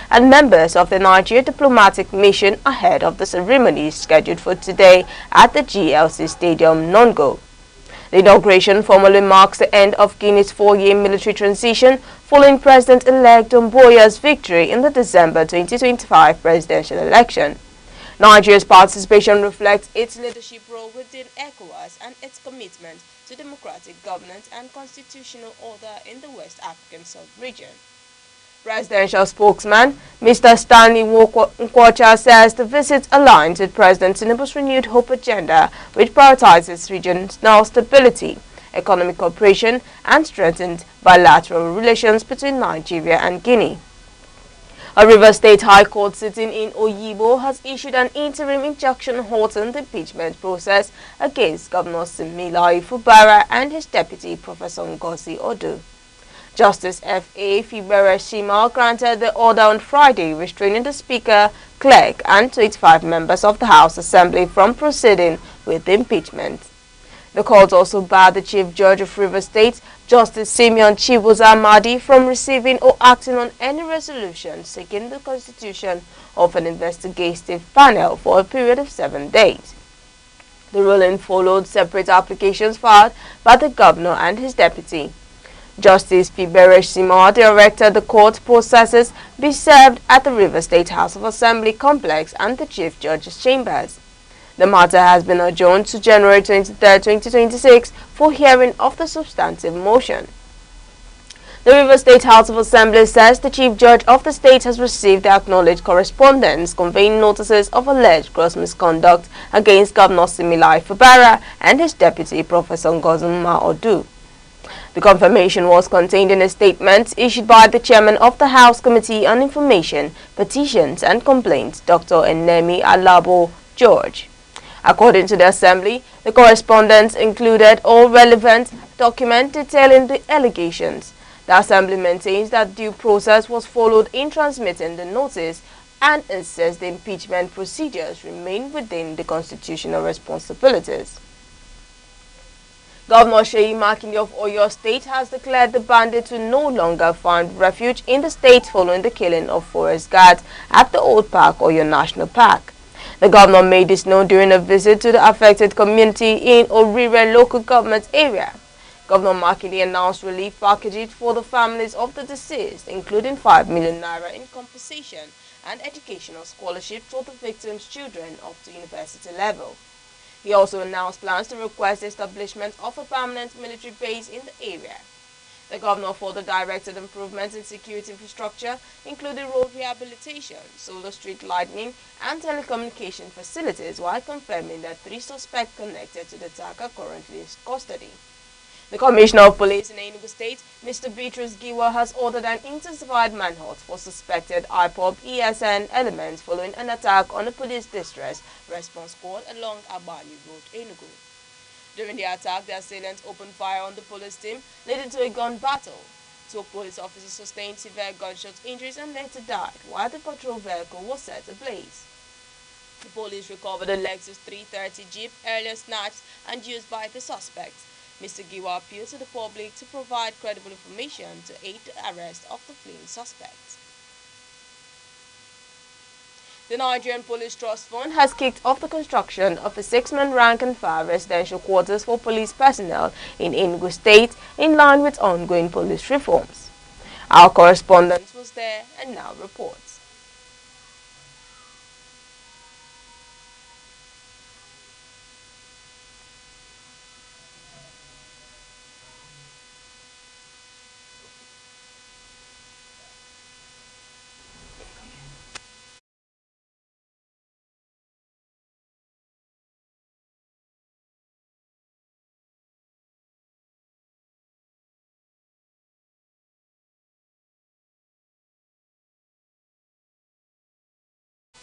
and members of the Nigeria diplomatic mission ahead of the ceremony scheduled for today at the GLC Stadium, Nongo. The inauguration formally marks the end of Guinea's 4-year military transition following President-elect Doumbouya's victory in the December 2025 presidential election. Nigeria's participation reflects its leadership role within ECOWAS and its commitment to democratic governance and constitutional order in the West African sub-region. Presidential spokesman Mr. Stanley Nkwocha says the visit aligns with President Tinubu's renewed hope agenda, which prioritizes regional stability, economic cooperation, and strengthened bilateral relations between Nigeria and Guinea. A Rivers State High Court sitting in Oyibo has issued an interim injunction halting the impeachment process against Governor Similayo Fubara and his deputy Professor Ngozi Odu. Justice F.A. Fibere-Shima granted the order on Friday, restraining the Speaker, Clerk, and 25 members of the House Assembly from proceeding with the impeachment. The court also barred the Chief Judge of Rivers State, Justice Simeon Chibuza Amadi, from receiving or acting on any resolution seeking the constitution of an investigative panel for a period of 7 days. The ruling followed separate applications filed by the governor and his deputy. Justice Fibere-Shima directed the court processes be served at the Rivers State House of Assembly complex and the Chief Judge's chambers. The matter has been adjourned to January 23, 2026 for hearing of the substantive motion. The Rivers State House of Assembly says the Chief Judge of the state has received the acknowledged correspondence conveying notices of alleged gross misconduct against Governor Similayo Fubara and his deputy Professor Ngozi Odu. The confirmation was contained in a statement issued by the chairman of the House Committee on Information, Petitions and Complaints, Dr. Enemi Alabo George. According to the Assembly, the correspondence included all relevant documents detailing the allegations. The Assembly maintains that due process was followed in transmitting the notice and insists the impeachment procedures remain within the constitutional responsibilities. Governor Seyi Makinde of Oyo State has declared the bandits will no longer find refuge in the state following the killing of forest guards at the Old Park, Oyo National Park. The governor made this known during a visit to the affected community in Orire local government area. Governor Makinde announced relief packages for the families of the deceased, including 5 million naira in compensation and educational scholarships for the victims' children up to university level. He also announced plans to request the establishment of a permanent military base in the area. The governor further directed improvements in security infrastructure, including road rehabilitation, solar street lighting, and telecommunication facilities, while confirming that 3 suspects connected to the attack are currently in custody. The Commissioner of Police in Enugu State, Mr. Beatrice Giwa, has ordered an intensified manhunt for suspected IPOB ESN elements following an attack on a police distress response squad along Abani Road, Enugu. During the attack, the assailants opened fire on the police team, leading to a gun battle. 2 police officers sustained severe gunshot injuries and later died, while the patrol vehicle was set ablaze. The police recovered a Lexus 330 Jeep earlier snatched and used by the suspects. Mr. Giwa appealed to the public to provide credible information to aid the arrest of the fleeing suspects. The Nigerian Police Trust Fund has kicked off the construction of a 6-man rank-and-file residential quarters for police personnel in Enugu State in line with ongoing police reforms. Our correspondent was there and now reports.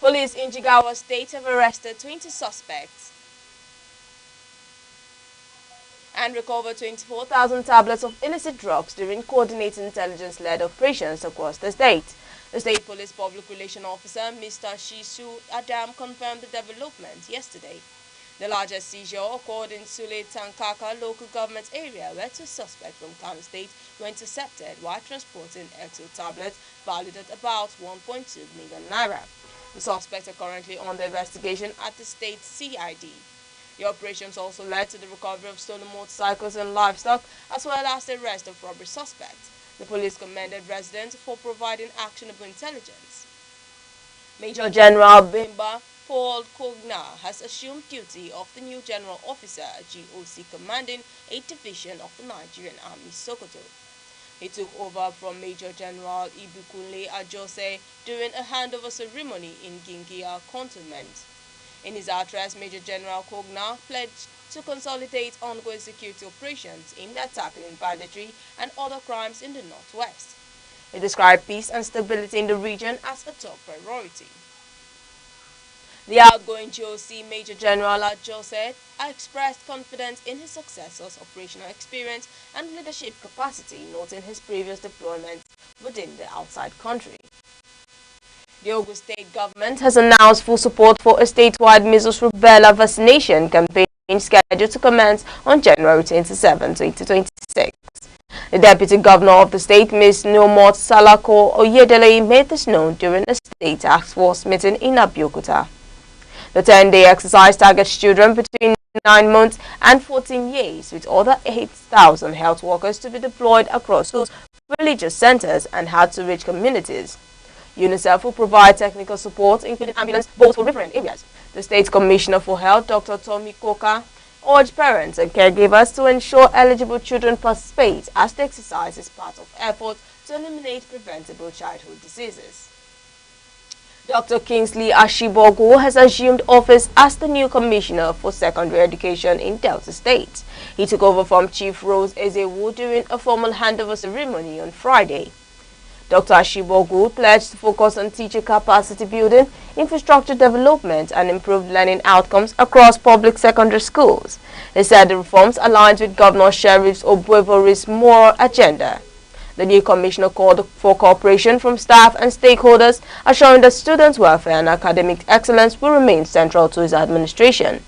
Police in Jigawa State have arrested 20 suspects and recovered 24,000 tablets of illicit drugs during coordinated intelligence-led operations across the state. The State Police Public Relations Officer, Mr. Shisu Adam, confirmed the development yesterday. The largest seizure occurred in Sule Tankaka local government area where two suspects from Kano State were intercepted while transporting Excel tablets valued at about 1.2 million naira. The suspects are currently under investigation at the state CID. The operations also led to the recovery of stolen motorcycles and livestock, as well as the arrest of robbery suspects. The police commended residents for providing actionable intelligence. Major General Bimba Paul Kogna has assumed duty of the new General Officer, GOC, commanding a division of the Nigerian Army, Sokoto. He took over from Major General Ibikunle Ajose during a handover ceremony in Gingia Cantonment. In his address, Major General Kogna pledged to consolidate ongoing security operations aimed at tackling banditry and other crimes in the northwest. He described peace and stability in the region as a top priority. The outgoing GOC Major General Ajose expressed confidence in his successor's operational experience and leadership capacity, noting his previous deployments within the outside country. The Ogun State government has announced full support for a statewide measles rubella vaccination campaign scheduled to commence on January 27, 2026. The Deputy Governor of the state, Ms. Nomot Salako Oyedele, made this known during a state task force meeting in Abeokuta. The 10-day exercise targets children between 9 months and 14 years, with other 8,000 health workers to be deployed across schools, religious centers, and hard-to-reach communities. UNICEF will provide technical support, including ambulance boats for referent areas. The State Commissioner for Health, Dr. Tommy Koka, urged parents and caregivers to ensure eligible children participate as the exercise is part of efforts to eliminate preventable childhood diseases. Dr. Kingsley Ashibogu has assumed office as the new Commissioner for Secondary Education in Delta State. He took over from Chief Rose Ezewu during a formal handover ceremony on Friday. Dr. Ashibogu pledged to focus on teacher capacity building, infrastructure development, and improved learning outcomes across public secondary schools. He said the reforms aligned with Governor Sheriff Obuevori's moral agenda. The new commissioner called for cooperation from staff and stakeholders, assuring that students' welfare and academic excellence will remain central to his administration.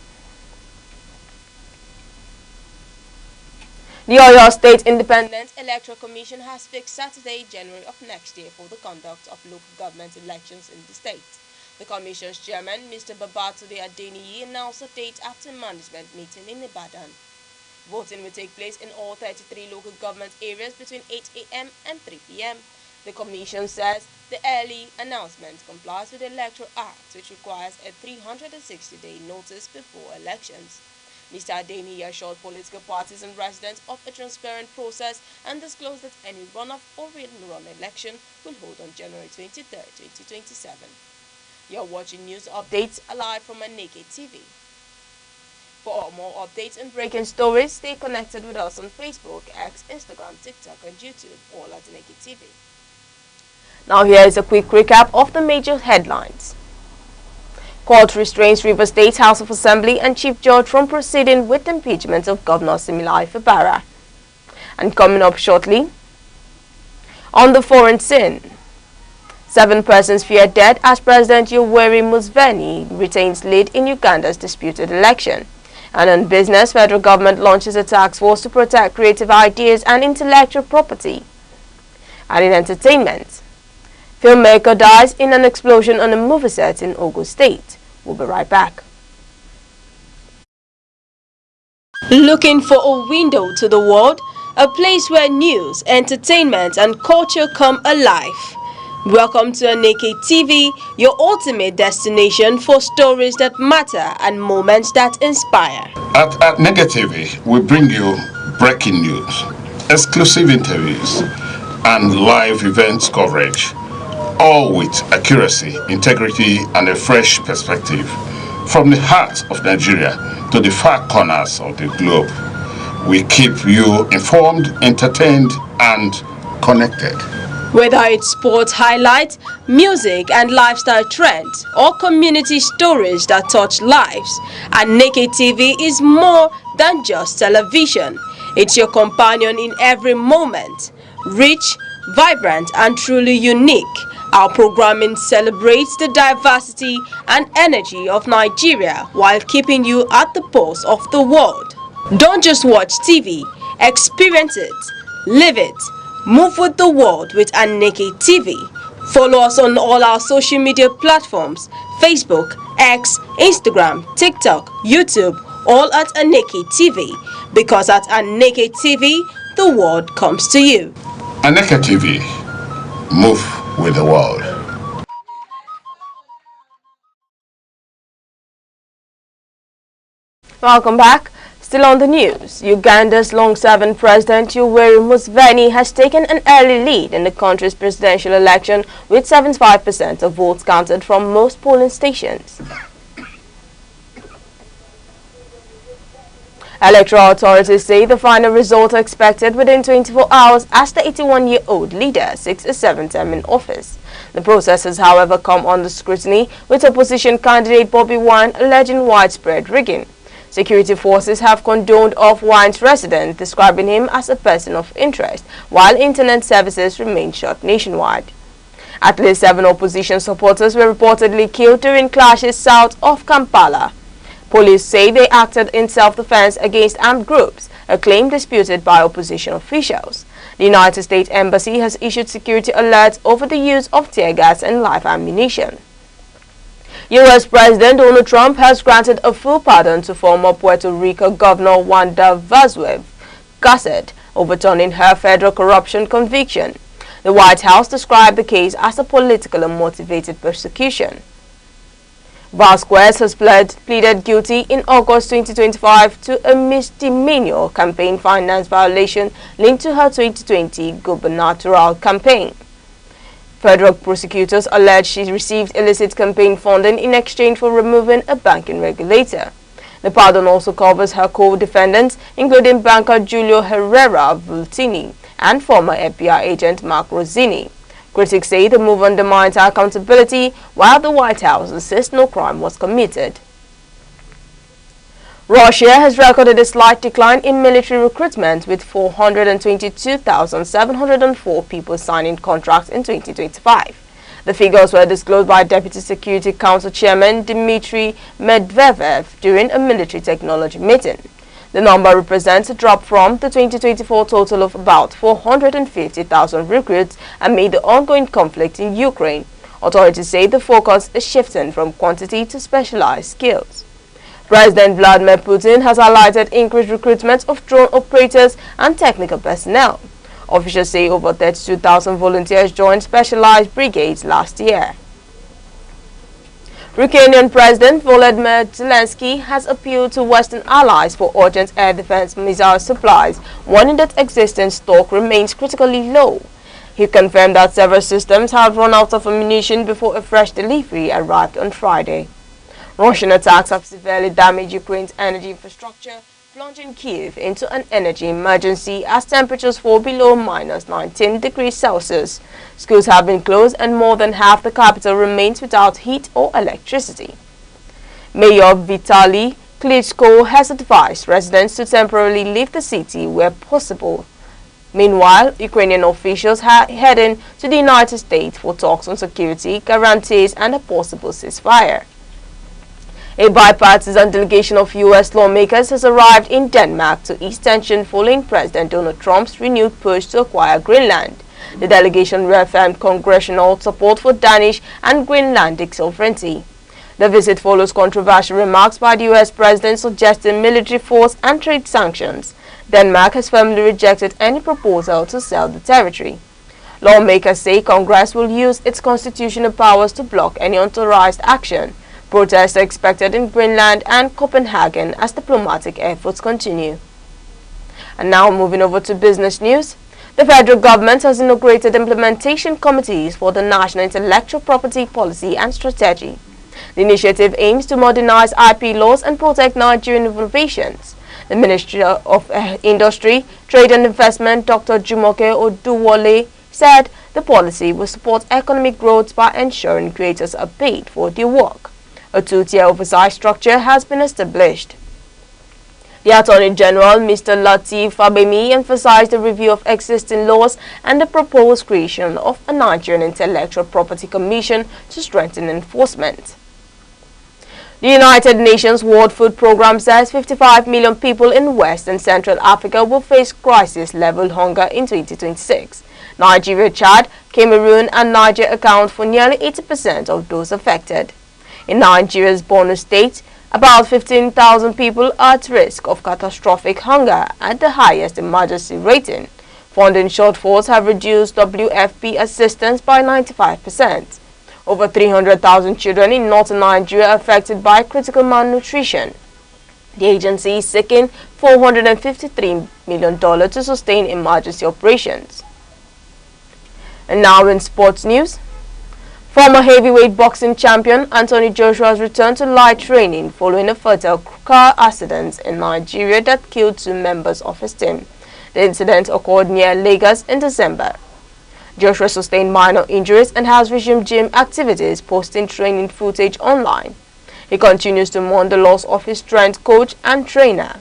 The Oyo State Independent Electoral Commission has fixed Saturday, January of next year for the conduct of local government elections in the state. The Commission's chairman, Mr. Babatunde Adeniyi, announced a date after a management meeting in Ibadan. Voting will take place in all 33 local government areas between 8 a.m. and 3 p.m. The Commission says the early announcement complies with the Electoral Act, which requires a 360-day notice before elections. Mr. Adeniyi assured political parties and residents of a transparent process and disclosed that any runoff or run election will hold on January 23, 2027. You're watching news updates live from Aneke TV. For more updates and breaking stories, stay connected with us on Facebook, X, Instagram, TikTok, and YouTube, all at Aneke TV. Now here is a quick recap of the major headlines. Court restrains River State House of Assembly and Chief Judge from proceeding with impeachment of Governor Similai Fubara. And coming up shortly, on the foreign scene, 7 persons fear death as President Yoweri Museveni retains lead in Uganda's disputed election. And on business, federal government launches a task force to protect creative ideas and intellectual property. And in entertainment, filmmaker dies in an explosion on a movie set in Ogun State. We'll be right back. Looking for a window to the world? A place where news, entertainment, and culture come alive. Welcome to Aneke TV, your ultimate destination for stories that matter and moments that inspire. At Aneke TV, we bring you breaking news, exclusive interviews, and live events coverage, all with accuracy, integrity, and a fresh perspective. From the heart of Nigeria to the far corners of the globe, we keep you informed, entertained, and connected. Whether it's sports highlights, music and lifestyle trends, or community stories that touch lives, Aneke TV is more than just television. It's your companion in every moment. Rich, vibrant, and truly unique. Our programming celebrates the diversity and energy of Nigeria while keeping you at the pulse of the world. Don't just watch TV, experience it, live it, move with the world with Aneke TV. Follow us on all our social media platforms: Facebook, X, Instagram, TikTok, YouTube, all at Aneke TV. Because at Aneke TV, the world comes to you. Aneke TV, move with the world. Welcome back. Still on the news, Uganda's long-serving President Yoweri Museveni has taken an early lead in the country's presidential election with 75% of votes counted from most polling stations. Electoral authorities say the final results are expected within 24 hours as the 81-year-old leader seeks a seventh term in office. The process has, however, come under scrutiny, with opposition candidate Bobi Wine alleging widespread rigging. Security forces have condoned off Wine's residence, describing him as a person of interest, while internet services remain shut nationwide. At least 7 opposition supporters were reportedly killed during clashes south of Kampala. Police say they acted in self-defense against armed groups, a claim disputed by opposition officials. The United States Embassy has issued security alerts over the use of tear gas and live ammunition. U.S. President Donald Trump has granted a full pardon to former Puerto Rico Governor Wanda Vazquez Garcet, overturning her federal corruption conviction. The White House described the case as a politically motivated persecution. Vazquez has pleaded guilty in August 2025 to a misdemeanor campaign finance violation linked to her 2020 gubernatorial campaign. Federal prosecutors allege she received illicit campaign funding in exchange for removing a banking regulator. The pardon also covers her co-defendants, including banker Julio Herrera Vultini and former FBI agent Mark Rossini. Critics say the move undermines her accountability, while the White House insists no crime was committed. Russia has recorded a slight decline in military recruitment, with 422,704 people signing contracts in 2025. The figures were disclosed by Deputy Security Council Chairman Dmitry Medvedev during a military technology meeting. The number represents a drop from the 2024 total of about 450,000 recruits amid the ongoing conflict in Ukraine. Authorities say the focus is shifting from quantity to specialized skills. President Vladimir Putin has highlighted increased recruitment of drone operators and technical personnel. Officials say over 32,000 volunteers joined specialized brigades last year. Ukrainian President Volodymyr Zelensky has appealed to Western allies for urgent air defense missile supplies, warning that existing stock remains critically low. He confirmed that several systems have run out of ammunition before a fresh delivery arrived on Friday. Russian attacks have severely damaged Ukraine's energy infrastructure, plunging Kyiv into an energy emergency as temperatures fall below -19 degrees Celsius. Schools have been closed and more than half the capital remains without heat or electricity. Mayor Vitaly Klitschko has advised residents to temporarily leave the city where possible. Meanwhile, Ukrainian officials are heading to the United States for talks on security guarantees and a possible ceasefire. A bipartisan delegation of U.S. lawmakers has arrived in Denmark to ease tension following President Donald Trump's renewed push to acquire Greenland. The delegation reaffirmed congressional support for Danish and Greenlandic sovereignty. The visit follows controversial remarks by the U.S. president suggesting military force and trade sanctions. Denmark has firmly rejected any proposal to sell the territory. Lawmakers say Congress will use its constitutional powers to block any unauthorized action. Protests are expected in Greenland and Copenhagen as diplomatic efforts continue. And now moving over to business news. The federal government has inaugurated implementation committees for the National Intellectual Property Policy and Strategy. The initiative aims to modernize IP laws and protect Nigerian innovations. The Ministry of Industry, Trade and Investment, Dr. Jumoke Oduwole, said the policy will support economic growth by ensuring creators are paid for their work. A two-tier oversight structure has been established. The Attorney General, Mr. Lateef Fagbemi, emphasized the review of existing laws and the proposed creation of a Nigerian Intellectual Property Commission to strengthen enforcement. The United Nations World Food Programme says 55 million people in West and Central Africa will face crisis-level hunger in 2026. Nigeria, Chad, Cameroon and Niger account for nearly 80% of those affected. In Nigeria's Borno state, about 15,000 people are at risk of catastrophic hunger at the highest emergency rating. Funding shortfalls have reduced WFP assistance by 95%. Over 300,000 children in northern Nigeria are affected by critical malnutrition. The agency is seeking $453 million to sustain emergency operations. And now in sports news. Former heavyweight boxing champion Anthony Joshua has returned to light training following a fatal car accident in Nigeria that killed 2 members of his team. The incident occurred near Lagos in December. Joshua sustained minor injuries and has resumed gym activities, posting training footage online. He continues to mourn the loss of his strength coach and trainer.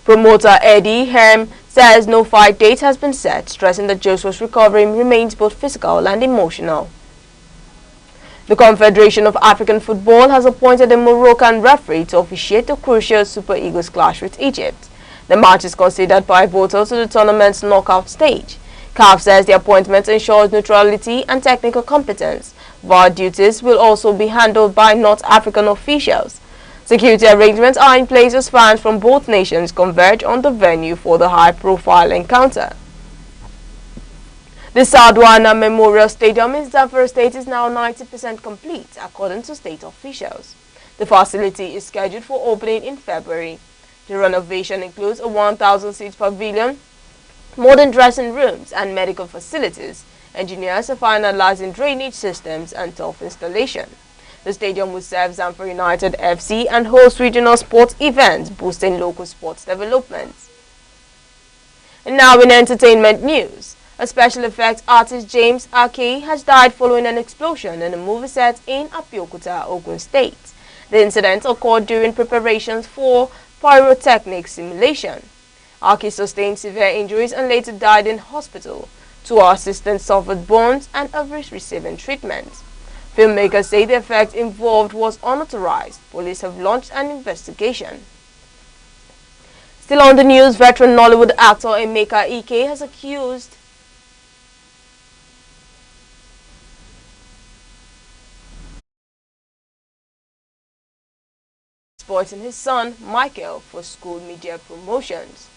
Promoter Eddie Hearn says no fight date has been set, stressing that Joshua's recovery remains both physical and emotional. The Confederation of African Football has appointed a Moroccan referee to officiate the crucial Super Eagles clash with Egypt. The match is considered pivotal to the tournament's knockout stage. CAF says the appointment ensures neutrality and technical competence. VAR duties will also be handled by North African officials. Security arrangements are in place as fans from both nations converge on the venue for the high-profile encounter. The Sadwana Memorial Stadium in Zamfara State is now 90% complete, according to state officials. The facility is scheduled for opening in February. The renovation includes a 1,000-seat pavilion, modern dressing rooms and medical facilities. Engineers are finalizing drainage systems and turf installation. The stadium will serve Zamfara United FC and host regional sports events, boosting local sports development. And now in entertainment news, a special effects artist James Aneke has died following an explosion in a movie set in Abeokuta, Ogun State. The incident occurred during preparations for pyrotechnic simulation. Aneke sustained severe injuries and later died in hospital. 2 assistants suffered burns and others receiving treatment. Filmmakers say the effect involved was unauthorized. Police have launched an investigation. Still on the news, veteran Nollywood actor Aneke has accused exploiting his son, Michael, for school media promotions.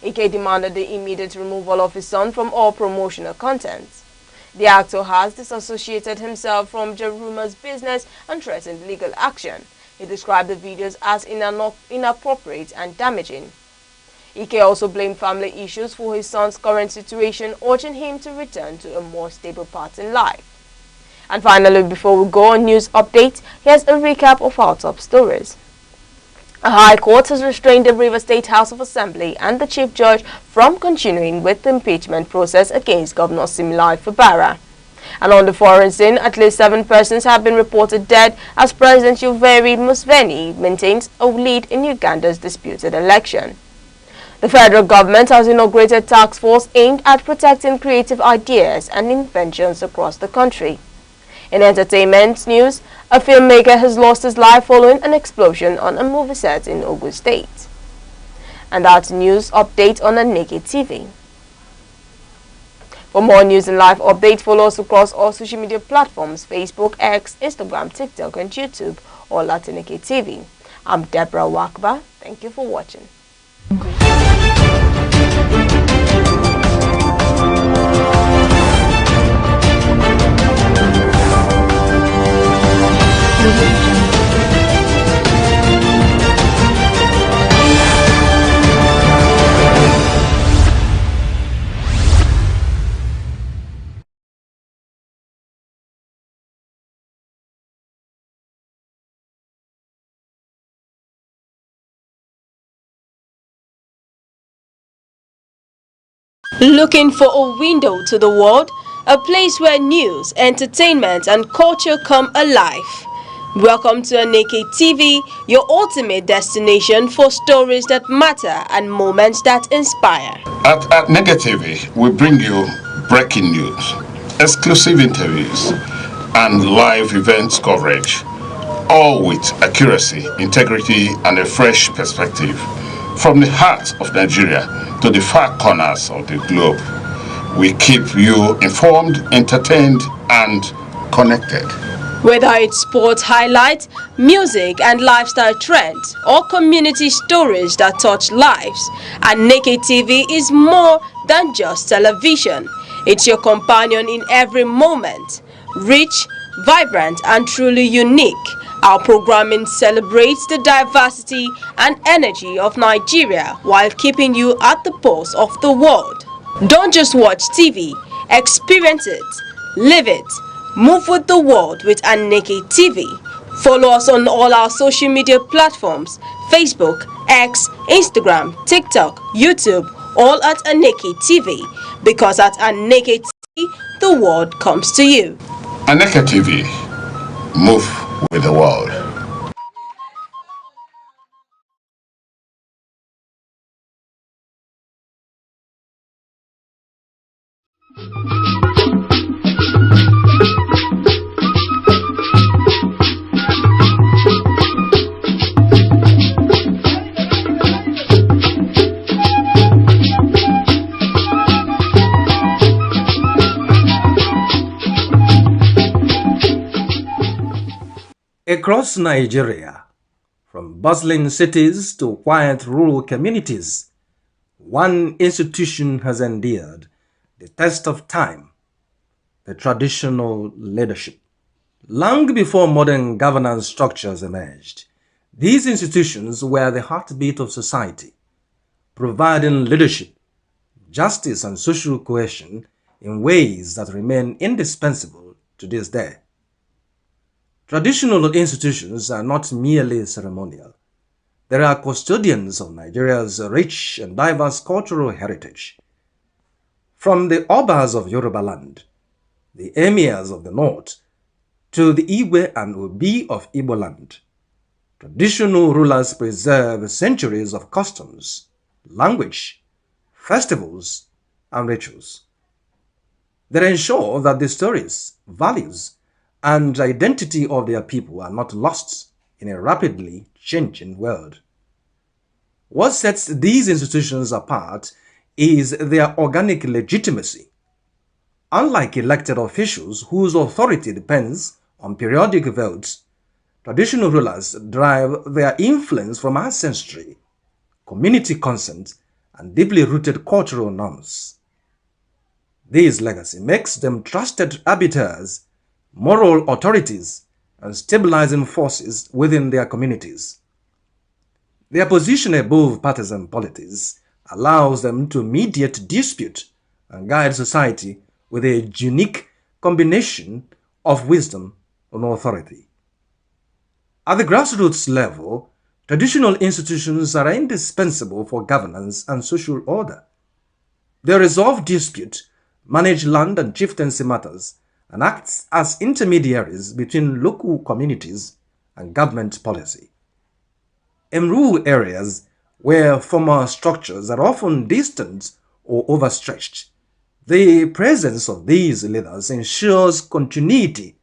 Ike demanded the immediate removal of his son from all promotional content. The actor has disassociated himself from Jaruma's business and threatened legal action. He described the videos as inappropriate and damaging. Ike also blamed family issues for his son's current situation, urging him to return to a more stable path in life. And finally, before we go on news updates, here's a recap of our top stories. A High Court has restrained the Rivers State House of Assembly and the Chief Judge from continuing with the impeachment process against Governor Similai Fubara. And on the foreign scene, at least 7 persons have been reported dead as President Yoweri Museveni maintains a lead in Uganda's disputed election. The federal government has inaugurated a task force aimed at protecting creative ideas and inventions across the country. In entertainment news, a filmmaker has lost his life following an explosion on a movie set in Ogun State. And that's news update on Aneke TV. For more news and live updates, follow us across all social media platforms: Facebook, X, Instagram, TikTok, and YouTube, all at Aneke TV. I'm Deborah Wakba. Thank you for watching. Looking for a window to the world? A place where news, entertainment, and culture come alive? Welcome to Aneke TV, your ultimate destination for stories that matter and moments that inspire. At Aneke TV, we bring you breaking news, exclusive interviews, and live events coverage, all with accuracy, integrity, and a fresh perspective. From the heart of Nigeria to the far corners of the globe, we keep you informed, entertained, and connected. Whether it's sports highlights, music and lifestyle trends, or community stories that touch lives, Aneke TV is more than just television. It's your companion in every moment. Rich, vibrant, and truly unique, our programming celebrates the diversity and energy of Nigeria while keeping you at the pulse of the world. Don't just watch TV, experience it, live it. Move with the world with Aneke TV. Follow us on all our social media platforms: Facebook, X, Instagram, TikTok, YouTube, all at Aneke TV. Because at Aneke TV, the world comes to you. Aneke TV, move with the world. Across Nigeria, from bustling cities to quiet rural communities, one institution has endured the test of time: the traditional leadership. Long before modern governance structures emerged, these institutions were the heartbeat of society, providing leadership, justice, and social cohesion in ways that remain indispensable to this day. Traditional institutions are not merely ceremonial. They are custodians of Nigeria's rich and diverse cultural heritage. From the Obas of Yoruba land, the Emirs of the North, to the Igwe and Obi of Igbo land, traditional rulers preserve centuries of customs, language, festivals, and rituals. They ensure that the stories, values, and identity of their people are not lost in a rapidly changing world. What sets these institutions apart is their organic legitimacy. Unlike elected officials whose authority depends on periodic votes, traditional rulers derive their influence from ancestry, community consent, and deeply rooted cultural norms. This legacy makes them trusted arbiters, moral authorities, and stabilizing forces within their communities. Their position above partisan politics allows them to mediate dispute and guide society with a unique combination of wisdom and authority. At the grassroots level, traditional institutions are indispensable for governance and social order. They resolve dispute, manage land and chieftaincy matters, and act as intermediaries between local communities and government policy. In rural areas where formal structures are often distant or overstretched, the presence of these leaders ensures continuity,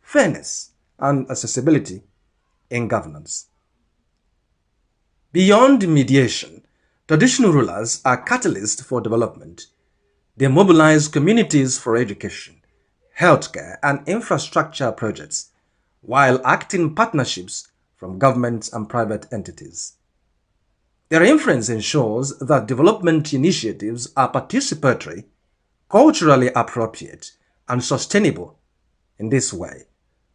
fairness, and accessibility in governance. Beyond mediation, traditional rulers are catalysts for development. They mobilize communities for education, healthcare, and infrastructure projects, while acting partnerships from government and private entities. Their influence ensures that development initiatives are participatory, culturally appropriate, and sustainable. In this way,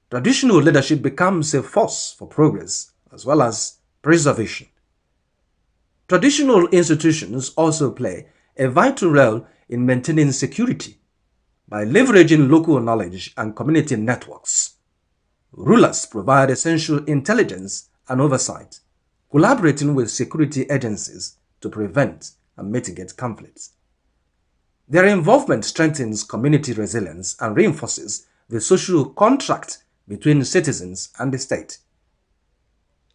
traditional leadership becomes a force for progress as well as preservation. Traditional institutions also play a vital role in maintaining security by leveraging local knowledge and community networks. Rulers provide essential intelligence and oversight, collaborating with security agencies to prevent and mitigate conflicts. Their involvement strengthens community resilience and reinforces the social contract between citizens and the state.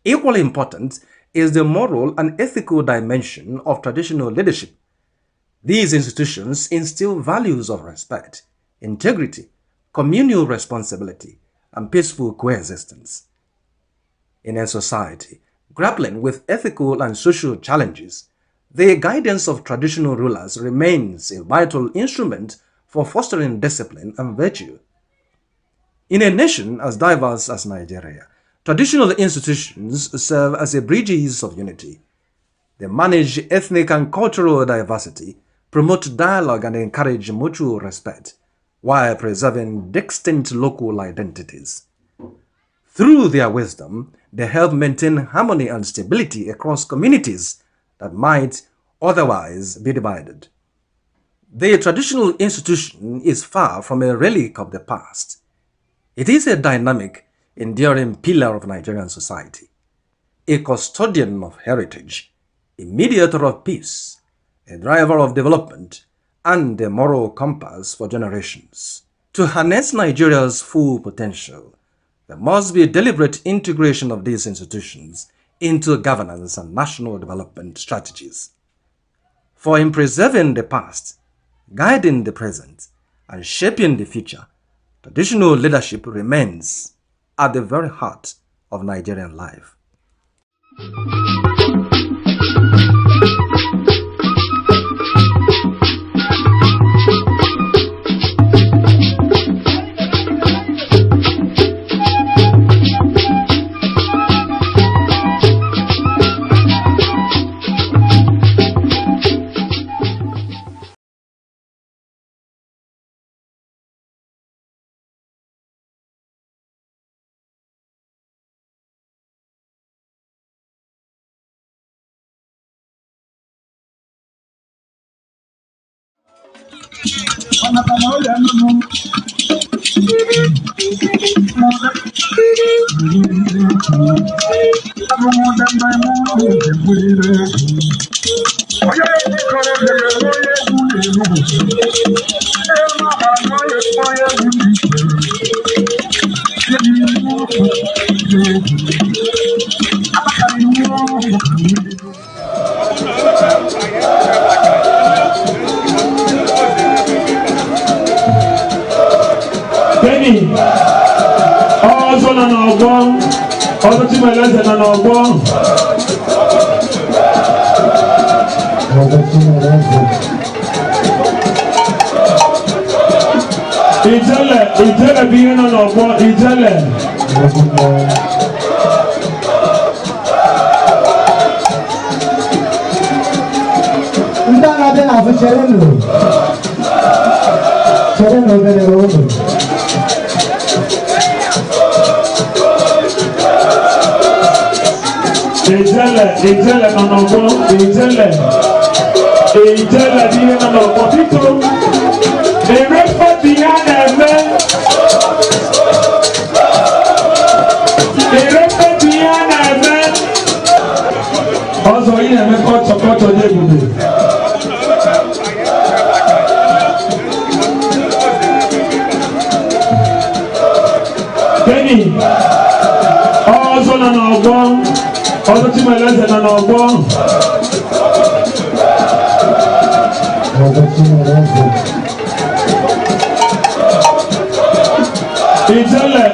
Equally important is the moral and ethical dimension of traditional leadership. These institutions instill values of respect, integrity, communal responsibility, and peaceful coexistence. In a society grappling with ethical and social challenges, the guidance of traditional rulers remains a vital instrument for fostering discipline and virtue. In a nation as diverse as Nigeria, traditional institutions serve as a bridges of unity. They manage ethnic and cultural diversity, promote dialogue and encourage mutual respect, while preserving distinct local identities. Through their wisdom, they help maintain harmony and stability across communities that might otherwise be divided. The traditional institution is far from a relic of the past. It is a dynamic, enduring pillar of Nigerian society, a custodian of heritage, a mediator of peace, a driver of development, and a moral compass for generations. To harness Nigeria's full potential, there must be a deliberate integration of these institutions into governance and national development strategies. For in preserving the past, guiding the present, and shaping the future, traditional leadership remains at the very heart of Nigerian life. Kenny, also na n'ọgbọ, ọdún tí mo lẹ́sẹ̀ na n'ọgbọ. Ìjẹ́lẹ̀ bí yín na n'ọgbọ, ìjẹ́lẹ̀. Ndana bena fu chereno. Chereno bene rono. Ìjẹ́lẹ̀ na n'ọgbọ, ìjẹ́lẹ̀ bí yín na n'ọgbọ. Títò, èrè fọ́tì yá nà-ẹ̀mẹ́. Èrè fọ́tì yá nà-ẹ̀mẹ́. Ọzọ yìí nà-ẹ̀mẹ́ kọ́tọ̀ dé ebùbè. Kenny, ọzọ nọ n'ọgbọ, ọzọ Chimeleze nọ n'ọgbọ. Ijele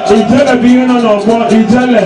bụ ihe nọ n'ọgbọ, Ijele.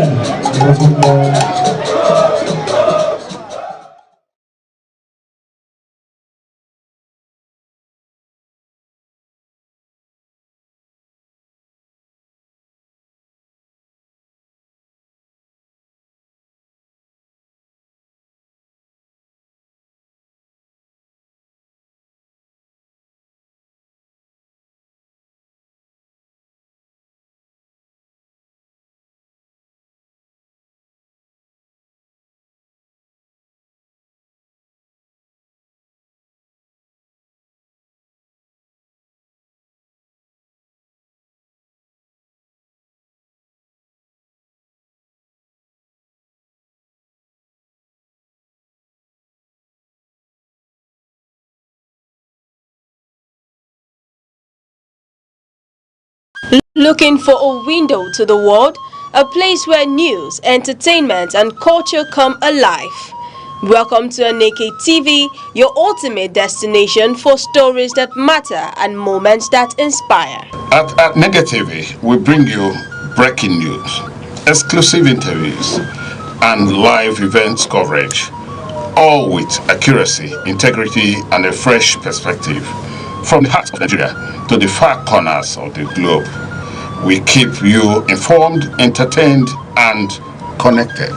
Looking for a window to the world, a place where news, entertainment, and culture come alive. Welcome to Aneke TV, your ultimate destination for stories that matter and moments that inspire. At Aneke TV, we bring you breaking news, exclusive interviews, and live events coverage, all with accuracy, integrity, and a fresh perspective. From the heart of Nigeria to the far corners of the globe, we keep you informed, entertained, and connected.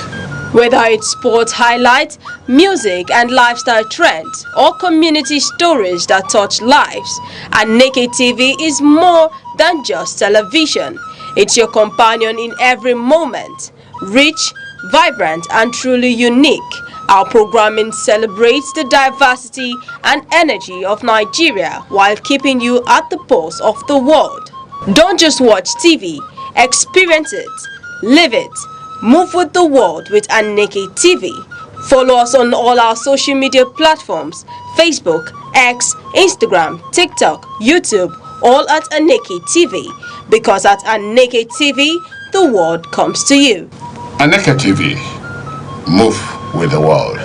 Whether it's sports highlights, music and lifestyle trends, or community stories that touch lives, Aneke TV is more than just television. It's your companion in every moment. Rich, vibrant, and truly unique, our programming celebrates the diversity and energy of Nigeria while keeping you at the pulse of the world. Don't just watch TV, experience it, live it. Move with the world with Aneke TV. Follow us on all our social media platforms: Facebook, X, Instagram, TikTok, YouTube, all at Aneke TV. Because at Aneke TV, the world comes to you. Aneke TV, move with the world.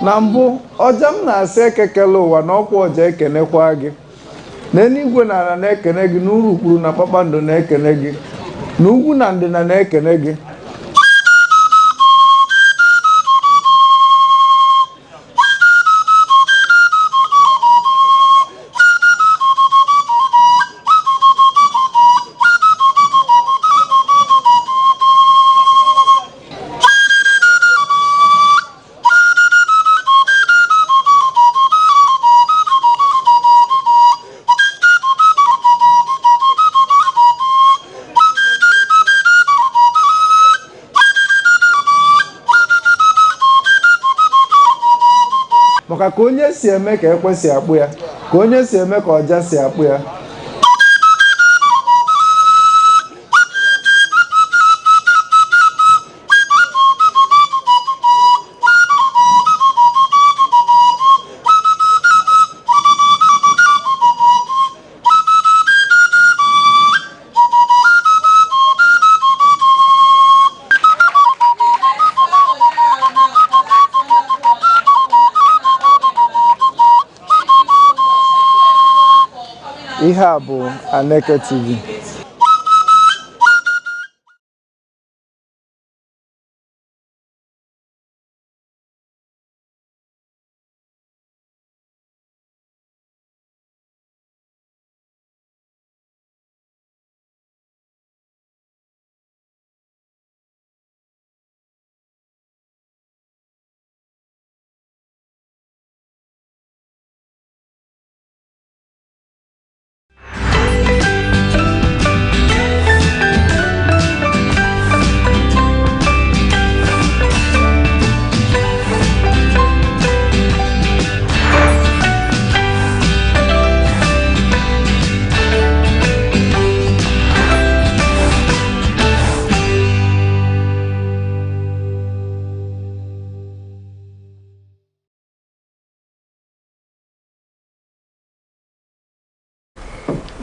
na mbụ ọja m na-asị ekekele ụwa na ọkwa ọja ekenekwa gị na eluigwe na ala na-ekene gị na urukpuru na kpakpando na-ekene gị na ugwu na ndịna na-ekene gị maka ka onye si eme ka ekwe si akpụ ya ka onye si eme ka ọja si akpụ ya ihe a bụ Aneke TV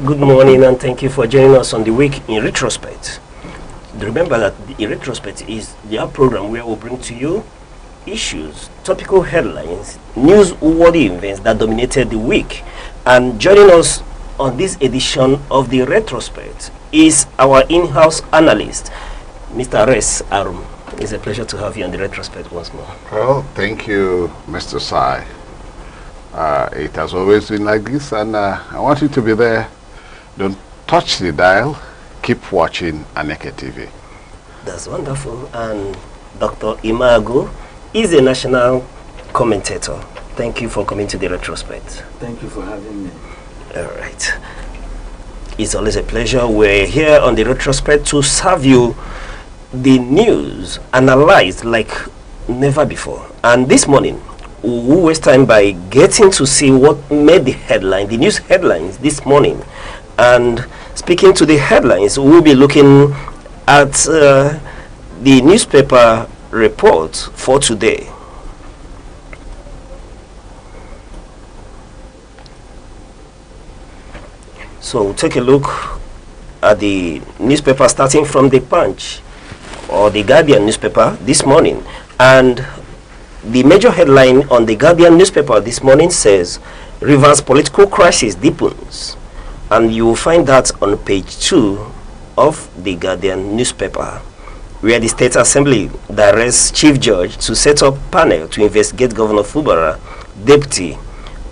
Good morning and thank you for joining us on the week in retrospect. Remember that the retrospect is our program where we bring to you issues, topical headlines, newsworthy events that dominated the week. And joining us on this edition of the retrospect is our in-house analyst, Mr. Res Arum. It's a pleasure to have you on the retrospect once more. Well, thank you, Mr. Sai. It has always been like this, and I want you to be there. Don't touch the dial. Keep watching Aneke TV. That's wonderful. And Dr. Imago is a national commentator. Thank you for coming to the retrospect. Thank you for having me. All right. It's always a pleasure. We're here on the retrospect to serve you the news analyzed like never before. And this morning, we'll waste time by getting to see what made the headline, the news headlines this morning. And speaking to the headlines, we'll be looking at the newspaper report for today. So take a look at the newspaper starting from the Punch or the Guardian newspaper this morning. And the major headline on the Guardian newspaper this morning says, Rivers political crisis deepens. And you will find that on page 2 of the Guardian newspaper, where the State Assembly directs Chief Judge to set up panel to investigate Governor Fubara, deputy,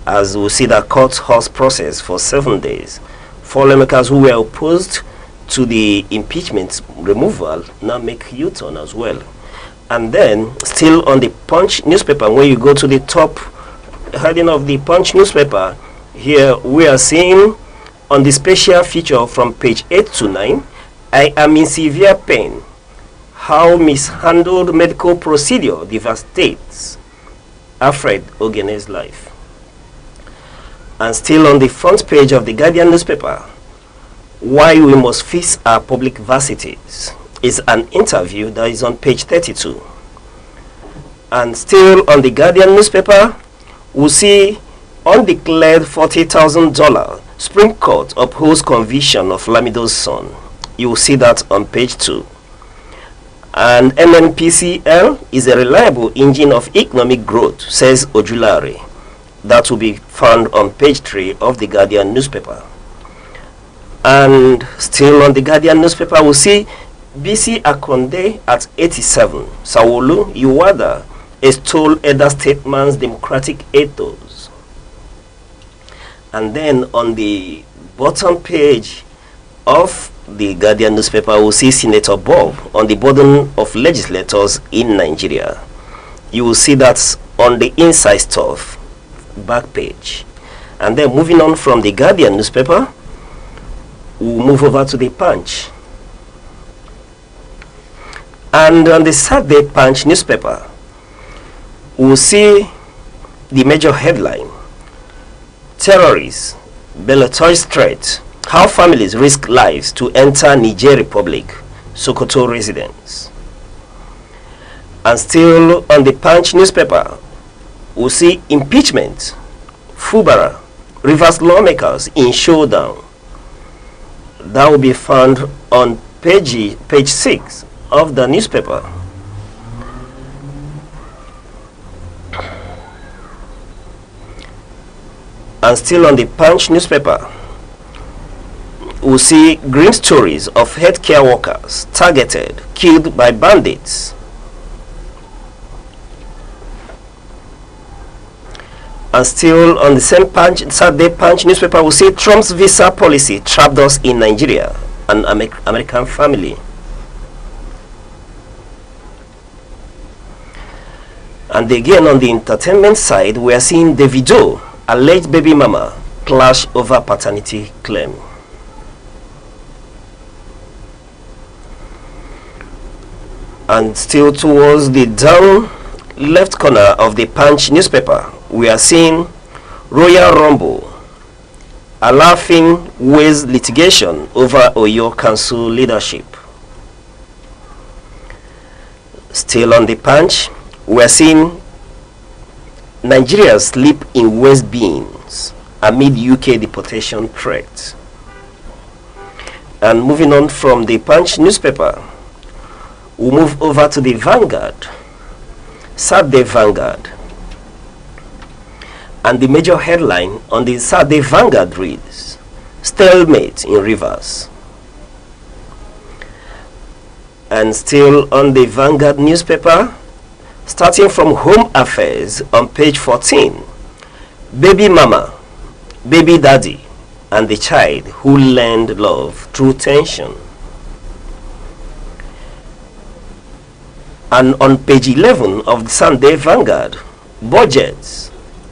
as we'll see that court horse process for 7 days. 4 lawmakers who were opposed to the impeachment removal now make U-turn as well. And then, still on the Punch newspaper, when you go to the top heading of the Punch newspaper, here we are seeing on the special feature from page 8 to 9, I am in severe pain. How mishandled medical procedure devastates Alfred Ogene's life. And still on the front page of the Guardian newspaper, why we must fix our public varsities is an interview that is on page 32. And still on the Guardian newspaper, we'll see undeclared $40,000 Supreme Court upholds conviction of Lamido's son. You will see that on page 2. And MNPCL is a reliable engine of economic growth, says Ojulari. That will be found on page 3 of the Guardian newspaper. And still on the Guardian newspaper, we'll see BC Akonde at 87. Sawolu Iwada extol elder statesman's democratic ethos. And then on the bottom page of the Guardian newspaper, we'll see Senator Bob on the burden of legislators in Nigeria. You will see that on the inside stuff, back page. And then moving on from the Guardian newspaper, we'll move over to the Punch. And on the Saturday Punch newspaper, we'll see the major headline: Terrorists, Belatoi's threat, how families risk lives to enter Niger Republic, Sokoto residents. And still on the Punch newspaper, we'll see impeachment, Fubara, Rivers lawmakers in showdown. That will be found on page 6 of the newspaper. And still on the Punch newspaper, we'll see grim stories of healthcare workers targeted, killed by bandits. And still on the same Saturday Punch newspaper, we'll see Trump's visa policy trapped us in Nigeria, an American family. And again on the entertainment side, we are seeing Davido, alleged baby mama, clash over paternity claim. And still towards the down left corner of the Punch newspaper, we are seeing Royal Rumble, a laughing ways litigation over Oyo Council leadership. Still on the Punch, we are seeing Nigeria sleep in waste bins amid UK deportation threat. And moving on from the Punch newspaper, we'll move over to the Vanguard, Saturday Vanguard. And the major headline on the Saturday Vanguard reads, "Stalemate in Rivers." And still on the Vanguard newspaper, starting from Home Affairs on page 14, "Baby Mama, Baby Daddy, and the Child Who Learned Love Through Tension." And on page 11 of the Sunday Vanguard, budgets.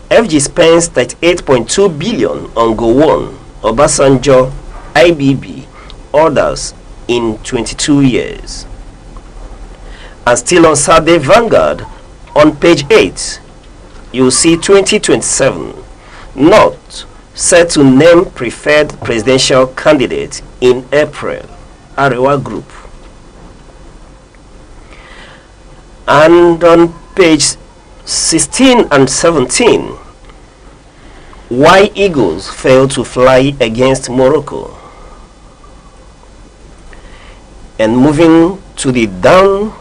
FG spends 38.2 billion on Gowon, Obasanjo, IBB, orders in 22 years. And still on Saturday Vanguard, on page 8, you'll see 2027, North set to name preferred presidential candidate in April, Arewa Group. And on page 16 and 17, why Eagles failed to fly against Morocco. And moving to the down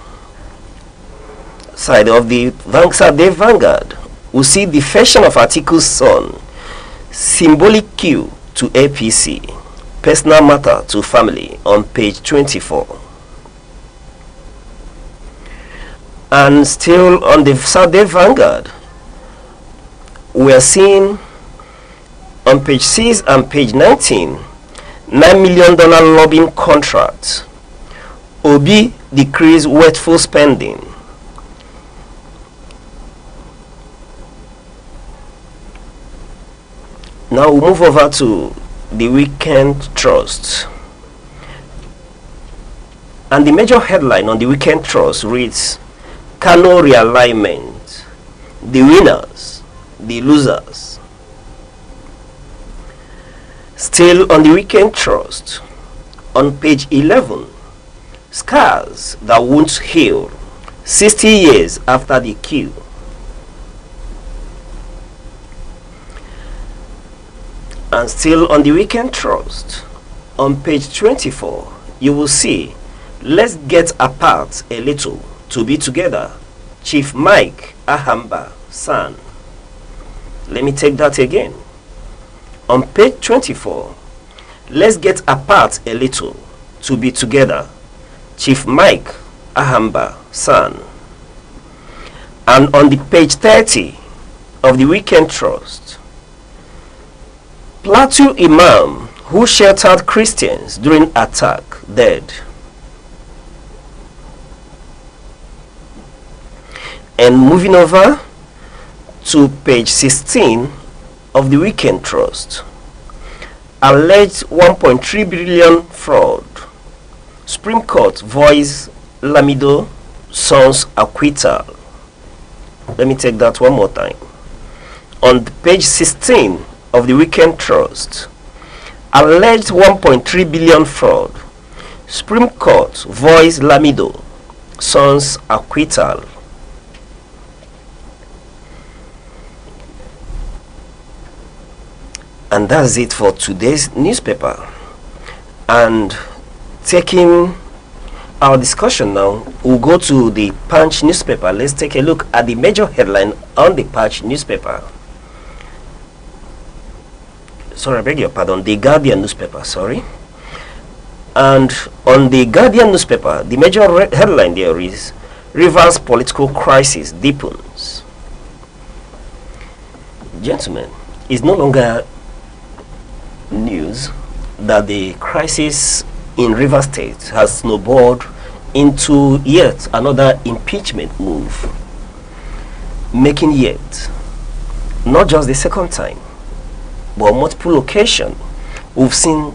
side of the Saturday Vanguard, we see defection of Atiku's son, symbolic cue to APC, personal matter to family, on page 24. And still on the Saturday Vanguard, we are seeing on page 6 and page 19, $9 million lobbying contract. Obi decrees wasteful spending. Now we move over to the Weekend Trust. And the major headline on the Weekend Trust reads, Kano realignment, the winners, the losers. Still on the Weekend Trust, on page 11, scars that won't heal, 60 years after the coup. And still on the Weekend Trust, on page 24, you will see, let's get apart a little to be together, Chief Mike Ahamba San. Let me take that again. On page 24, let's get apart a little to be together, Chief Mike Ahamba San. And on the page 30 of the Weekend Trust, Plateau Imam who sheltered Christians during attack dead. And moving over to page 16 of the Weekend Trust, alleged 1.3 billion fraud. Supreme Court voice Lamido son's acquittal. Let me take that one more time. On page 16 of the Weekend Trust, alleged 1.3 billion fraud. Supreme Court voice Lamido son's acquittal. And that's it for today's newspaper. And taking our discussion now, we'll go to the Punch newspaper. Let's take a look at the major headline on the Punch newspaper. Sorry, I beg your pardon, the Guardian newspaper, sorry. And on the Guardian newspaper, the major headline there is, Rivers political crisis deepens. Gentlemen, it's no longer news that the crisis in River State has snowballed into yet another impeachment move, making yet not just the second time but multiple occasions we've seen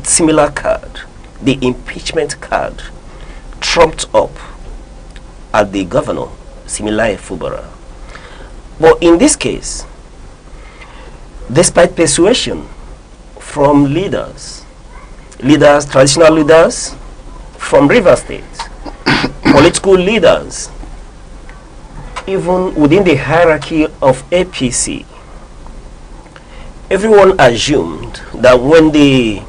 similar card, the impeachment card, trumped up at the governor Similaye Fubara. But in this case, despite persuasion from leaders, traditional leaders from River State, political leaders, even within the hierarchy of APC, everyone assumed that when the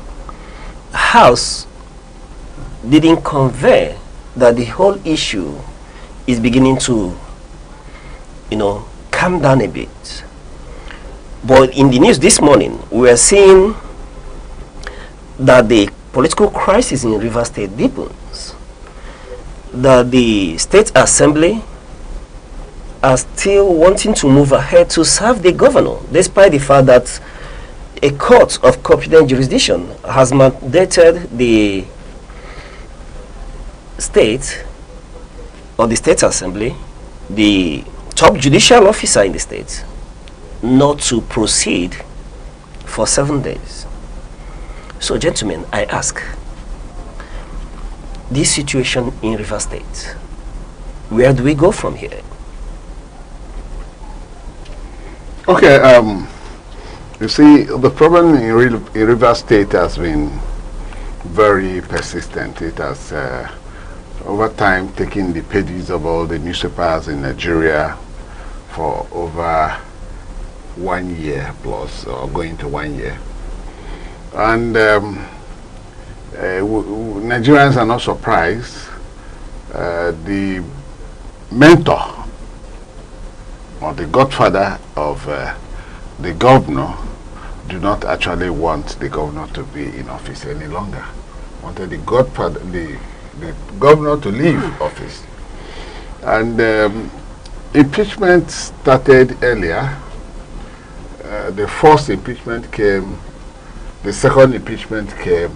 House didn't convey that the whole issue is beginning to, calm down a bit. But in the news this morning, we are seeing that the political crisis in Rivers State deepens, that the State Assembly are still wanting to move ahead to serve the governor, despite the fact that a court of competent jurisdiction has mandated the state or the State Assembly, the top judicial officer in the state, not to proceed for 7 days. So, gentlemen, I ask, this situation in Rivers State, where do we go from here? Okay, you see, the problem in Rivers State has been very persistent. It has, over time, taken the pages of all the newspapers in Nigeria for over 1 year plus, or going to 1 year. And Nigerians are not surprised. The mentor or the godfather of the governor do not actually want the governor to be in office any longer. Wanted the godfather, the governor to leave office. And impeachment started earlier. The first impeachment came, the second impeachment came,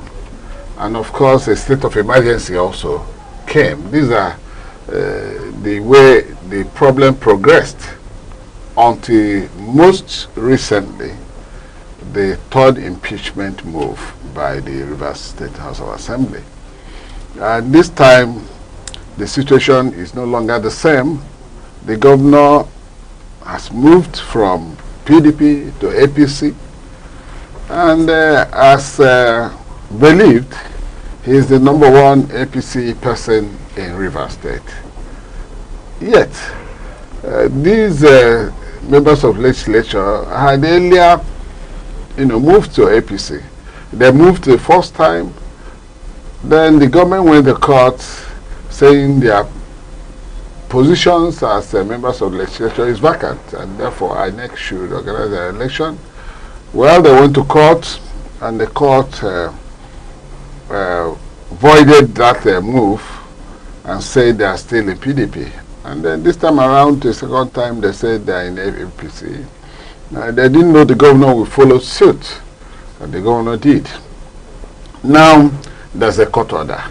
and of course a state of emergency also came. These are the way the problem progressed until most recently the third impeachment move by the Rivers State House of Assembly. And this time the situation is no longer the same. The governor has moved from PDP to APC, and as believed, he is the #1 APC person in Rivers State. Yet, these members of legislature had earlier, moved to APC. They moved the first time, then the government went to court saying their positions as members of the legislature is vacant, and therefore Aneke should organize an election. Well, they went to court, and the court voided that move and said they are still in PDP. And then this time around, the second time, they said they are in APC. They didn't know the governor would follow suit, and the governor did. Now, there's a court order.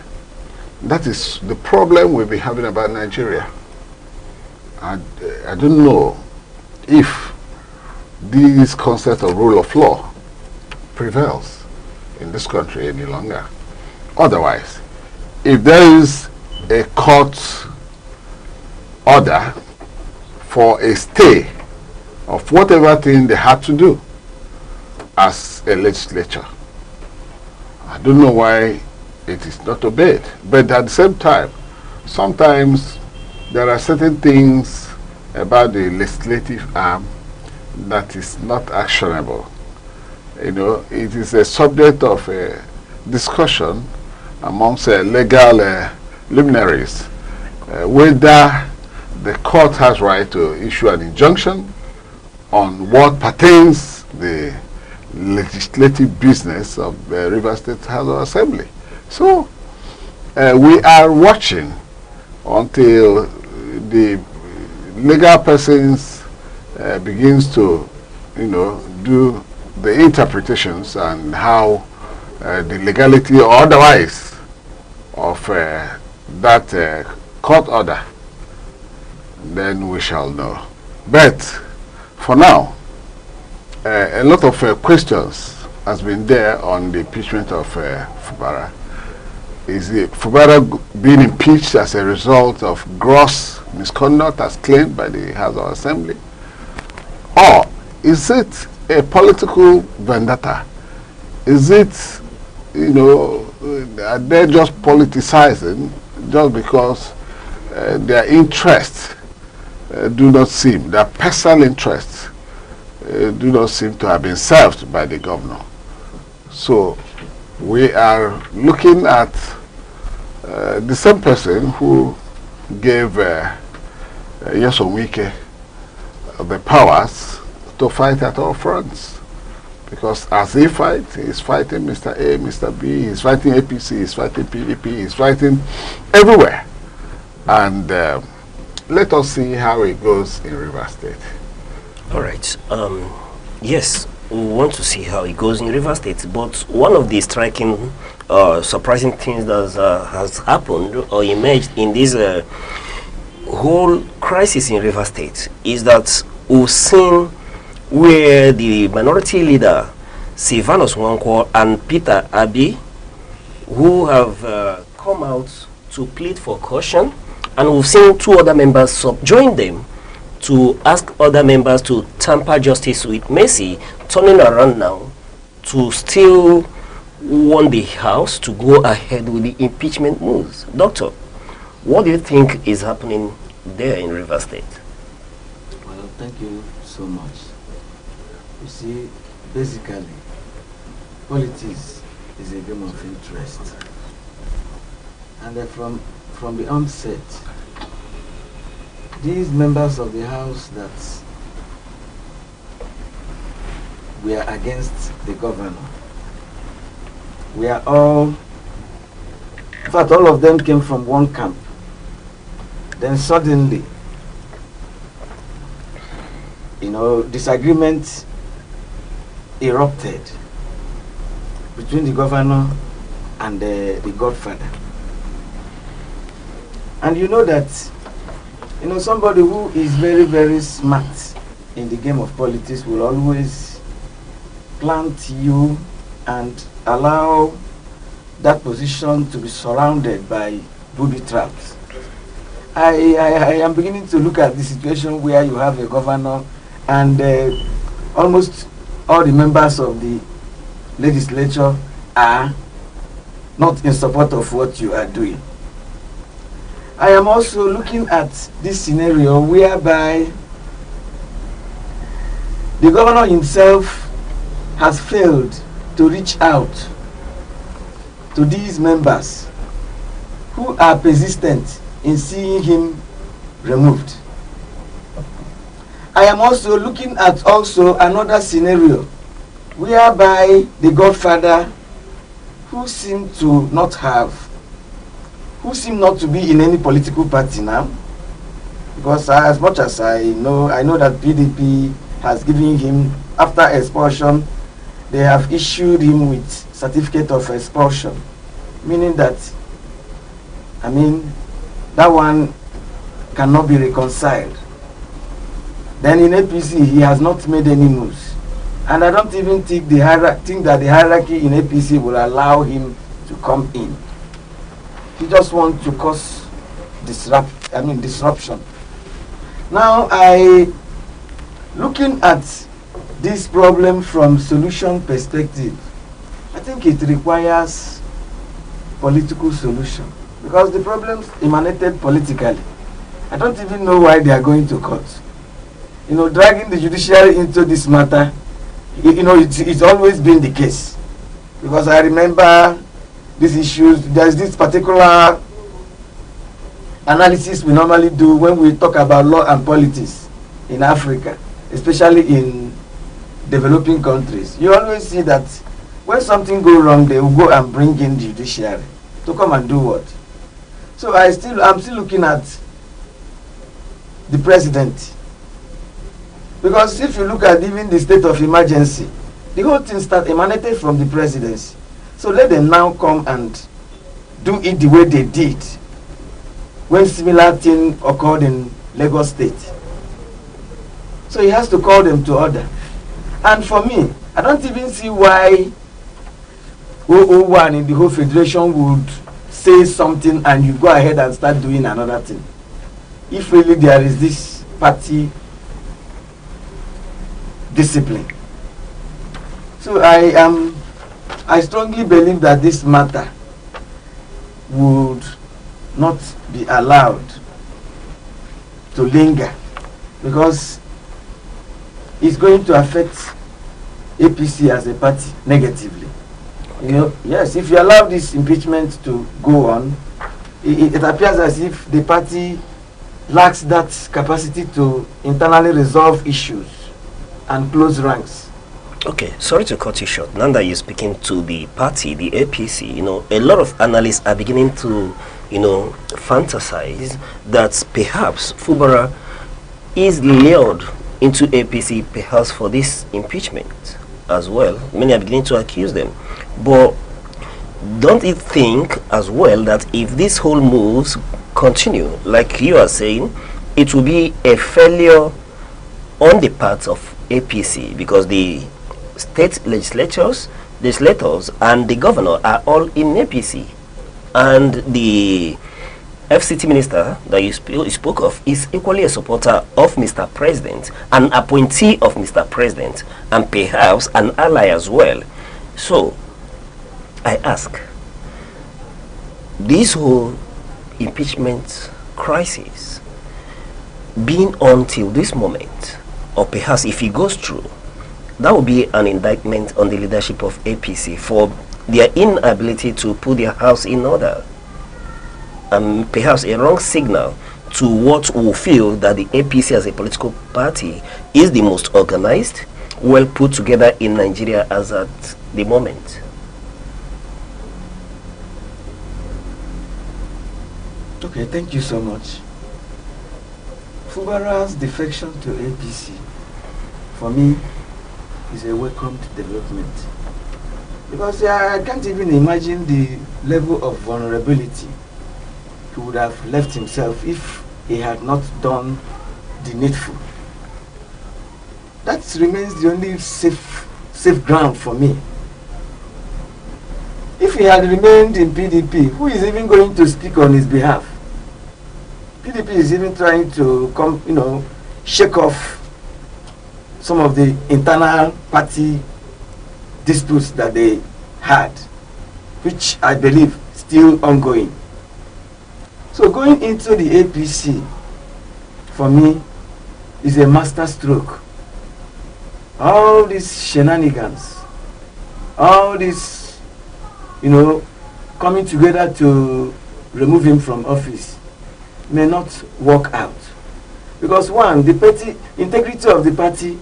That is the problem we'll be having about Nigeria. I don't know if this concept of rule of law prevails in this country any longer. Otherwise, if there is a court order for a stay of whatever thing they had to do as a legislature, I don't know why it is not obeyed. But at the same time, sometimes there are certain things about the legislative arm that is not actionable. It is a subject of discussion amongst legal luminaries whether the court has right to issue an injunction on what pertains the legislative business of the Rivers State House of Assembly. So we are watching until the legal persons begins to, do the interpretations and how the legality or otherwise of that court order, then we shall know. But for now, a lot of questions has been there on the impeachment of Fubara. Is Fubara being impeached as a result of gross misconduct as claimed by the House of Assembly? Or is it a political vendetta? Is it, are they just politicizing just because their interests do not seem, their personal interests do not seem to have been served by the governor? So we are looking at the same person who gave Yesomike the powers to fight at all fronts. Because as he fights, he's fighting Mr. A, Mr. B, he's fighting APC, he's fighting PDP, he's fighting everywhere. And let us see how it goes in River State. All right. Yes, we want to see how it goes in River State. But one of the striking, surprising things that has happened or emerged in this whole crisis in River State is that we've seen where the minority leader, Silvanus Nwankwo and Peter Abi, who have come out to plead for caution, and we've seen two other members subjoin them to ask other members to tamper justice with mercy, turning around now to still want the House to go ahead with the impeachment moves. Doctor, what do you think is happening there in River State? Well, thank you so much. You see, basically, politics is a game of interest. And from the onset, these members of the House that were against the governor, we are all, in fact, all of them came from one camp. Then suddenly, disagreement erupted between the governor and the godfather. And you know that, somebody who is very, very smart in the game of politics will always plant you and allow that position to be surrounded by booby traps. I am beginning to look at the situation where you have a governor and almost all the members of the legislature are not in support of what you are doing. I am also looking at this scenario whereby the governor himself has failed to reach out to these members who are persistent in seeing him removed. I am also looking at another scenario whereby the godfather who seem not to be in any political party now, because as much as I know that PDP has given him, after expulsion, they have issued him with certificate of expulsion, meaning that, that one cannot be reconciled. Then in APC, he has not made any moves. And I don't even think that the hierarchy in APC will allow him to come in. He just wants to cause disruption. Now, looking at this problem from solution perspective, I think it requires political solution, because the problems emanated politically. I don't even know why they are going to court. Dragging the judiciary into this matter, it's always been the case. Because I remember these issues, there's this particular analysis we normally do when we talk about law and politics in Africa, especially in developing countries. You always see that when something goes wrong, they will go and bring in the judiciary to come and do what? So I'm still looking at the president. Because if you look at even the state of emergency, the whole thing emanated from the presidency. So let them now come and do it the way they did when similar thing occurred in Lagos State. So he has to call them to order. And for me, I don't even see why 001 in the whole federation would say something and you go ahead and start doing another thing. If really there is this party discipline. So I strongly believe that this matter would not be allowed to linger, because it's going to affect APC as a party negatively. You know, yes, if you allow this impeachment to go on, it appears as if the party lacks that capacity to internally resolve issues and close ranks. Okay, sorry to cut you short. Now that you're speaking to the party, the APC, you know, a lot of analysts are beginning to, you know, fantasize that perhaps Fubara is lured into APC perhaps for this impeachment as well. Many are beginning to accuse them. But don't you think as well that if these whole moves continue, like you are saying, it will be a failure on the part of APC, because the state legislators and the governor are all in APC, and the FCT minister that you spoke of is equally a supporter of Mr. President, an appointee of Mr. President, and perhaps an ally as well. So I ask, this whole impeachment crisis being on till this moment, or perhaps if it goes through, that will be an indictment on the leadership of APC for their inability to put their house in order, and perhaps a wrong signal to what will feel that the APC as a political party is the most organized, well put together in Nigeria as at the moment. Okay, thank you so much. Fubara's defection to APC, for me, is a welcomed development. Because I can't even imagine the level of vulnerability he would have left himself if he had not done the needful. That remains the only safe ground for me. If he had remained in PDP, who is even going to speak on his behalf? PDP is even trying to shake off some of the internal party disputes that they had, which I believe still ongoing. So going into the APC, for me, is a master stroke. All these shenanigans, all this, coming together to remove him from office may not work out. Because one, the party integrity of the party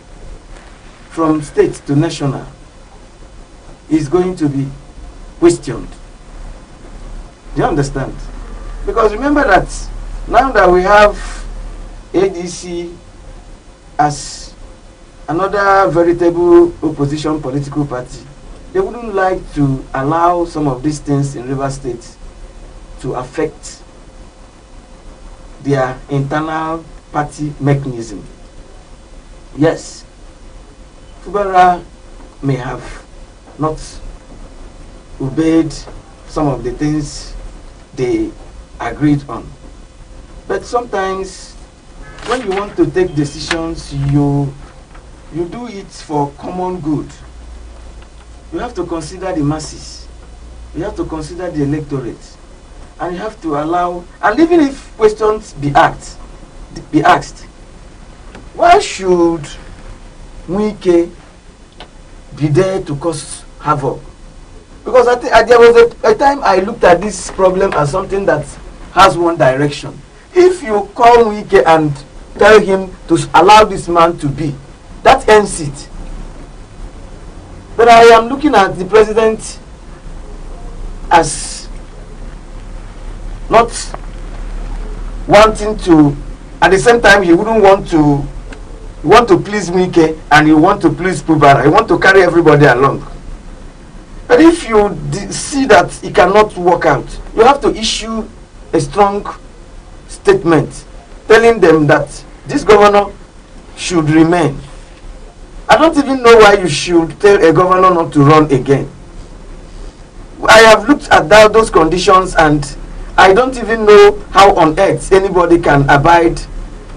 from state to national is going to be questioned. Do you understand? Because remember that now that we have ADC as another veritable opposition political party, they wouldn't like to allow some of these things in Rivers State to affect their internal party mechanism. Yes, Fubara may have not obeyed some of the things they agreed on, but sometimes when you want to take decisions, you do it for common good. You have to consider the masses, you have to consider the electorate, and you have to allow, and even if questions be asked, why should Wike be there to cause havoc? Because there was a time I looked at this problem as something that has one direction. If you call Wike and tell him to allow this man to be, that ends it. But I am looking at the president as not wanting to, at the same time he wouldn't want to please Wike and he want to please Fubara. He want to carry everybody along. But if you see that it cannot work out, you have to issue a strong statement telling them that this governor should remain. I don't even know why you should tell a governor not to run again. I have looked at those conditions and I don't even know how on earth anybody can abide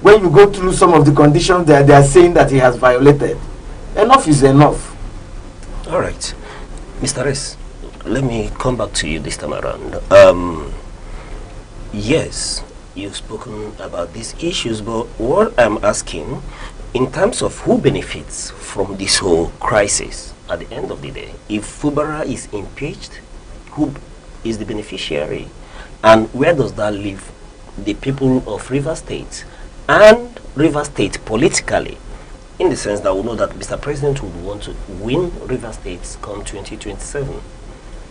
when you go through some of the conditions that they are saying that he has violated. Enough is enough. All right. Mr. S, let me come back to you this time around. Yes, you've spoken about these issues, but what I'm asking, in terms of who benefits from this whole crisis, at the end of the day. If Fubara is impeached, who is the beneficiary? And where does that leave the people of Rivers State and Rivers State politically? In the sense that we know that Mr. President would want to win Rivers State come 2027.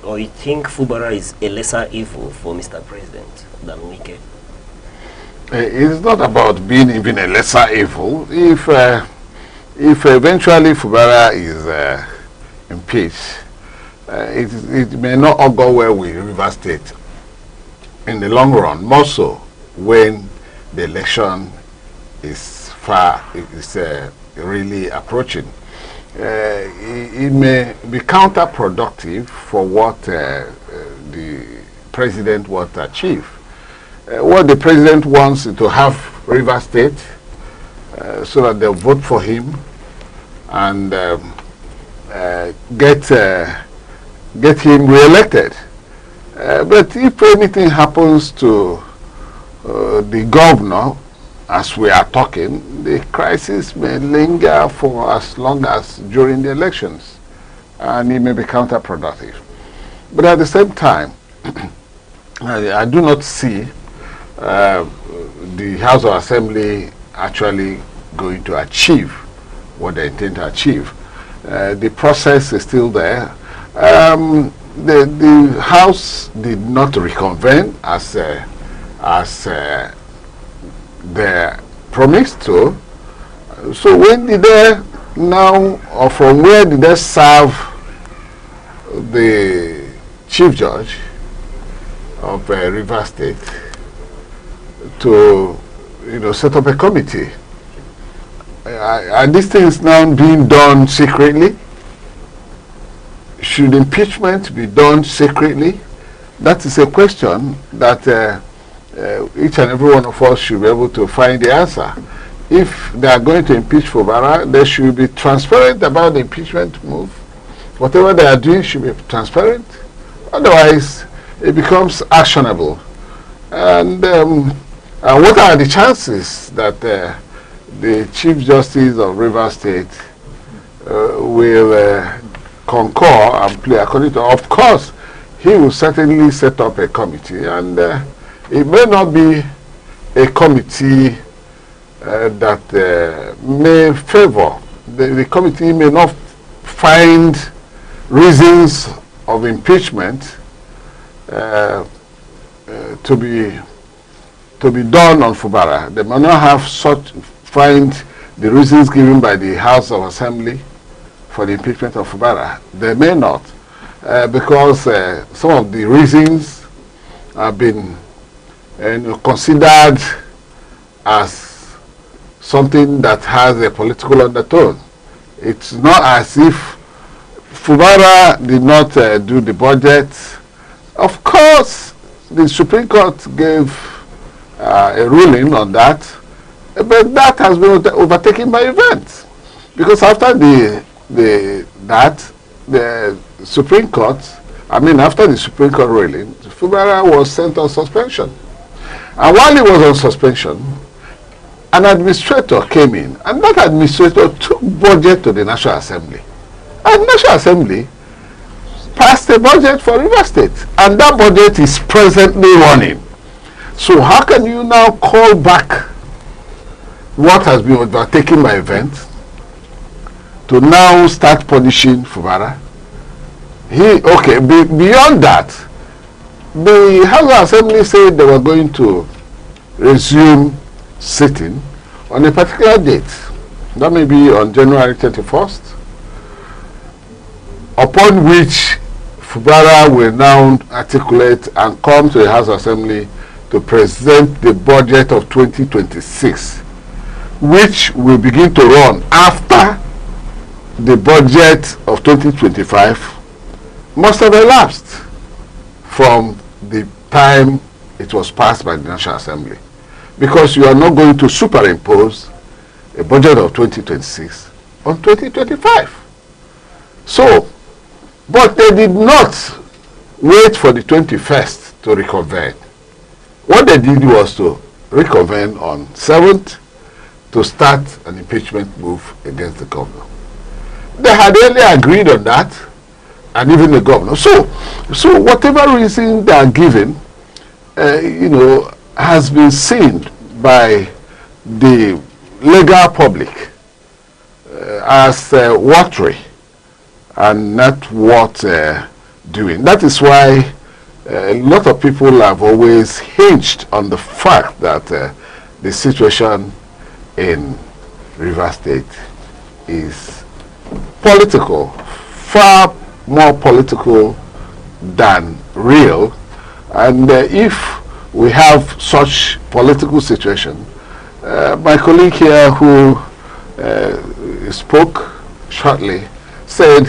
Or you think Fubara is a lesser evil for Mr. President than Aneke? It's not about being even a lesser evil. If eventually Fubara is impeached, it may not all go well with Rivers State in the long run, more so when the election is really approaching. It may be counterproductive for what the president wants to achieve. What the president wants is to have Rivers State so that they'll vote for him and get him re-elected. But if anything happens to the governor, as we are talking, the crisis may linger for as long as during the elections, and it may be counterproductive. But at the same time, I do not see the House of Assembly actually going to achieve what they intend to achieve. The process is still there. The House did not reconvene as they promised to. So when did they now, or from where did they serve the Chief Judge of Rivers State to, set up a committee? Are these things now being done secretly? Should impeachment be done secretly? That is a question that each and every one of us should be able to find the answer. If they are going to impeach Fubara, they should be transparent about the impeachment move. Whatever they are doing should be transparent. Otherwise, it becomes actionable. And what are the chances that the Chief Justice of Rivers State will concur and play according to? Of course, he will certainly set up a committee, and it may not be a committee that may favor. The committee may not find reasons of impeachment to be done on Fubara. They may not find the reasons given by the House of Assembly for the impeachment of Fubara. They may not, because some of the reasons have been considered as something that has a political undertone. It's not as if Fubara did not do the budget. Of course, the Supreme Court gave a ruling on that, but that has been overtaken by events. Because after the Supreme Court, after the Supreme Court ruling, Fubara was sent on suspension. And while he was on suspension, an administrator came in, and that administrator took budget to the National Assembly. And the National Assembly passed a budget for Rivers State, and that budget is presently running. So how can you now call back what has been overtaken by events to now start punishing Fubara? Beyond that, the House of Assembly said they were going to resume sitting on a particular date. That may be on January 31st, upon which Fubara will now articulate and come to the House of Assembly to present the budget of 2026, which will begin to run after the budget of 2025 must have elapsed from the time it was passed by the National Assembly. Because you are not going to superimpose a budget of 2026 on 2025. So, but they did not wait for the 21st to reconvene. What they did was to reconvene on 7th to start an impeachment move against the governor. They had earlier agreed on that, and even the governor. So whatever reason they are given, has been seen by the legal public as watery and not worth doing. That is why a lot of people have always hinged on the fact that the situation in Rivers State is political, far more political than real. And if we have such political situation, my colleague here who spoke shortly said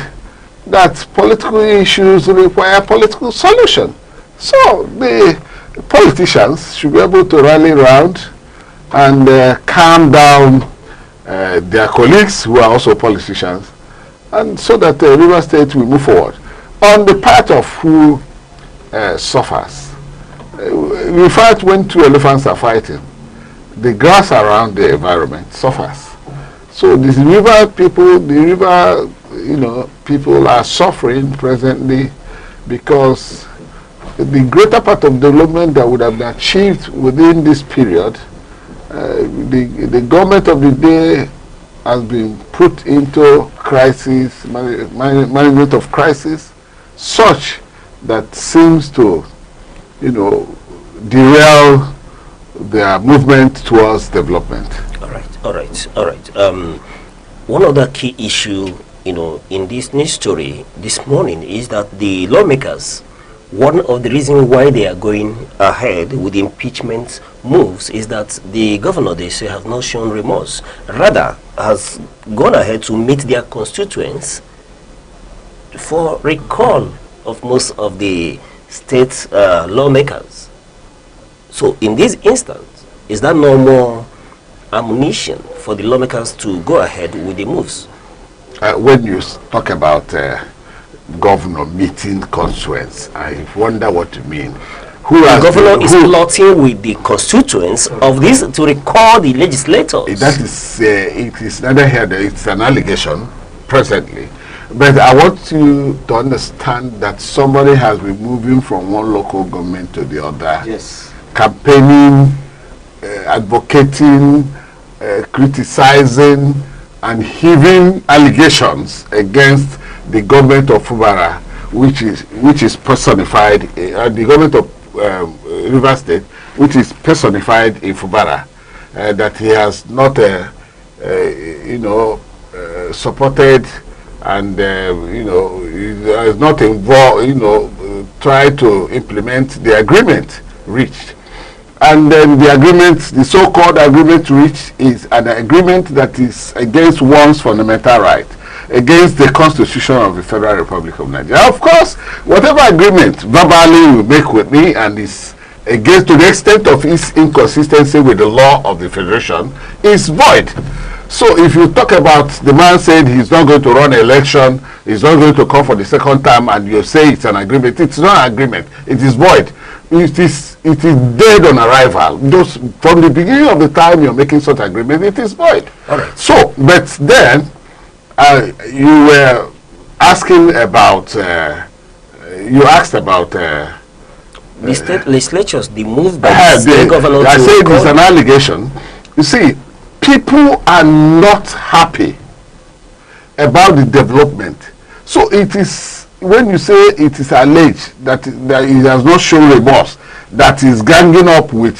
that political issues require political solution. So the politicians should be able to rally around and calm down their colleagues who are also politicians, and so that the River State will move forward. On the part of who suffers, in fact, when two elephants are fighting, the grass around the environment suffers. So the river people are suffering presently because the greater part of development that would have been achieved within this period, the government of the day has been put into crisis, management of crisis, such that seems to, derail their movement towards development. All right. One other key issue, in this news story this morning is that the lawmakers, one of the reasons why they are going ahead with impeachment moves is that the governor, they say, has not shown remorse. Rather, has gone ahead to meet their constituents for recall of most of the state lawmakers. So in this instance, is that no more ammunition for the lawmakers to go ahead with the moves? When you talk about governor meeting constituents, I wonder what you mean. The governor is plotting with the constituents of this to recall the legislators. That is, it is neither here nor it's an allegation presently. But I want you to understand that somebody has been moving from one local government to the other. Yes. Campaigning, advocating, criticizing, and heaving allegations against the government of Fubara, which is personified, the government of River State, which is personified in Fubara, that he has not, supported and is not involved, try to implement the agreement reached. And then the agreement, the so-called agreement reached, is an agreement that is against one's fundamental right, against the Constitution of the Federal Republic of Nigeria. Of course, whatever agreement verbally you make with me and is against, to the extent of its inconsistency with the law of the Federation, is void. So if you talk about the man said he's not going to run an election, he's not going to come for the second time, and you say it's an agreement, it's not an agreement, it is void. It is dead on arrival. Just from the beginning of the time you're making such agreement, it is void. All right. So, but then you were asking about, you asked about the state legislatures, the move by the state governor. I said it's an allegation. You see, people are not happy about the development. So it is, when you say it is alleged that it has not shown remorse, that is ganging up with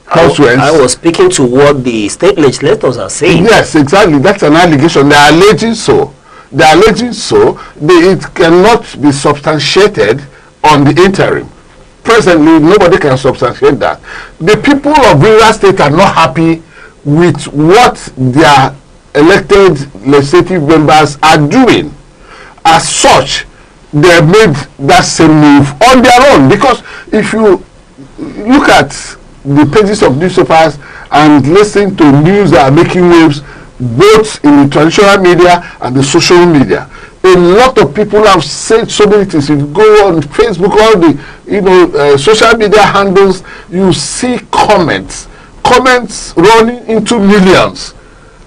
constituents. I was speaking to what the state legislators are saying. Yes, exactly. That's an allegation. They are alleging so. They are alleging so. It cannot be substantiated on the interim. Presently, nobody can substantiate that. The people of River State are not happy with what their elected legislative members are doing. As such, they made that same move on their own, because if you look at the pages of newspapers and listen to news that are making waves both in the traditional media and the social media, a lot of people have said so many things. If you go on Facebook, all the social media handles, you see comments running into millions,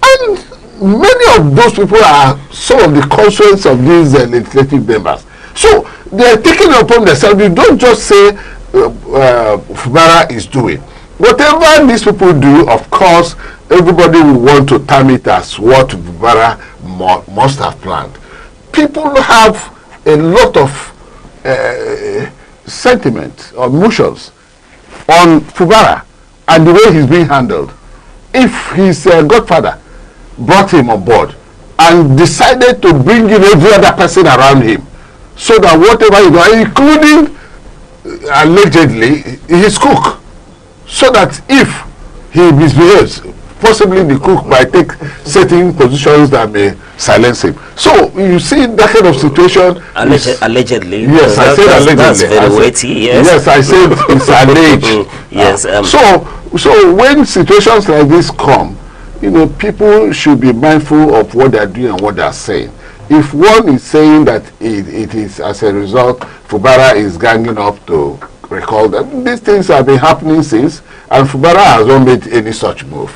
and many of those people are some of the constituents of these legislative members. So they are taking it upon themselves. You don't just say Fubara is doing. Whatever these people do, of course, everybody will want to term it as what Fubara must have planned. People have a lot of sentiment or emotions on Fubara and the way he's being handled. If his godfather brought him on board and decided to bring in every other person around him, so that whatever he does, including allegedly his cook, so that if he misbehaves, possibly the cook might take certain positions that may silence him. So you see that kind of situation. Allegedly. Yes, I said allegedly. That's very weighty. Yes. Yes, I said it's alleged. Yes. So when situations like this come, you know, people should be mindful of what they're doing and what they're saying. If one is saying that it is as a result, Fubara is ganging up to recall them, these things have been happening since, and Fubara has not made any such move.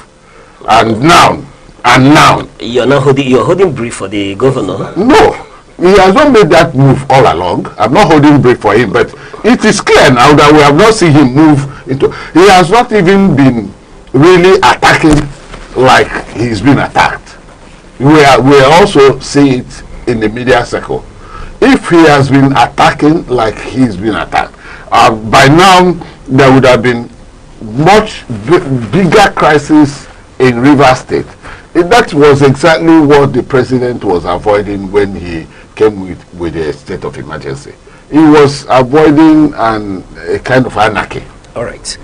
And now, you're holding brief for the governor. No, he has not made that move all along. I'm not holding brief for him, but it is clear now that we have not seen him move into. He has not even been really attacking like he's been attacked. We also see it in the media circle. If he has been attacking like he's been attacked, by now there would have been much bigger crisis in Rivers State. That was exactly what the president was avoiding when he came with a state of emergency. He was avoiding a kind of anarchy. All right,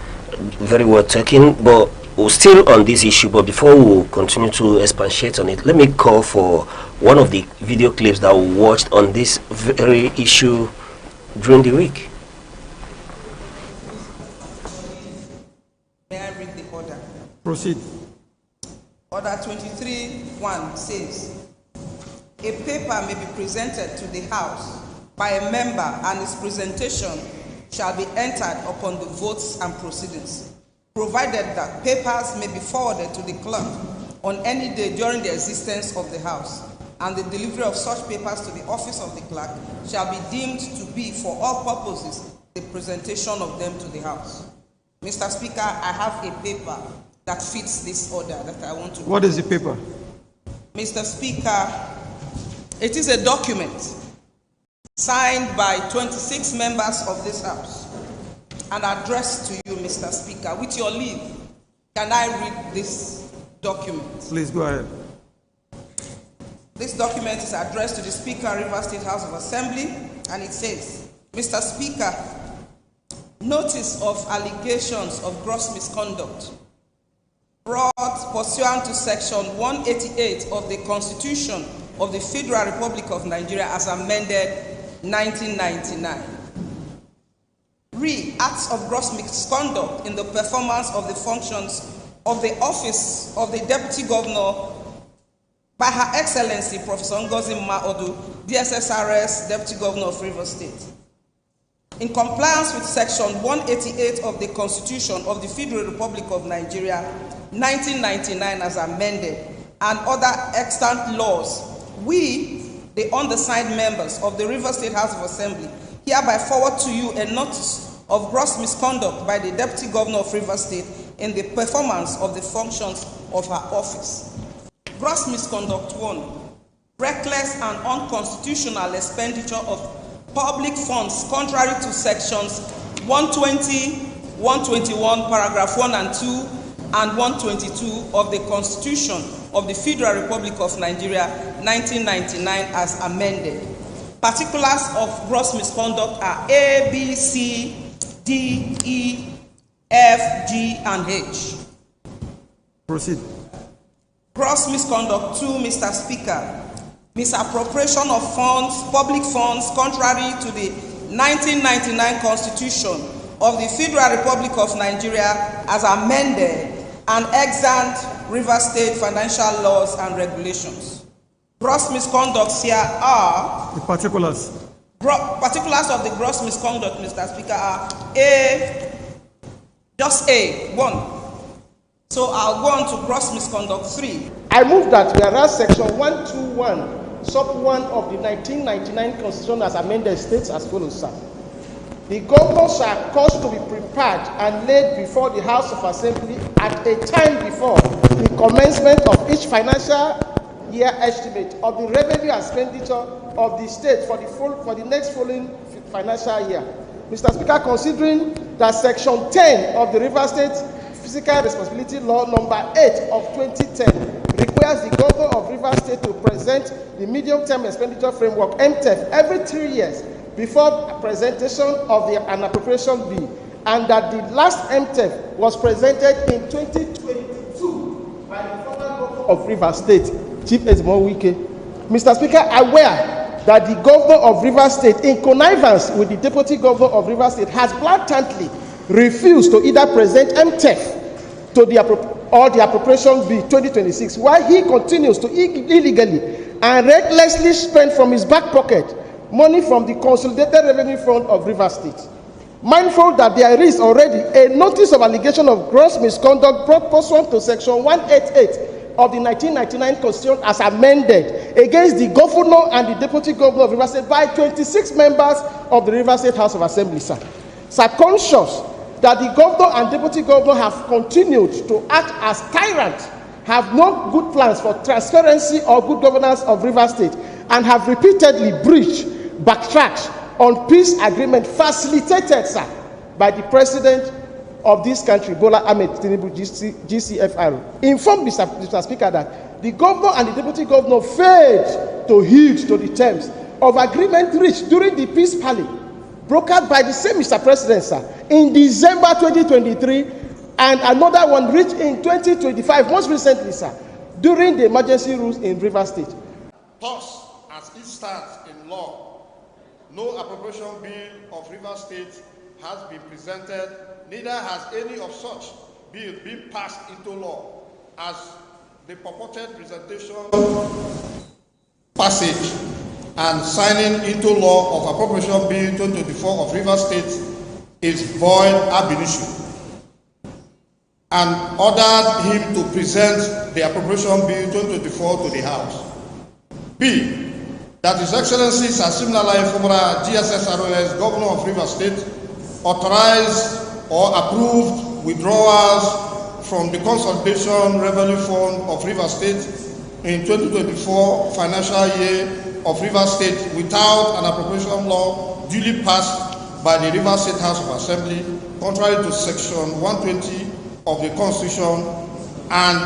very well taken, but we're still on this issue. But before we continue to expatiate on it, let me call for one of the video clips that we watched on this very issue during the week. May I read the order? Proceed. Order 23.1 says, a paper may be presented to the House by a member and its presentation shall be entered upon the votes and proceedings, provided that papers may be forwarded to the clerk on any day during the existence of the House, and the delivery of such papers to the office of the clerk shall be deemed to be for all purposes the presentation of them to the House. Mr. Speaker, I have a paper that fits this order that I want to read. What is the paper? Mr. Speaker, it is a document signed by 26 members of this House and addressed to you, Mr. Speaker. With your leave, can I read this document? Please go ahead. This document is addressed to the Speaker, Rivers State House of Assembly, and it says, Mr. Speaker, notice of allegations of gross misconduct brought pursuant to Section 188 of the Constitution of the Federal Republic of Nigeria as amended 1999. Acts of gross misconduct in the performance of the functions of the office of the Deputy Governor by Her Excellency Professor Ngozi Maodu, DSSRS Deputy Governor of Rivers State. In compliance with Section 188 of the Constitution of the Federal Republic of Nigeria, 1999 as amended, and other extant laws, we, the undersigned members of the Rivers State House of Assembly, hereby forward to you a notice of gross misconduct by the Deputy Governor of Rivers State in the performance of the functions of her office. Gross misconduct 1, reckless and unconstitutional expenditure of public funds contrary to sections 120, 121, paragraph 1 and 2, and 122 of the Constitution of the Federal Republic of Nigeria, 1999 as amended. Particulars of gross misconduct are A, B, C, D, E, F, G, and H. Proceed. Gross misconduct 2, Mr. Speaker. Misappropriation of funds, public funds, contrary to the 1999 Constitution of the Federal Republic of Nigeria as amended and extant Rivers State financial laws and regulations. Gross misconducts here are... The particulars. Particulars of the gross misconduct, Mr. Speaker, are A, just A, 1. So I'll go on to gross misconduct 3. I move that whereas section 121, sub 1 of the 1999 Constitution as amended states as follows, sir. The governor shall cause to be prepared and laid before the House of Assembly at a time before the commencement of each financial year estimate of the revenue and expenditure of the state for the next following financial year. Mr. Speaker, considering that section 10 of the River State Fiscal Responsibility Law number 8 of 2010 requires the governor of River State to present the medium-term expenditure framework (MTEF) every 3 years before presentation of an appropriation bill, and that the last MTEF was presented in 2022 by the former governor of River State, Chief Ezemo Wike. Mr. Speaker, aware that the governor of River State, in connivance with the deputy governor of River State, has blatantly refused to either present MTEF to the appropriation bill 2026, while he continues to illegally and recklessly spend from his back pocket money from the Consolidated Revenue Fund of River State. Mindful that there is already a notice of allegation of gross misconduct brought pursuant to section 188 of the 1999 Constitution as amended against the governor and the deputy governor of River State by 26 members of the River State House of Assembly, sir. Sir, conscious that the governor and deputy governor have continued to act as tyrants, have no good plans for transparency or good governance of River State, and have repeatedly breached, backtracked on peace agreement facilitated, sir, by the president of this country, Bola Ahmed Tinubu, GCFR, informed Mr. Speaker that the governor and the deputy governor failed to heed to the terms of agreement reached during the peace parley brokered by the same Mr. President, sir, in December 2023, and another one reached in 2025, most recently, sir, during the emergency rules in River State. Thus, as it stands in law, no appropriation bill of River State has been presented, neither has any of such bill been passed into law, as the purported presentation, passage, and signing into law of appropriation bill 2024 of River State is void ab initio, and ordered him to present the appropriation bill 2024 to the House. B, that His Excellency Sir Siminalayi Fubara, GSSROS, Governor of River State, authorized or approved withdrawals from the Consolidation Revenue Fund of River State in 2024 financial year of River State without an appropriation law duly passed by the River State House of Assembly, contrary to section 120 of the Constitution, and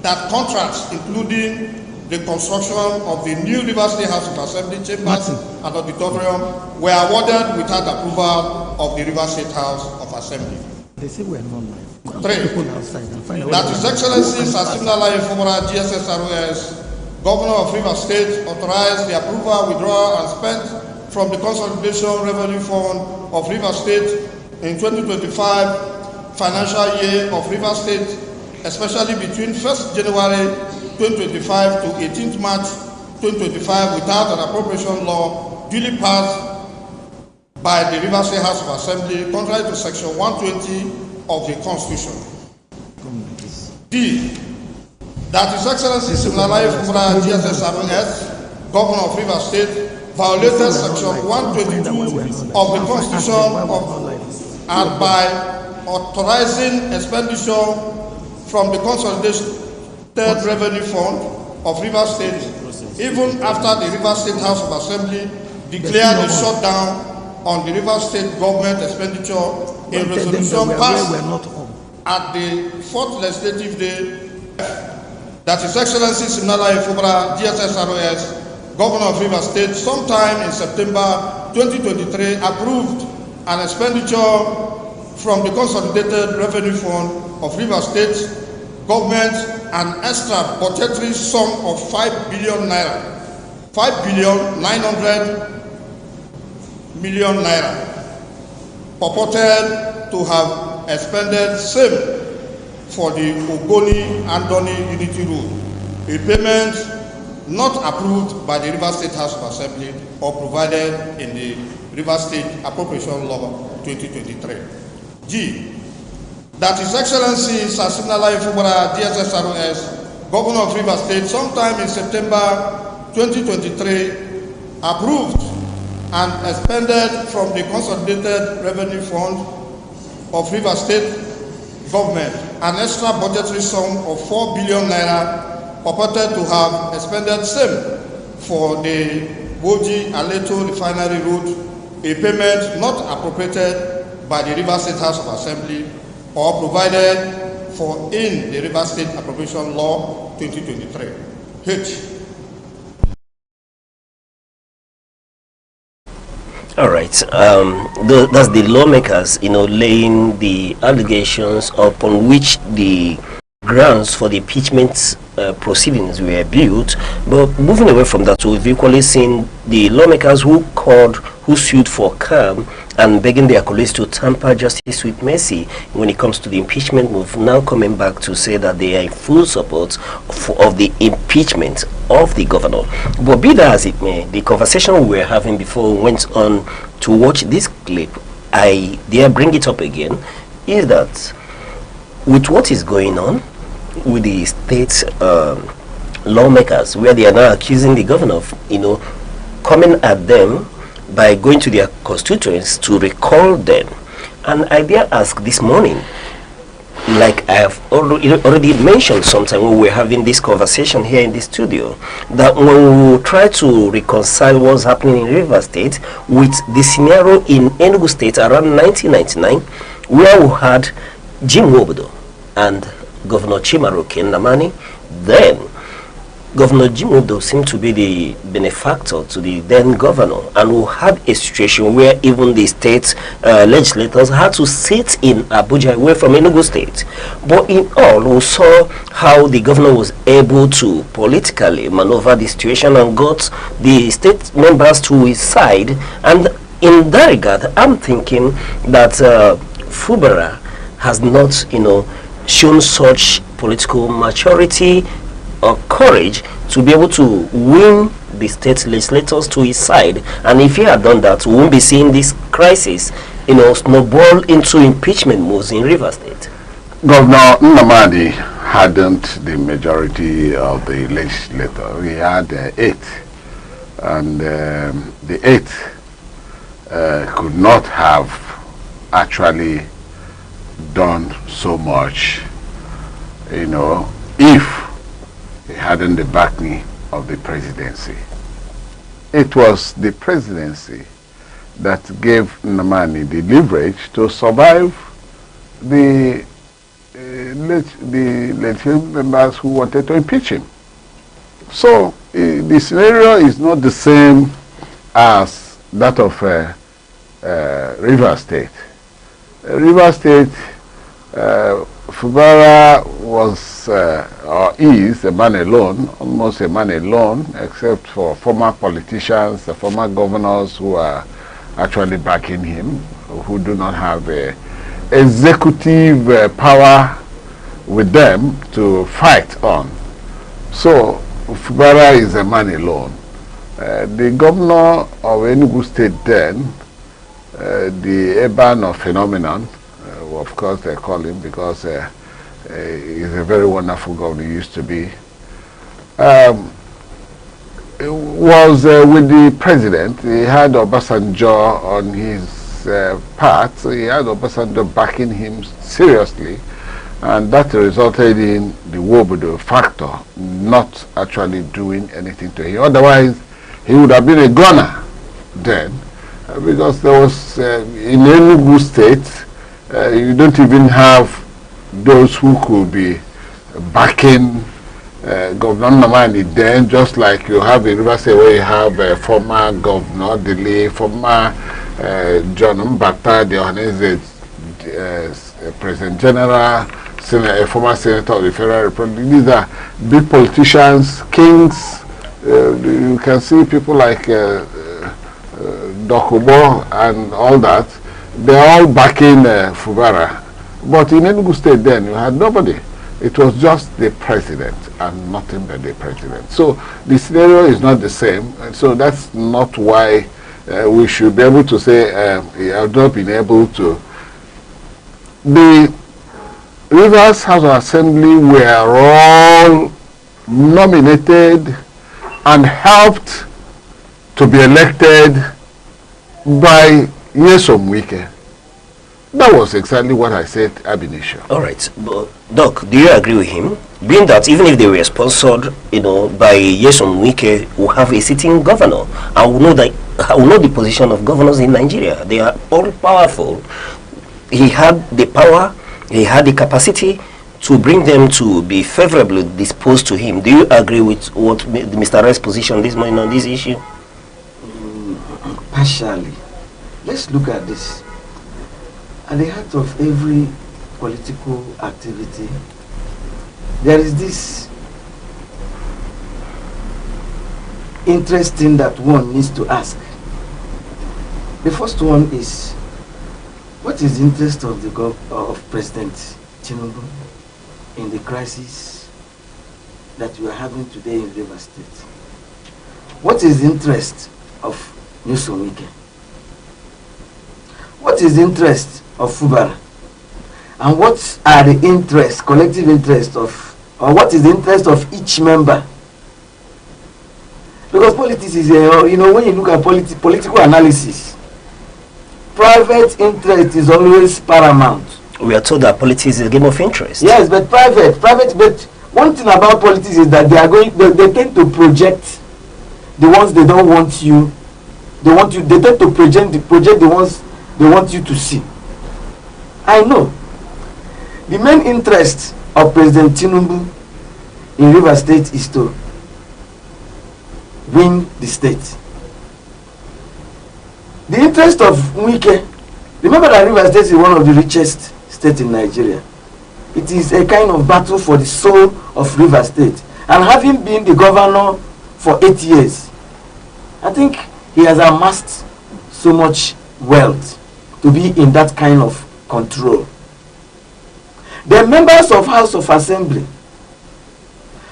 that contracts, including the construction of the new River State House of Assembly chambers and auditorium, were awarded without approval of the River State House of Assembly. They say we're not live. 3. That His Excellency Sir Siminalayi Fubara, GSSROS, Governor of River State, authorized the approval, withdrawal, and spent from the Consolidation Revenue Fund of River State in 2025 financial year of River State, especially between 1st January 2025 to 18th March 2025 without an appropriation law duly passed by the River State House of Assembly, contrary to section 120 of the Constitution. D, that His Excellency Siminalayi Fubara, GSSROS, Governor of River State, violated section 122 of the Constitution and by authorizing expenditure from the Consolidated Revenue Fund of River State, even after the River State House of Assembly declared a shutdown on the River State government expenditure in resolution passed at the 4th legislative day. That His Excellency Siminalayi Fubara, GSSROS, Governor of River State, sometime in September 2023, approved an expenditure from the Consolidated Revenue Fund of River State government an extra budgetary sum of 5 billion naira, 5,900,000,000 naira, purported to have expended same for the Ogoni Andoni Unity Road, a payment not approved by the River State House of Assembly or provided in the River State Appropriation Law 2023. G, that His Excellency Sir Siminalayi Fubara, DSSROS, Governor of Rivers State, sometime in September 2023, approved and expended from the Consolidated Revenue Fund of Rivers State Government an extra budgetary sum of 4 billion naira purported to have expended same for the Boji Aleto Refinery Road, a payment not appropriated by the Rivers State House of Assembly or provided for in the Rivers State Appropriation Law 2023. H. All right. That's the lawmakers, laying the allegations upon which the grounds for the impeachment proceedings were built. But moving away from that, we've equally seen the lawmakers who sued for calm and begging their colleagues to tamper justice with mercy when it comes to the impeachment move, now coming back to say that they are in full support of the impeachment of the governor. But be that as it may, the conversation we were having before we went on to watch this clip, I dare bring it up again, is that with what is going on with the state lawmakers, where they are now accusing the governor of, coming at them by going to their constituents to recall them. And I dare ask this morning, like I have already mentioned sometime when we were having this conversation here in the studio, that when we try to reconcile what's happening in Rivers State with the scenario in Enugu State around 1999, where we had Jim Wobodo and Governor Chimaroke Nnamani, then Governor Jim Wobodo seemed to be the benefactor to the then governor, and we had a situation where even the state legislators had to sit in Abuja away from Enugu State. But in all, we saw how the governor was able to politically maneuver the situation and got the state members to his side. And in that regard, I'm thinking that Fubara has not, shown such political maturity or courage to be able to win the state legislators to his side. And if he had done that, we won't be seeing this crisis, snowball into impeachment moves in Rivers State. Governor Nnamani hadn't the majority of the legislature. He had 8. And the 8 could not have actually done so much, if he hadn't the backing of the presidency. It was the presidency that gave Nnamani the leverage to survive the legislative members who wanted to impeach him. So the scenario is not the same as that of Rivers State. Rivers State, Fubara was or is a man alone, almost a man alone, except for former politicians, the former governors who are actually backing him, who do not have executive power with them to fight on. So Fubara is a man alone. The governor of Enugu State then, the Ebano phenomenon, of course they call him because he's a very wonderful governor, he used to be, was with the president. He had Obasanjo on his part, so he had Obasanjo backing him seriously, and that resulted in the Wobodo factor not actually doing anything to him. Otherwise, he would have been a gunner then, because there was, in Enugu State, you don't even have those who could be backing Governor Nnamani then, just like you have in Rivers State where you have former Governor Dele, former John Mbata, the Ohanese President General, former Senator of the Federal Republic. These are big politicians, kings. You can see people like Dokubo and all that. They're all backing Fubara. But in Enugu State then, you had nobody. It was just the president and nothing but the president. So the scenario is not the same. And so that's not why we should be able to say he has not been able to. The Rivers House of Assembly were all nominated and helped to be elected by Nyesom Wike. That was exactly what I said ab initio. All right, but Doc, do you agree with him? Being that even if they were sponsored, by Nyesom Wike, who have a sitting governor, I will know the position of governors in Nigeria. They are all powerful. He had the power, he had the capacity to bring them to be favorably disposed to him. Do you agree with what Mr. R's position this morning on this issue? Partially. Let's look at this. At the heart of every political activity, there is this interesting that one needs to ask. The first one is, what is the interest of of President Tinubu in the crisis that we are having today in Rivers State? What is the interest of Nyesom Wike? What is the interest of Fubara? And what are the interests, collective interests of, or what is the interest of each member? Because politics is, when you look at political analysis, private interest is always paramount. We are told that politics is a game of interest. Yes, but but one thing about politics is that they tend to project the ones they don't want you. They tend to project the ones they want you to see. I know. The main interest of President Tinubu in Rivers State is to win the state. The interest of Wike, remember that Rivers State is one of the richest states in Nigeria. It is a kind of battle for the soul of Rivers State. And having been the governor for 8 years, I think he has amassed so much wealth to be in that kind of control. The members of House of Assembly,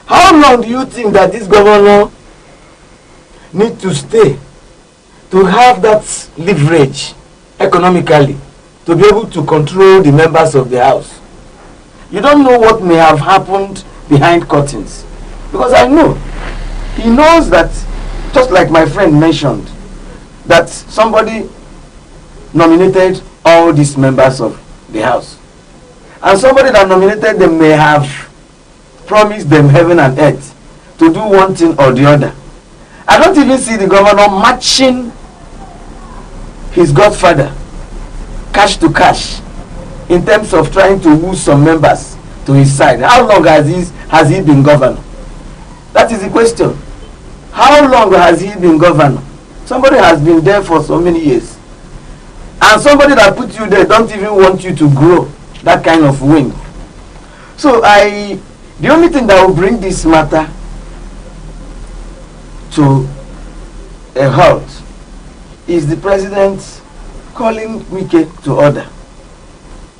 how long do you think that this governor need to stay to have that leverage economically to be able to control the members of the House? You don't know what may have happened behind curtains. Because I know, he knows that, just like my friend mentioned, that somebody nominated all these members of the House. And somebody that nominated them may have promised them heaven and earth to do one thing or the other. I don't even see the governor matching his godfather cash to cash in terms of trying to woo some members to his side. How long has he been governor? That is the question. How long has he been governor? Somebody has been there for so many years. And somebody that put you there don't even want you to grow that kind of wing. So the only thing that will bring this matter to a halt is the president calling Wike to order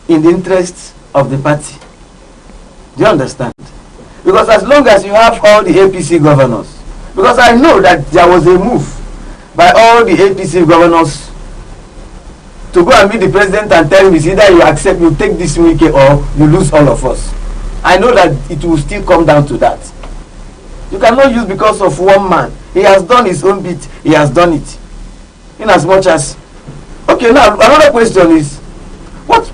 in the interests of the party. Do you understand? Because as long as you have all the APC governors, because I know that there was a move by all the APC governors to go and meet the president and tell him it's either you accept, you take this Wike, or you lose all of us. I know that it will still come down to that. You cannot use because of one man. He has done his own bit. He has done it. In as much as, okay, now another question is, what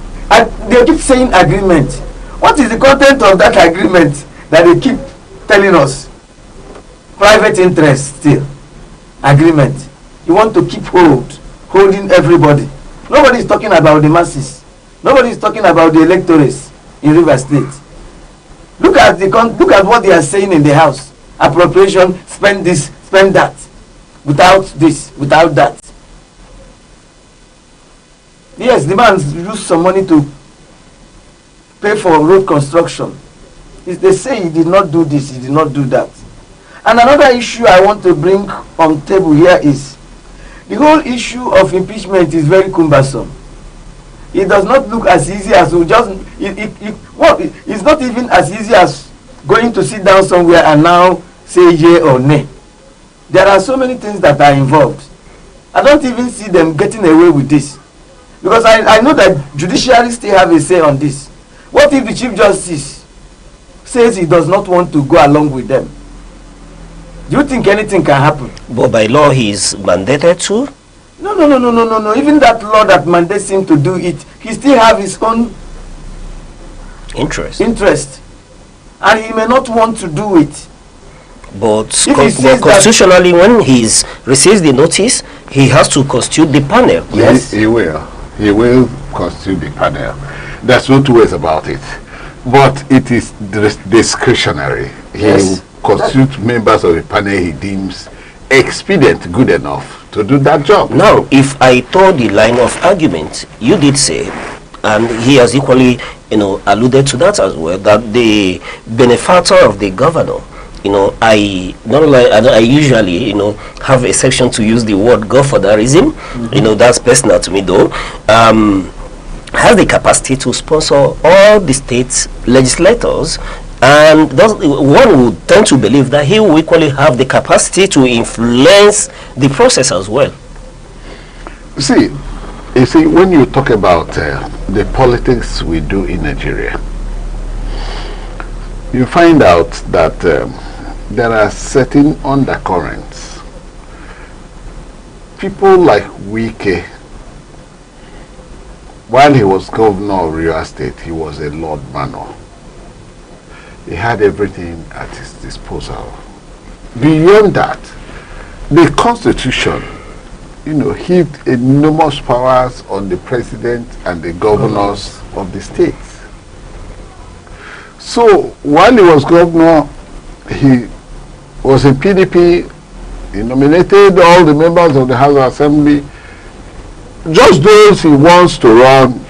they keep saying agreement. What is the content of that agreement that they keep telling us? Private interest still. Agreement. You want to keep holding everybody. Nobody is talking about the masses. Nobody is talking about the electorates in Rivers State. Look at what they are saying in the House. Appropriation, spend this, spend that. Without this, without that. Yes, the man used some money to pay for road construction. They say he did not do this, he did not do that. And another issue I want to bring on table here is the whole issue of impeachment is very cumbersome. It does not look as easy as we just. It's not even as easy as going to sit down somewhere and now say yea or nay. There are so many things that are involved. I don't even see them getting away with this, because I know that judiciary still have a say on this. What if the Chief Justice says he does not want to go along with them? Do you think anything can happen? But by law, he is mandated to? No. Even that law that mandates him to do it, he still have his own interest. And he may not want to do it. But constitutionally, when he receives the notice, he has to constitute the panel. Yes, he will. He will constitute the panel. There's no two ways about it. But it is discretionary. He will constitute members of the panel he deems expedient, good enough to do that job. Now, if I told the line of argument, you did say, and he has equally, alluded to that as well, that the benefactor of the governor, I usually, have a section to use the word godfatherism, that's personal to me though, has the capacity to sponsor all the state's legislators, and one would tend to believe that he will equally have the capacity to influence the process as well. You see, when you talk about the politics we do in Nigeria, you find out that there are certain undercurrents. People like Wike, while he was governor of Rio State, he was a Lord Manor. He had everything at his disposal. Beyond that, the Constitution, heaped enormous powers on the president and the governors of the states. So while he was governor, he was in PDP. He nominated all the members of the House of Assembly, just those he wants to run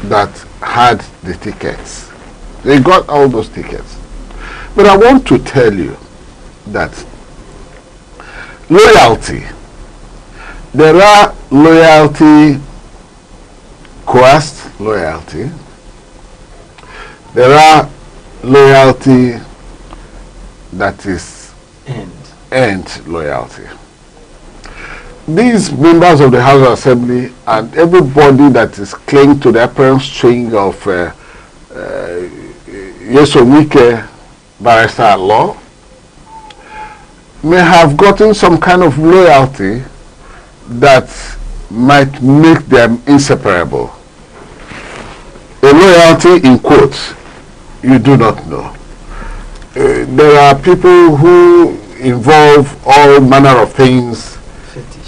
that had the tickets. They got all those tickets. But I want to tell you that loyalty, there are loyalty, coerced loyalty, there are loyalty that is earned loyalty. These members of the House of Assembly and everybody that is clinging to the apparent string of Wike, barrister at law, may have gotten some kind of loyalty that might make them inseparable. A loyalty in quotes, you do not know. There are people who involve all manner of things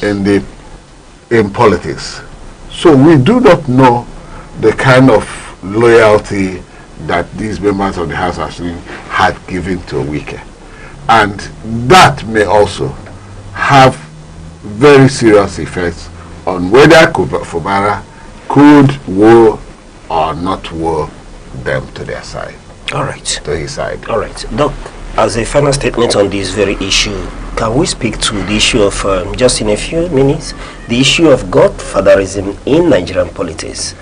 in politics. So we do not know the kind of loyalty that these members of the House actually had given to Wike. And that may also have very serious effects on whether Fubara could woo or not woo them to their side. All right. To his side. All right. Doc, as a final statement on this very issue, can we speak to the issue of, just in a few minutes, the issue of godfatherism in Nigerian politics?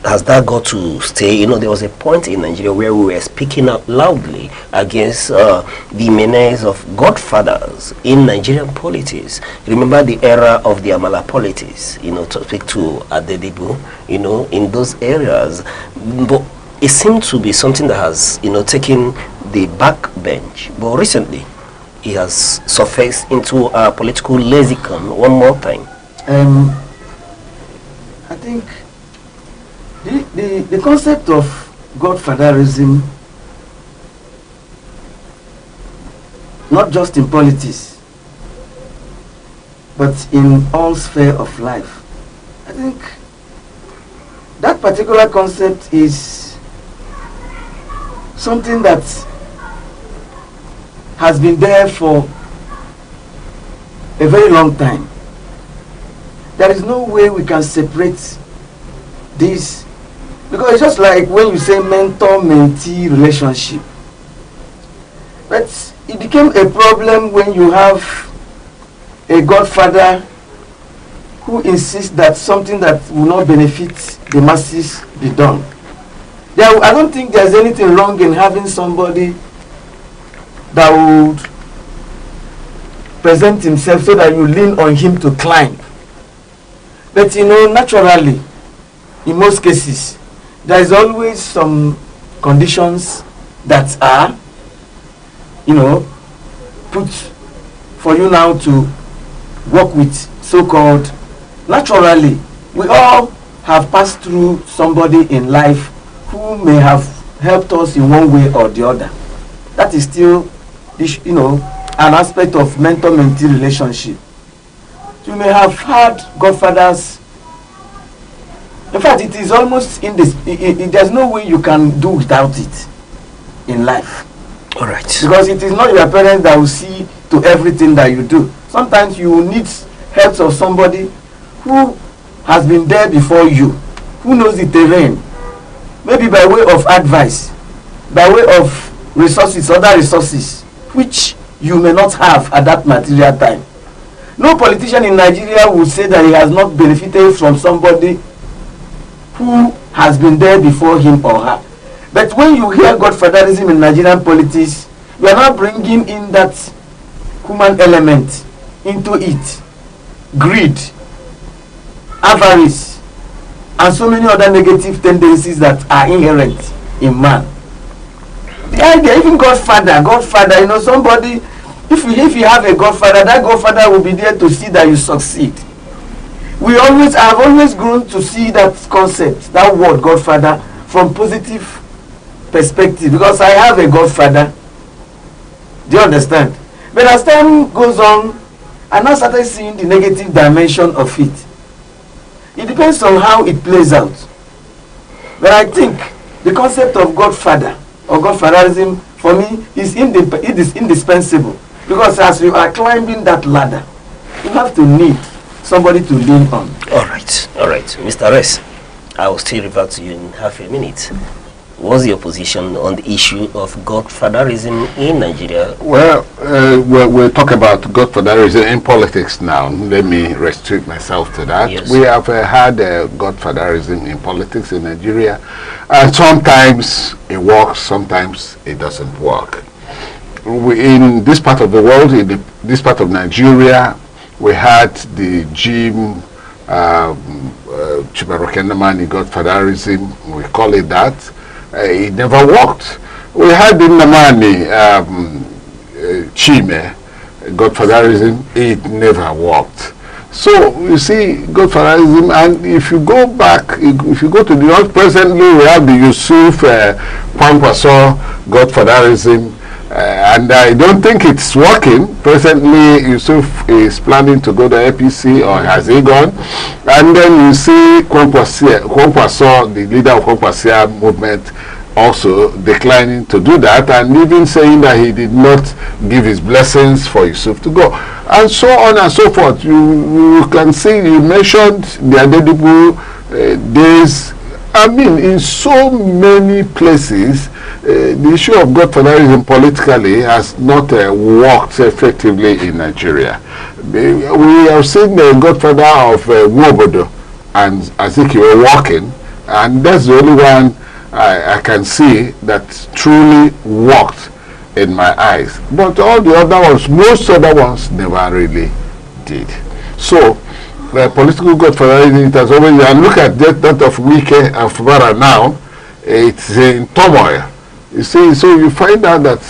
Has that got to stay? There was a point in Nigeria where we were speaking out loudly against the menace of godfathers in Nigerian politics. Remember the era of the Amala politics, to speak to Adedibu, in those areas. But it seemed to be something that has, taken the back bench. But recently, it has surfaced into a political lexicon one more time. I think the concept of godfatherism, not just in politics, but in all sphere of life, I think that particular concept is something that has been there for a very long time. There is no way we can separate this, because it's just like when you say mentor-mentee relationship. But it became a problem when you have a godfather who insists that something that will not benefit the masses be done. I don't think there's anything wrong in having somebody that would present himself so that you lean on him to climb. But naturally, in most cases, there is always some conditions that are, you know, put for you now to work with so-called naturally. We all have passed through somebody in life who may have helped us in one way or the other. That is still, you know, an aspect of mentor-mentee relationship. You may have had godfathers. In fact, it is almost in this. There's no way you can do without it in life. All right. Because it is not your parents that will see to everything that you do. Sometimes you need help of somebody who has been there before you, who knows the terrain, maybe by way of advice, by way of resources, other resources, which you may not have at that material time. No politician in Nigeria will say that he has not benefited from somebody who has been there before him or her. But when you hear godfatherism in Nigerian politics, you are now bringing in that human element into it. Greed, avarice, and so many other negative tendencies that are inherent in man. The idea, even godfather, you know, somebody, if you have a godfather, that godfather will be there to see that you succeed. I've always grown to see that concept, that word godfather, from positive perspective, because I have a godfather. Do you understand? But as time goes on, I now started seeing the negative dimension of it. It depends on how it plays out. But I think the concept of godfather or godfatherism for me is indispensable, because as you are climbing that ladder, you have to need somebody to lean on. All right, Mr. Ress, I will still revert to you in half a minute. What's your position on the issue of godfatherism in Nigeria? Well, we'll talk about godfatherism in politics now. Let me restrict myself to that. Yes. We have had godfatherism in politics in Nigeria, and sometimes it works, sometimes it doesn't work. In this part of the world, in this part of Nigeria, we had the Jim Chibarokendamani godfatherism, we call it that. It never worked. We had in Namani Chime godfatherism, it never worked. So you see godfatherism, and if you go back, if you go to the north, presently we have the Yusuf Kwankwaso godfatherism, and I don't think it's working. Presently Yusuf is planning to go to APC, or has he gone? And then you see Kwankwaso, the leader of Kwankwasia movement, also declining to do that, and even saying that he did not give his blessings for Yusuf to go, and so on and so forth. You can see, you mentioned the Adedibu days. I mean, in so many places, the issue of godfatherism politically has not worked effectively in Nigeria. We have seen the godfather of Wobodo and Azikiwe working, and that's the only one I can see that truly worked in my eyes. But all the other ones, most other ones, never really did. So, the political godfatherism, it has always, and look at that of Wike and Fubara now, it's in turmoil. You see, so you find out that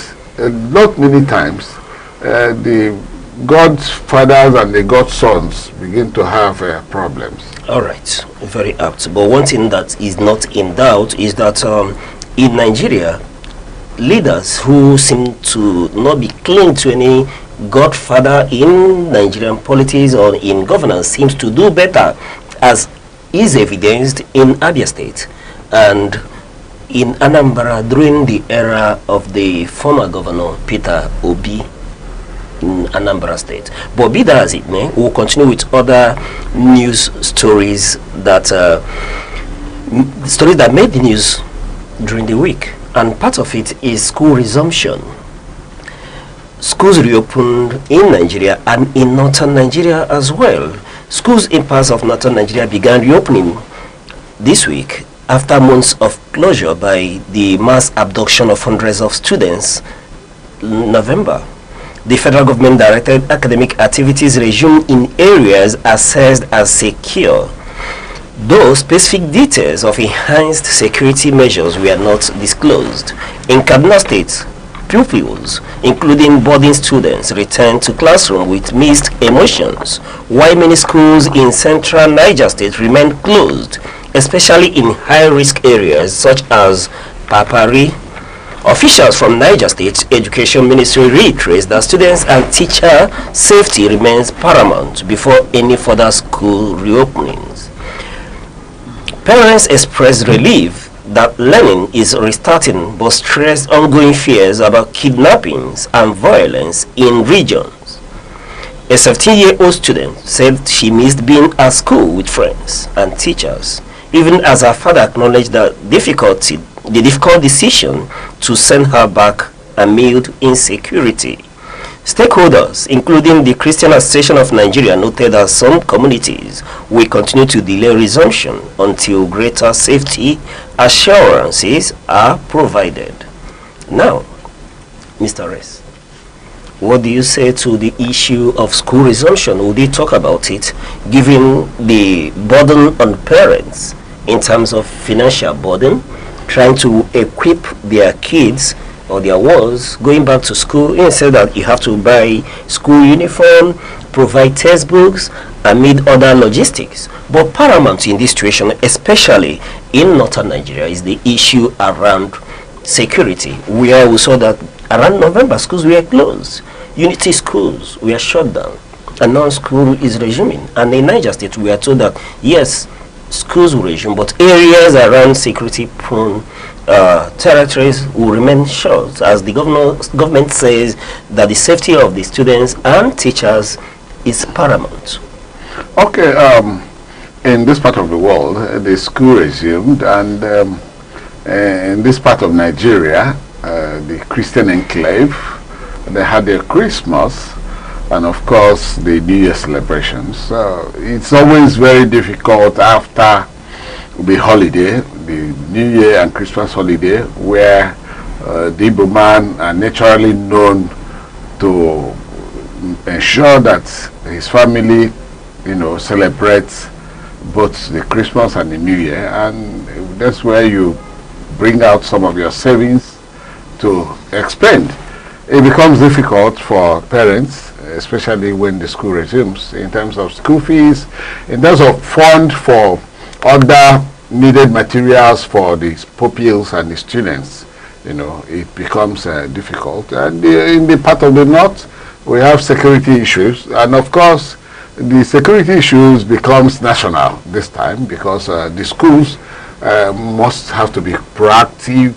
not many times the godfathers and the godsons begin to have problems. All right, very apt. But one thing that is not in doubt is that in Nigeria, leaders who seem to not be clinging to any godfather in Nigerian politics or in governance seems to do better, as is evidenced in Abia State and in Anambra during the era of the former governor Peter Obi in Anambra State. But be that as it may, we'll continue with other news stories that made the news during the week, and part of it is school resumption. Schools reopened in Nigeria and in northern Nigeria as well. Schools in parts of northern Nigeria began reopening this week after months of closure by the mass abduction of hundreds of students in November. The federal government directed academic activities resumed in areas assessed as secure. though specific details of enhanced security measures were not disclosed. In Kaduna State, pupils, including boarding students, returned to classroom with mixed emotions, while many schools in central Niger State remained closed, especially in high-risk areas such as Papari. Officials from Niger State Education Ministry reiterates that students and teacher safety remains paramount before any further school reopenings. Parents expressed relief that learning is restarting, but stressed ongoing fears about kidnappings and violence in regions. A 17-year-old student said she missed being at school with friends and teachers, even as her father acknowledged the difficult decision to send her back amid insecurity. Stakeholders, including the Christian Association of Nigeria, noted that some communities will continue to delay resumption until greater safety assurances are provided. Now, Mr. Ress, what do you say to the issue of school resumption? Would you talk about it, given the burden on parents in terms of financial burden, trying to equip their kids or their ones going back to school, instead that you have to buy school uniform, provide textbooks, amid other logistics? But paramount in this situation, especially in northern Nigeria, is the issue around security, where we saw that around November schools were closed, unity schools were shut down, and now school is resuming. And in Niger State, we are told that yes, schools will resume, but areas around security-prone territories will remain shut, as the government says that the safety of the students and teachers is paramount. Okay, in this part of the world, the school resumed, and in this part of Nigeria, the Christian enclave, they had their Christmas, and of course the New Year celebrations. So it's always very difficult after the holiday, the New Year and Christmas holiday, where the Igbo man are naturally known to ensure that his family, celebrates both the Christmas and the New Year, and that's where you bring out some of your savings to expend. It becomes difficult for parents, especially when the school resumes, in terms of school fees, in terms of fund for other needed materials for the pupils and the students. It becomes difficult. And in the part of the north, we have security issues, and of course the security issues becomes national this time, because the schools must have to be proactive.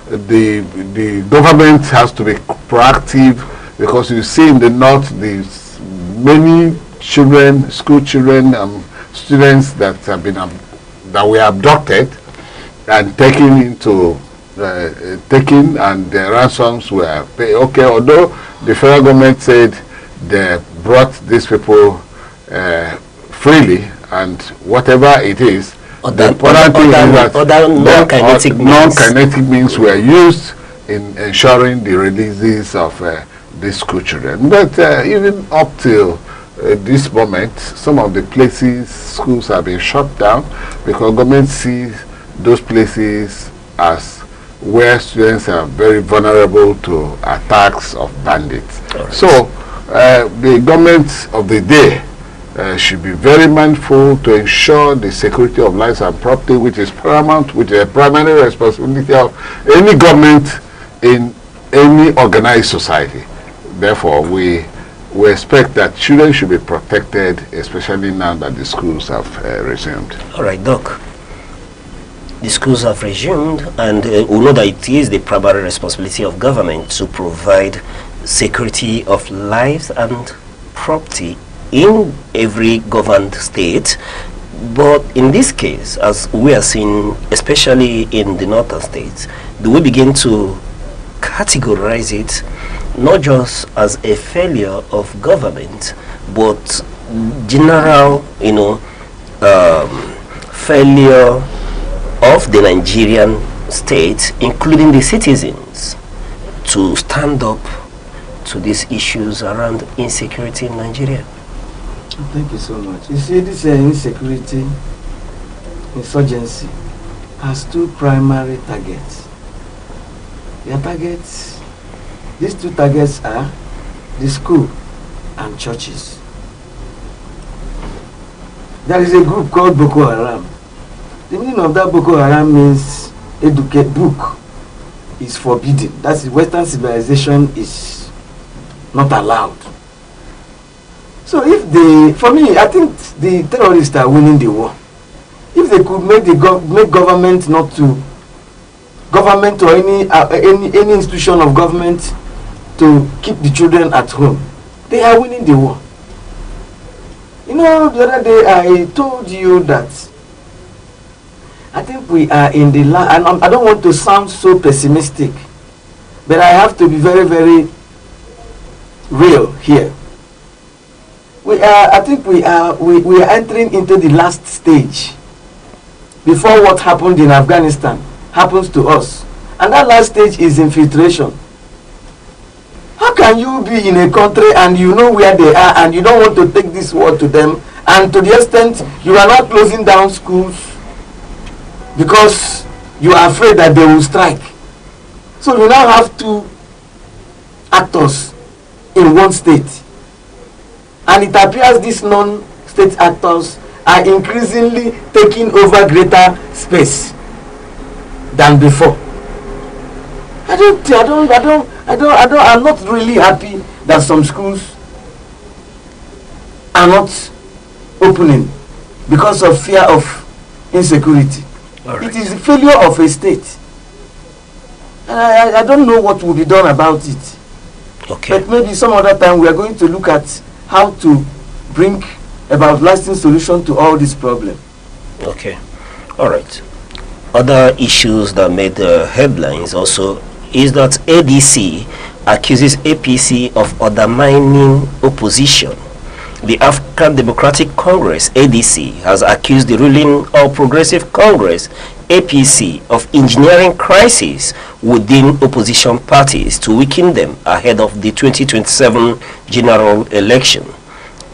The government has to be proactive, because you see in the north, there's many children, school children, students that have been that were abducted and taken into and the ransoms were paid. Okay, although the federal government said they brought these people freely, and whatever it is, the important thing is that non-kinetic means were used in ensuring the releases of these school children. But even up till this moment, some of the places, schools have been shut down, because government sees those places as where students are very vulnerable to attacks of bandits. Right. So the government of the day should be very mindful to ensure the security of lives and property, which is paramount, which is a primary responsibility of any government in any organized society. Therefore, we expect that children should be protected, especially now that the schools have resumed. All right, Doc. The schools have resumed, and we know that it is the primary responsibility of government to provide security of lives and property in every governed state. But in this case, as we are seeing, especially in the northern states, do we begin to categorize it not just as a failure of government, but general, failure of the Nigerian state, including the citizens, to stand up to these issues around insecurity in Nigeria? Thank you so much. You see, this insecurity insurgency has two primary targets. Their targets, these two targets are the school and churches. There is a group called Boko Haram. The meaning of that Boko Haram means educate book is forbidden. That's Western civilization is not allowed. So if they, for me, I think the terrorists are winning the war. If they could make make government not to, government or any institution of government to keep the children at home, they are winning the war. You know, the other day I told you that I think we are in the and I don't want to sound so pessimistic, but I have to be very, very real here. I think we are entering into the last stage before what happened in Afghanistan happens to us, and that last stage is infiltration. How can you be in a country and you know where they are and you don't want to take this word to them, and to the extent you are not closing down schools because you are afraid that they will strike? So you now have two actors in one state, and it appears these non-state actors are increasingly taking over greater space than before. I'm not really happy that some schools are not opening because of fear of insecurity. Right. It is the failure of a state. And I don't know what will be done about it. Okay. But maybe some other time we are going to look at how to bring about lasting solution to all these problems. Okay. All right. Other issues that made the headlines also is that ADC accuses APC of undermining opposition. The African Democratic Congress, ADC, has accused the ruling All Progressive Congress, APC, of engineering crisis within opposition parties to weaken them ahead of the 2027 general election.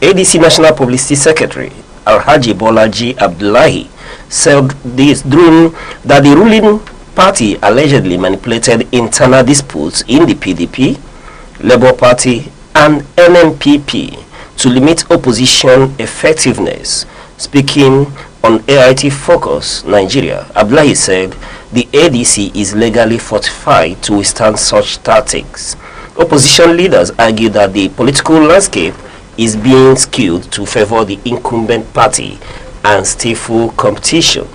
ADC National Publicity Secretary Alhaji Bolaji Abdullahi said this during that the ruling party allegedly manipulated internal disputes in the PDP, Labour Party and NNPP to limit opposition effectiveness. Speaking on AIT Focus Nigeria, Abdullahi said the ADC is legally fortified to withstand such tactics. Opposition leaders argue that the political landscape is being skewed to favor the incumbent party and stifle competition.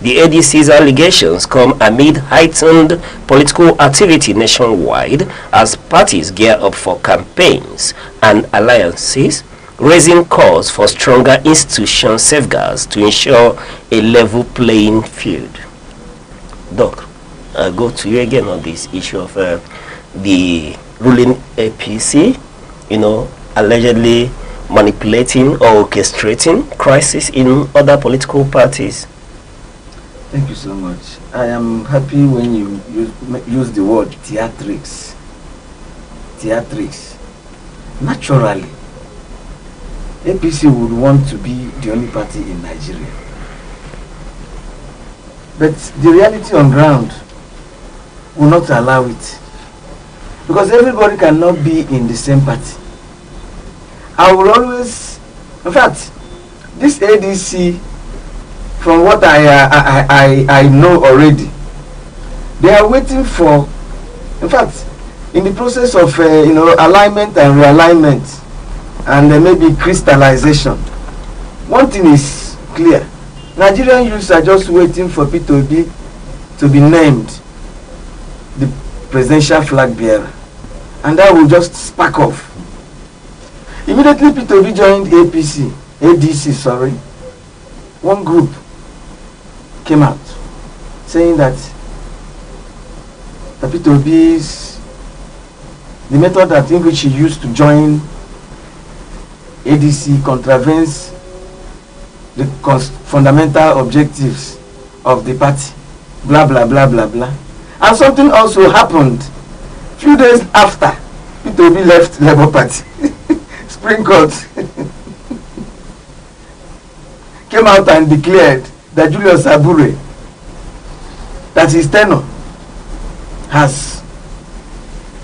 The ADC's allegations come amid heightened political activity nationwide as parties gear up for campaigns and alliances, raising calls for stronger institutional safeguards to ensure a level playing field. Doc, I'll go to you again on this issue of the ruling APC, allegedly manipulating or orchestrating crisis in other political parties. Thank you so much. I am happy when you use the word theatrics. Theatrics. Naturally, APC would want to be the only party in Nigeria. But the reality on ground will not allow it. Because everybody cannot be in the same party. I will always, in fact, this ADC, from what I know already, they are waiting for, in fact, in the process of alignment and realignment and maybe crystallization. One thing is clear: Nigerian youths are just waiting for P2B to be named the presidential flag bearer, and that will just spark off. Immediately P2B joined ADC, sorry, one group came out saying that the P2B's, the method that in which he used to join ADC contravenes the fundamental objectives of the party, blah blah blah blah blah. And something also happened few days after P2B left Labour Party. Spring Court came out and declared that Julius Abure, that his tenure has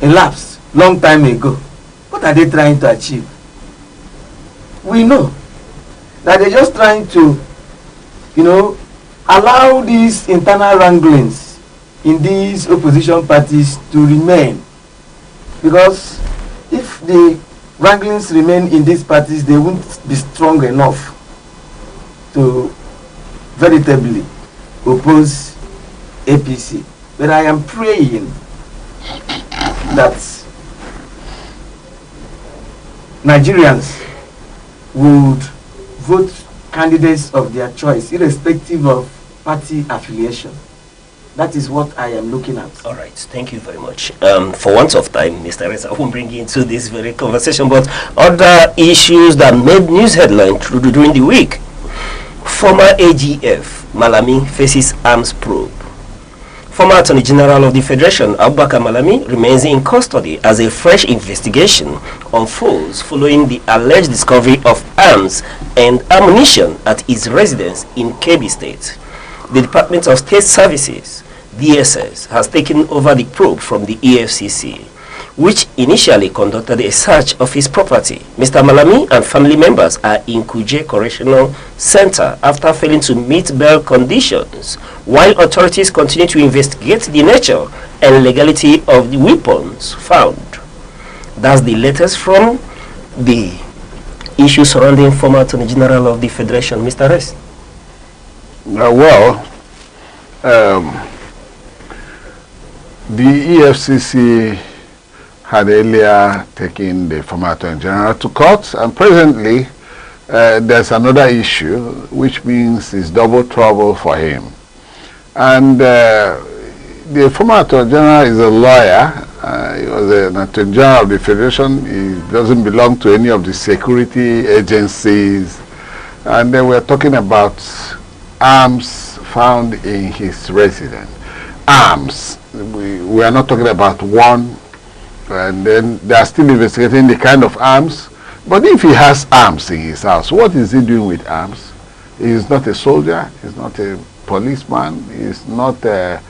elapsed long time ago. What are they trying to achieve? We know that they're just trying to, allow these internal wranglings in these opposition parties to remain. Because if the wranglings remain in these parties, they won't be strong enough to veritably oppose APC. But I am praying that Nigerians would vote candidates of their choice, irrespective of party affiliation. That is what I am looking at. All right, thank you very much. For want of time, Mr. Reza, I won't bring you into this very conversation, but other issues that made news headline during the week. Former AGF, Malami, faces arms probe. Former Attorney General of the Federation, Abubakar Malami, remains in custody as a fresh investigation unfolds following the alleged discovery of arms and ammunition at his residence in Kebbi State. The Department of State Services, DSS, has taken over the probe from the EFCC, which initially conducted a search of his property. Mr. Malami and family members are in Kuje Correctional Center after failing to meet bail conditions, while authorities continue to investigate the nature and legality of the weapons found. That's the latest from the issue surrounding former Attorney General of the Federation, Mr. Rez. The EFCC had earlier taken the former Attorney General to court, and presently there's another issue, which means it's double trouble for him. And the former Attorney General is a lawyer. He was an Attorney General of the Federation. He doesn't belong to any of the security agencies. And then we're talking about arms found in his residence. Arms. We are not talking about one, and then they are still investigating the kind of arms. But if he has arms in his house, what is he doing with arms? He is not a soldier, he's not a policeman, he's not a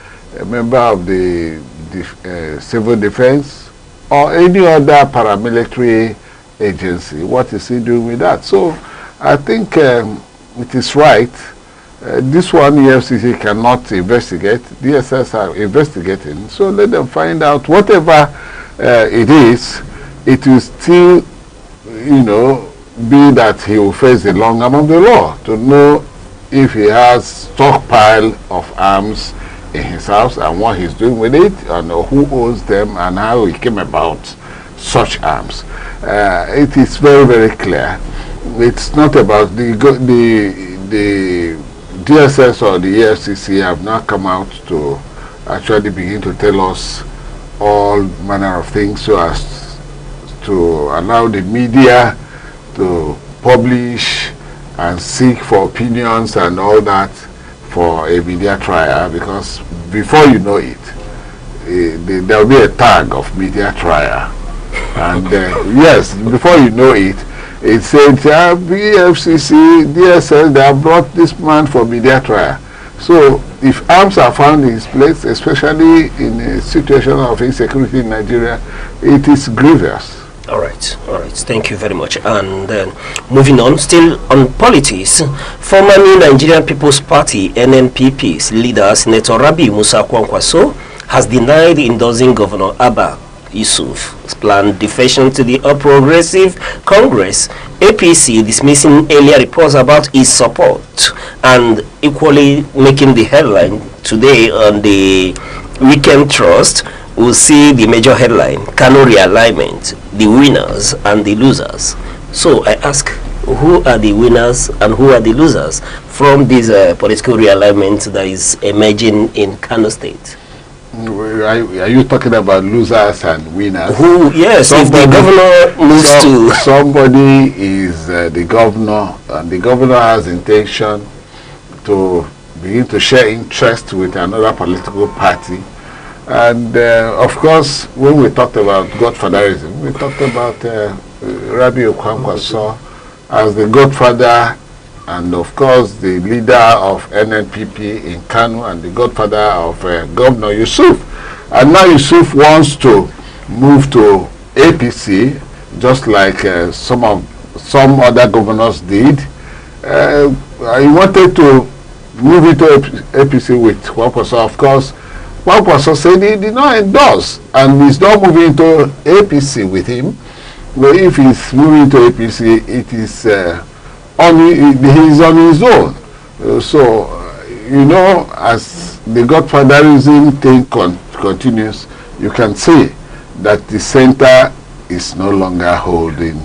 member of the civil defense or any other paramilitary agency. What is he doing with that? So I think it is right. This one EFCC cannot investigate. DSS are investigating. So let them find out whatever it is. It will still, be that he will face the long arm of the law to know if he has stockpile of arms in his house and what he's doing with it, and who owns them and how he came about such arms. It is very, very clear. It's not about the DSS or the EFCC have not come out to actually begin to tell us all manner of things so as to allow the media to publish and seek for opinions and all that for a media trial, because before you know it, there will be a tag of media trial. And yes, before you know it, it said, BFCC, DSS, they have brought this man for media trial. So if arms are found in his place, especially in a situation of insecurity in Nigeria, it is grievous. All right. Thank you very much. And moving on, still on politics, formerly Nigerian People's Party, NNPP's leader, Senator Rabi Musa Kwankwaso, has denied endorsing Governor Abba Yusuf's planned defection to the All Progressive Congress, APC, dismissing earlier reports about his support, and equally making the headline today on the Weekend Trust. We'll see the major headline, Kano realignment, the winners and the losers. So I ask, who are the winners and who are the losers from this political realignment that is emerging in Kano State? Are you talking about losers and winners? Who? Yes, somebody, if the governor moves to... Somebody is the governor, and the governor has intention to begin to share interest with another political party. And of course, when we talked about godfatherism, we talked about Rabi Kwankwaso as the godfather and of course the leader of NNPP in Kano and the godfather of Governor Yusuf. And now Yusuf wants to move to APC, just like some other governors did. He wanted to move into APC with Kwankwaso. Of course, Kwankwaso said he did not endorse, and he's not moving into APC with him. But if he's moving to APC, it is he's on his own. You know, as the godfatherism thing continues, you can see that the center is no longer holding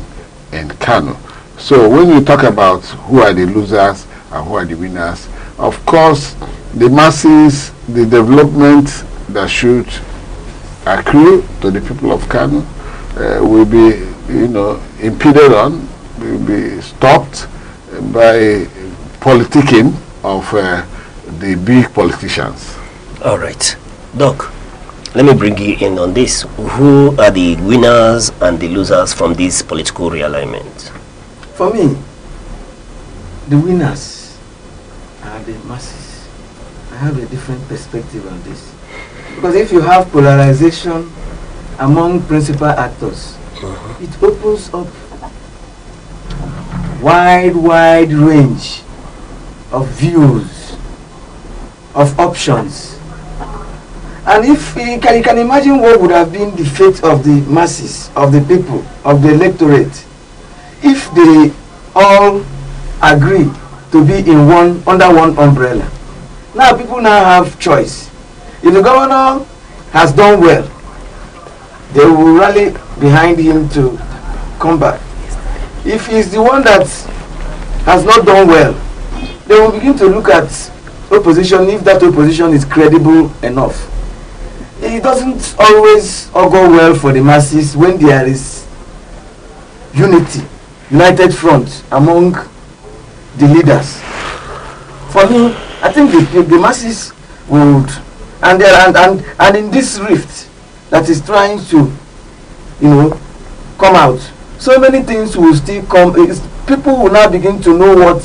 in Kano. So when you talk about who are the losers and who are the winners, of course, the masses, the development that should accrue to the people of Kano will be, impeded on, will be stopped by politicking of the big politicians. All right. Doc, let me bring you in on this. Who are the winners and the losers from this political realignment? For me, the winners are the masses. I have a different perspective on this. Because if you have polarization among principal actors, it opens up wide range of views, of options. And if you can imagine what would have been the fate of the masses, of the people, of the electorate, if they all agree to be under one umbrella. Now people now have choice. If the governor has done well, they will rally behind him to come back. If he's the one that has not done well, they will begin to look at opposition, if that opposition is credible enough. It doesn't always augur well for the masses when there is unity, united front among the leaders. For me, I think the masses would, and in this rift that is trying to, come out, so many things will still come. People will now begin to know what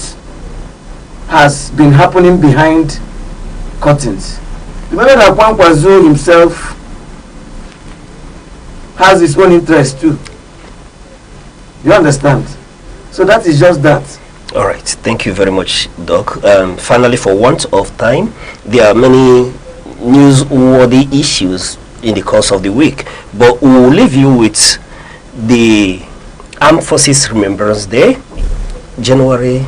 has been happening behind curtains. Remember that Kwankwaso himself has his own interest too. You understand? So that is just that. All right. Thank you very much, Doc. Finally, for want of time, there are many newsworthy issues in the course of the week, but we will leave you with the Armed Forces Remembrance Day, January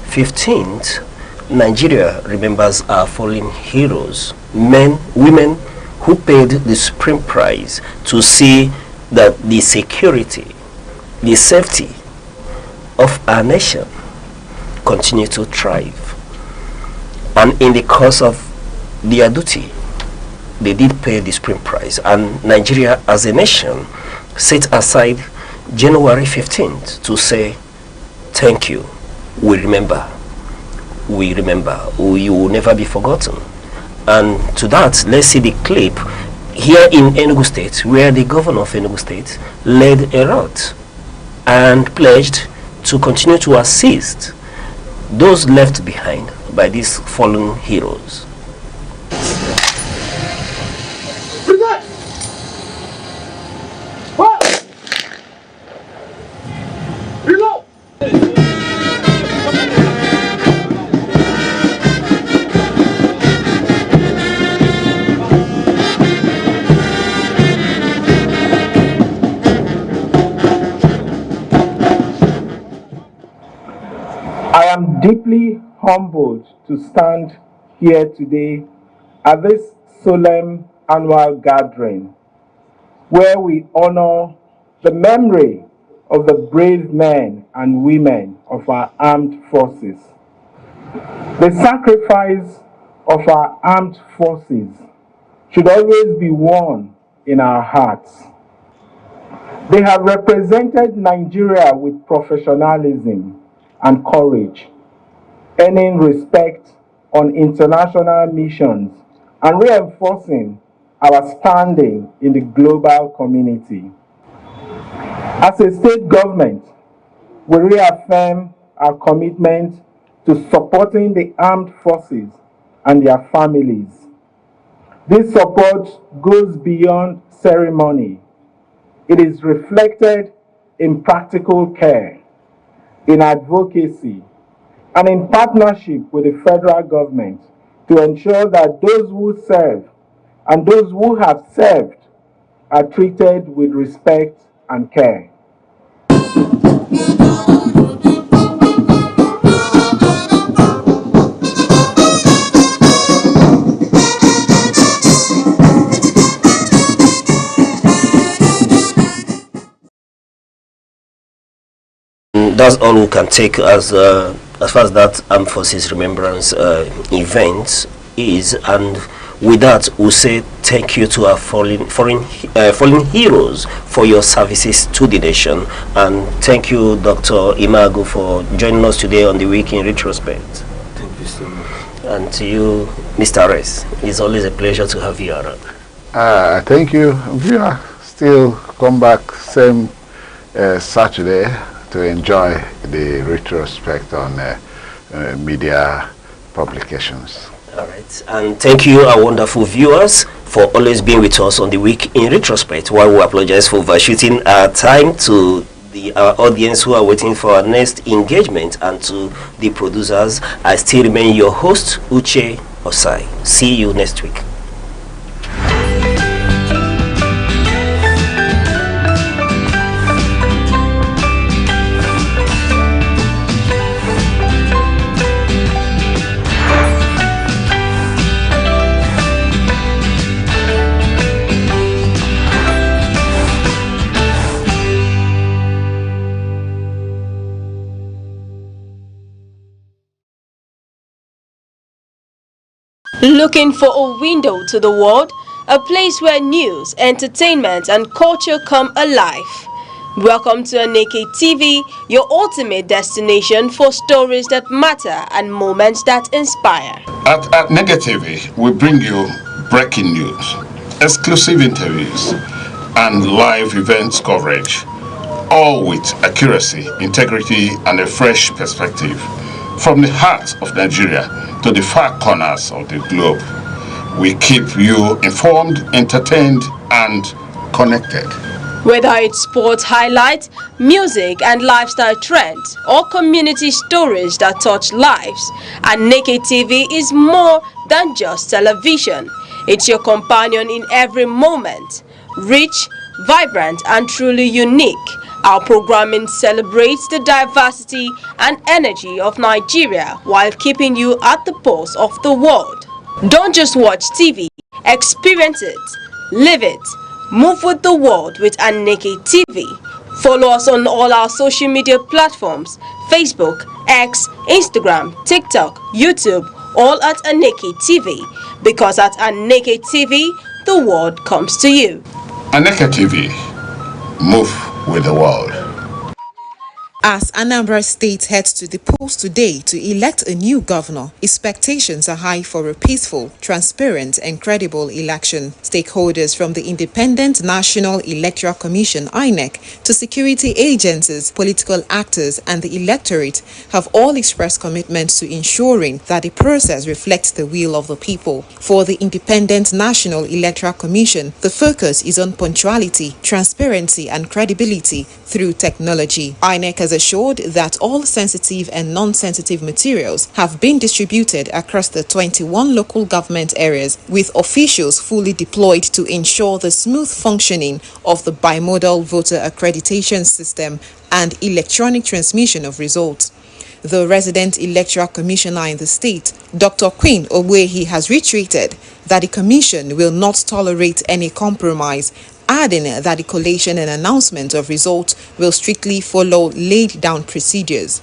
15th. Nigeria remembers our fallen heroes, men, women who paid the supreme price to see that the security, the safety of our nation continue to thrive. And in the course of their duty, they did pay the supreme price. And Nigeria as a nation set aside January 15th to say, thank you, we remember. We remember. You will never be forgotten. And to that, let's see the clip here in Enugu State, where the governor of Enugu State led a rout and pledged to continue to assist those left behind by these fallen heroes. I am deeply humbled to stand here today at this solemn annual gathering where we honor the memory of the brave men and women of our armed forces. The sacrifice of our armed forces should always be worn in our hearts. They have represented Nigeria with professionalism and courage, earning respect on international missions and reinforcing our standing in the global community. As a state government, we reaffirm our commitment to supporting the armed forces and their families. This support goes beyond ceremony. It is reflected in practical care, in advocacy, and in partnership with the federal government to ensure that those who serve and those who have served are treated with respect and care. That's all we can take as far as that Armed Forces Remembrance event is, and with that we'll say thank you to our fallen heroes for your services to the nation, and thank you Dr. Imagu for joining us today on the Week in Retrospect. Thank you so much. And to you, Mr. Rez, it's always a pleasure to have you around. Thank you. Viewer, still come back same Saturday to enjoy the retrospect on media publications. All right, and thank you, our wonderful viewers, for always being with us on the Week in Retrospect. While we apologize for overshooting our time to our audience who are waiting for our next engagement, and to the producers, I still remain your host, Uche Osai. See you next week. Looking for a window to the world, a place where news, entertainment, and culture come alive. Welcome to Aneke TV, your ultimate destination for stories that matter and moments that inspire. At Aneke TV, we bring you breaking news, exclusive interviews, and live events coverage, all with accuracy, integrity, and a fresh perspective. From the heart of Nigeria to the far corners of the globe, we keep you informed, entertained, and connected. Whether it's sports highlights, music and lifestyle trends, or community stories that touch lives, Aneke TV is more than just television. It's your companion in every moment. Rich, vibrant, and truly unique, our programming celebrates the diversity and energy of Nigeria while keeping you at the pulse of the world. Don't just watch TV, experience it, live it. Move with the world with Aneke TV. Follow us on all our social media platforms: Facebook, X, Instagram, TikTok, YouTube, all at Aneke TV. Because at Aneke TV, the world comes to you. Aneke TV, move with the world. As Anambra State heads to the polls today to elect a new governor, expectations are high for a peaceful, transparent, and credible election. Stakeholders from the Independent National Electoral Commission (INEC) to security agencies, political actors, and the electorate have all expressed commitment to ensuring that the process reflects the will of the people. For the Independent National Electoral Commission, the focus is on punctuality, transparency, and credibility through technology. INEC has assured that all sensitive and non-sensitive materials have been distributed across the 21 local government areas, with officials fully deployed to ensure the smooth functioning of the bimodal voter accreditation system and electronic transmission of results. The resident electoral commissioner in the state, Dr. Queen Ogwehi, has reiterated that the commission will not tolerate any compromise, adding that the collation and announcement of results will strictly follow laid-down procedures.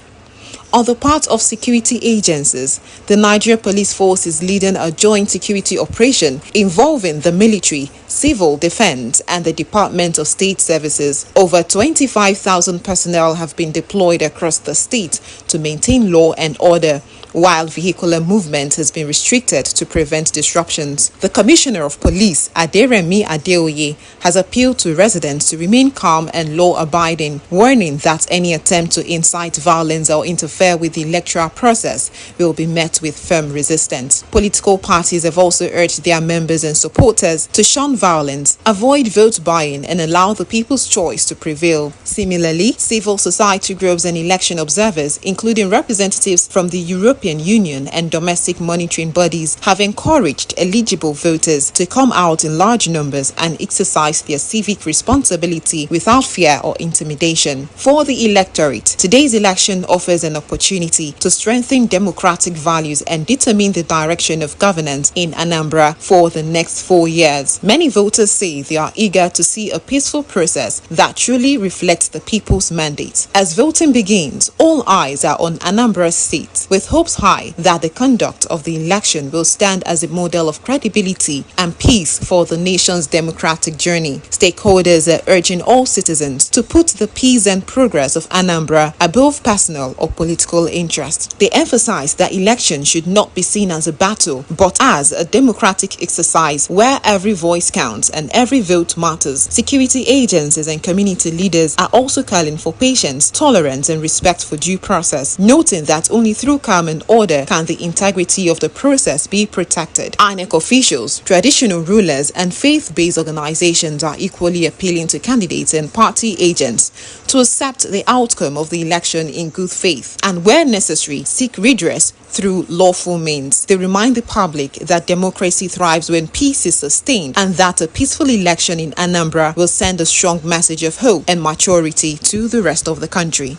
On the part of security agencies, the Nigeria Police Force is leading a joint security operation involving the military, civil defense, and the Department of State Services. Over 25,000 personnel have been deployed across the state to maintain law and order. while vehicular movement has been restricted to prevent disruptions. The Commissioner of Police, Aderemi Adeoye, has appealed to residents to remain calm and law-abiding, warning that any attempt to incite violence or interfere with the electoral process will be met with firm resistance. Political parties have also urged their members and supporters to shun violence, avoid vote buying, and allow the people's choice to prevail. Similarly, civil society groups and election observers, including representatives from the European Union and domestic monitoring bodies, have encouraged eligible voters to come out in large numbers and exercise their civic responsibility without fear or intimidation. For the electorate, today's election offers an opportunity to strengthen democratic values and determine the direction of governance in Anambra for the next 4 years. Many voters say they are eager to see a peaceful process that truly reflects the people's mandate. As voting begins, all eyes are on Anambra State, with hopes high that the conduct of the election will stand as a model of credibility and peace for the nation's democratic journey. Stakeholders are urging all citizens to put the peace and progress of Anambra above personal or political interest. They emphasize that election should not be seen as a battle, but as a democratic exercise where every voice counts and every vote matters. Security agencies and community leaders are also calling for patience, tolerance, and respect for due process, noting that only through calm and order can the integrity of the process be protected. Aneke officials, traditional rulers, and faith-based organizations are equally appealing to candidates and party agents to accept the outcome of the election in good faith and, where necessary, seek redress through lawful means. They remind the public that democracy thrives when peace is sustained and that a peaceful election in Anambra will send a strong message of hope and maturity to the rest of the country.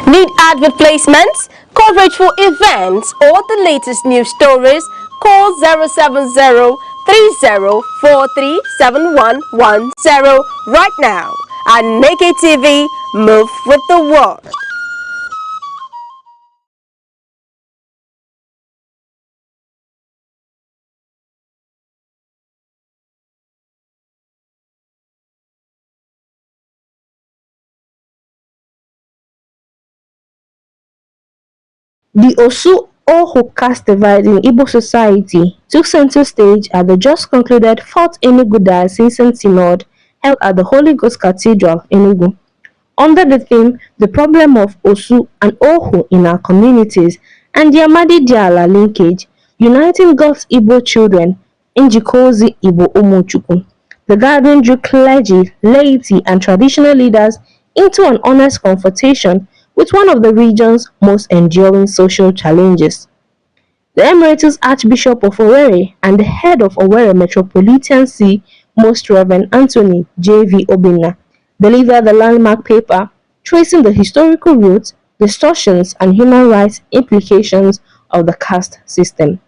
Need advert placements, coverage for events, or the latest news stories? Call 070-3043-7110 right now. Aneke TV, move with the world. The Osu-Ohu caste divide in Igbo society took center stage at the just concluded 4th Enugu Diocesan Synod held at the Holy Ghost Cathedral, Enugu. Under the theme, The Problem of Osu and Ohu in Our Communities and the Amadi Diala Linkage, Uniting God's Igbo Children, Njikozi Igbo Umuchukwu. The gathering drew clergy, laity, and traditional leaders into an honest confrontation with one of the region's most enduring social challenges. The Emeritus Archbishop of Owerri and the head of Owerri Metropolitan See, Most Reverend Anthony J.V. Obinna, delivered the landmark paper tracing the historical roots, distortions, and human rights implications of the caste system.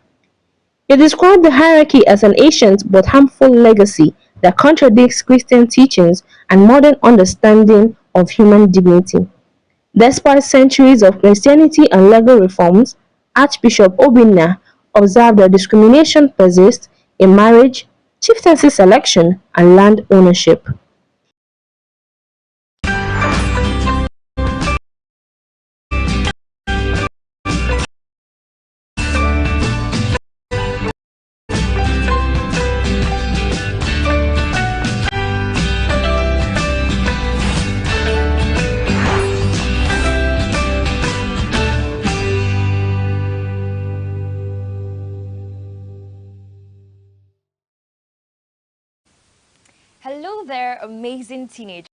He described the hierarchy as an ancient but harmful legacy that contradicts Christian teachings and modern understanding of human dignity. Despite centuries of Christianity and legal reforms, Archbishop Obinna observed that discrimination persists in marriage, chieftaincy selection, and land ownership. Hello there, amazing teenager.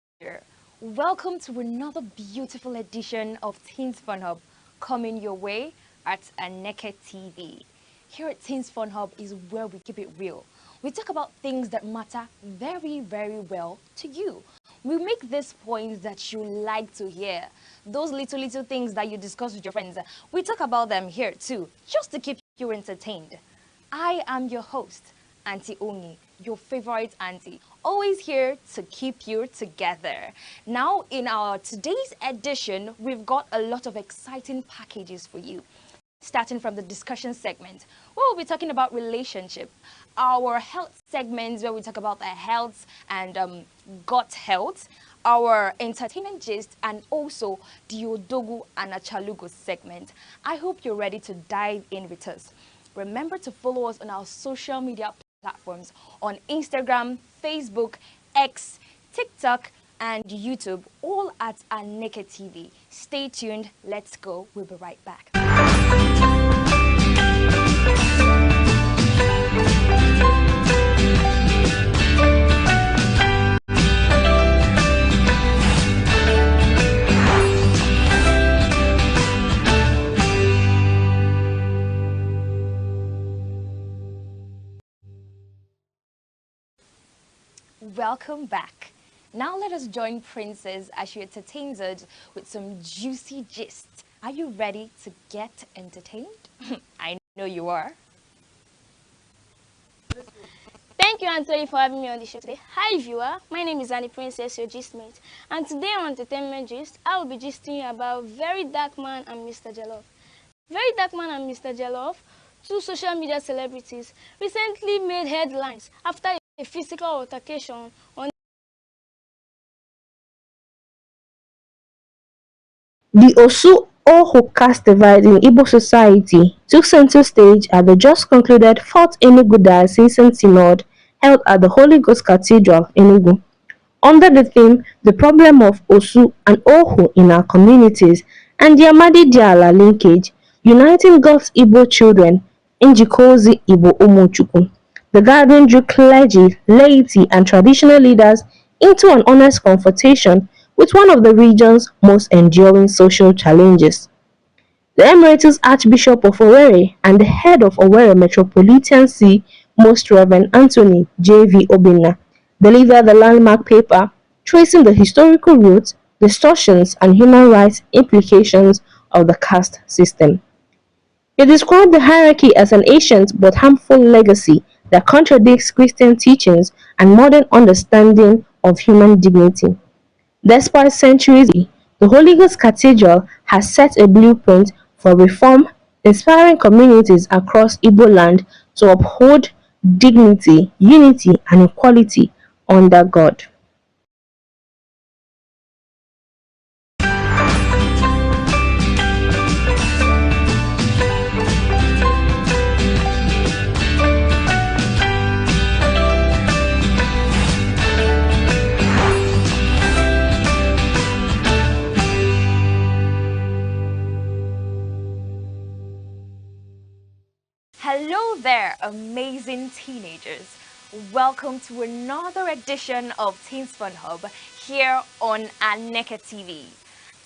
Welcome to another beautiful edition of Teens Fun Hub, coming your way at Aneke TV. Here at Teens Fun Hub is where we keep it real. We talk about things that matter very, very well to you. We make these points that you like to hear. Those little things that you discuss with your friends. We talk about them here too, just to keep you entertained. I am your host, Auntie Ongi, your favorite auntie, always here to keep you together. Now, in our today's edition, we've got a lot of exciting packages for you. starting from the discussion segment, where we'll be talking about relationship, our health segments where we talk about the health and gut health, our entertainment gist, and also the Odogu and Achalugo segment. I hope you're ready to dive in with us. Remember to follow us on our social media platforms on Instagram, Facebook, X, TikTok, and YouTube, all at Aneke TV. Stay tuned. Let's go. We'll be right back. Welcome back. Now let us join Princess as she entertains us with some juicy gist. Are you ready to get entertained? I know you are. Thank you, Anthony, for having me on the show today. Hi, viewer. My name is Annie Princess, your gistmate. And today on Entertainment Gist, I will be gisting you about Very Dark Man and Mr. Jollof. Very Dark Man and Mr. Jollof, two social media celebrities, recently made headlines after a physical altercation on The Osu Ohu caste divide in Igbo society took center stage at the just concluded Fourth Enugu Diocesan Synod held at the Holy Ghost Cathedral, Enugu. Under the theme "The Problem of Osu and Ohu in Our Communities" and the Amadi Diala linkage, uniting God's Igbo children, Njikozi Igbo Umochukwu. The gathering drew clergy, laity, and traditional leaders into an honest confrontation with one of the region's most enduring social challenges. The Emeritus Archbishop of Owerri and the head of Owerri Metropolitan See, Most Reverend Anthony J.V. Obinna, delivered the landmark paper tracing the historical roots, distortions, and human rights implications of the caste system. He described the hierarchy as an ancient but harmful legacy that contradicts Christian teachings and modern understanding of human dignity. Despite centuries, the Holy Ghost Cathedral has set a blueprint for reform, inspiring communities across Igbo land to uphold dignity, unity, and equality under God. Hello there, amazing teenagers. Welcome to another edition of Teens Fun Hub here on Aneke TV.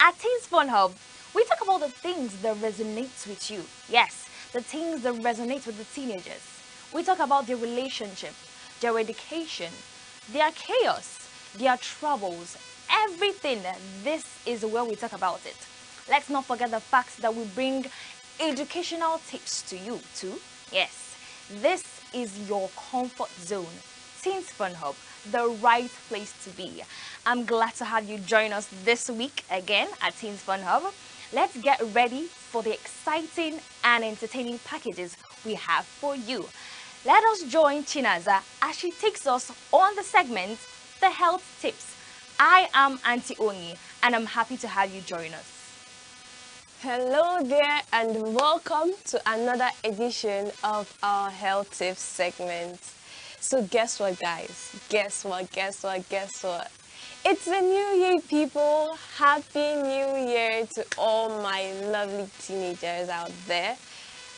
At Teens Fun Hub, we talk about the things that resonate with you. Yes, the things that resonate with the teenagers. We talk about their relationship, their education, their chaos, their troubles, everything. This is where we talk about it. Let's not forget the fact that we bring educational tips to you too. Yes, this is your comfort zone. Teens Fun Hub, the right place to be. I'm glad to have you join us this week again at Teens Fun Hub. Let's get ready for the exciting and entertaining packages we have for you. Let us join Chinaza as she takes us on the segment, The Health Tips. I am Auntie Onyi and I'm happy to have you join us. Hello there and welcome to another edition of our Health Tips segment. So guess what, guys? Guess what? It's a new year, people. Happy New Year to all my lovely teenagers out there.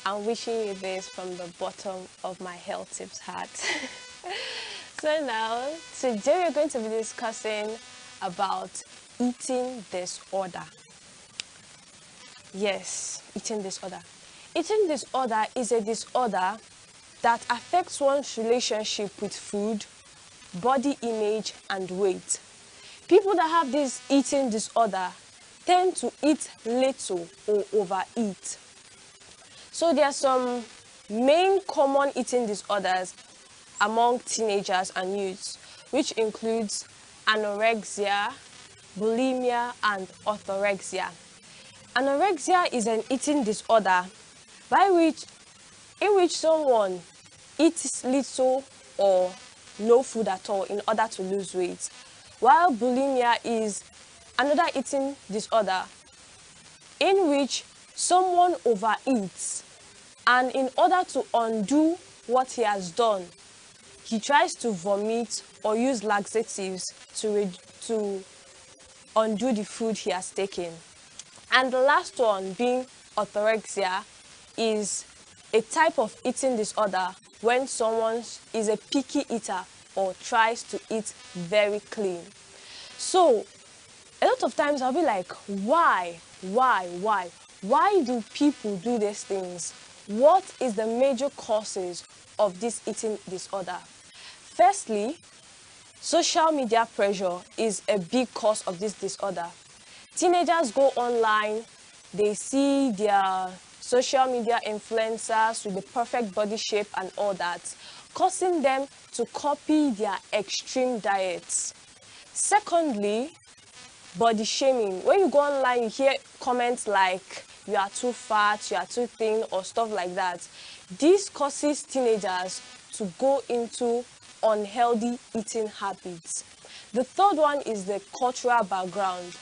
I'm wishing you this from the bottom of my Health Tips heart. So now, today we're going to be discussing about eating disorder. Yes, eating disorder. Eating disorder is a disorder that affects one's relationship with food, body image, and weight. People that have this eating disorder tend to eat little or overeat. So there are some main common eating disorders among teenagers and youths, which includes anorexia, bulimia, and orthorexia. Anorexia is an eating disorder in which someone eats little or no food at all in order to lose weight, while bulimia is another eating disorder in which someone overeats, and in order to undo what he has done, he tries to vomit or use laxatives to undo the food he has taken. And the last one, being orthorexia, is a type of eating disorder when someone is a picky eater or tries to eat very clean. So a lot of times I'll be like, why do people do these things? What is the major causes of this eating disorder? Firstly, social media pressure is a big cause of this disorder. Teenagers go online, they see their social media influencers with the perfect body shape and all that, causing them to copy their extreme diets. Secondly, body shaming. When you go online, you hear comments like, you are too fat, you are too thin, or stuff like that. This causes teenagers to go into unhealthy eating habits. The third one is the cultural background.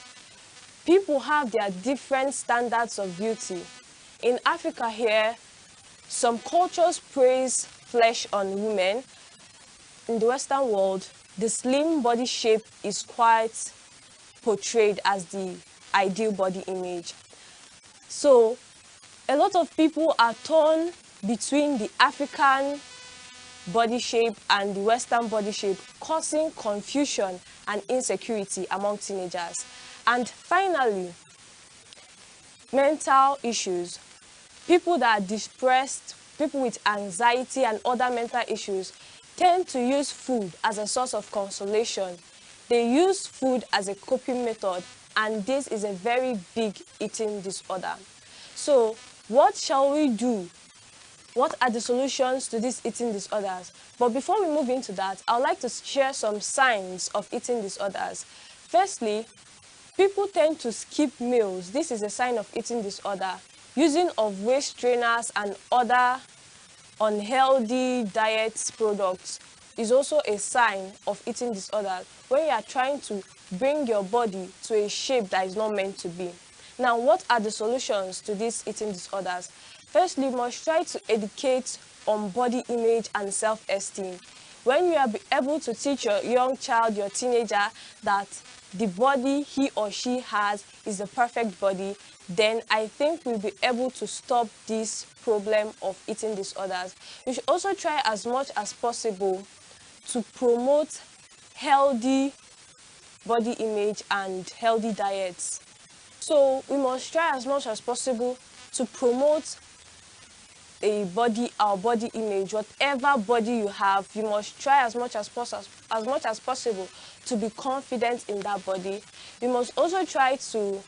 People have their different standards of beauty. In Africa here, some cultures praise flesh on women. In the Western world, the slim body shape is quite portrayed as the ideal body image. So a lot of people are torn between the African body shape and the Western body shape, causing confusion and insecurity among teenagers. And finally, mental issues. People that are depressed, people with anxiety and other mental issues tend to use food as a source of consolation. They use food as a coping method, and this is a very big eating disorder. So what shall we do? What are the solutions to these eating disorders? But before we move into that, I would like to share some signs of eating disorders. Firstly, people tend to skip meals. This is a sign of eating disorder. Using of waist trainers and other unhealthy diet products is also a sign of eating disorder, when you are trying to bring your body to a shape that is not meant to be. Now, what are the solutions to these eating disorders? Firstly, you must try to educate on body image and self-esteem. When you are able to teach your young child, your teenager, that the body he or she has is the perfect body, then I think we'll be able to stop this problem of eating disorders. You should also try as much as possible to promote healthy body image and healthy diets. So we must try as much as possible to promote our body image. Whatever body you have, you must try as much as possible to be confident in that body. You must also try to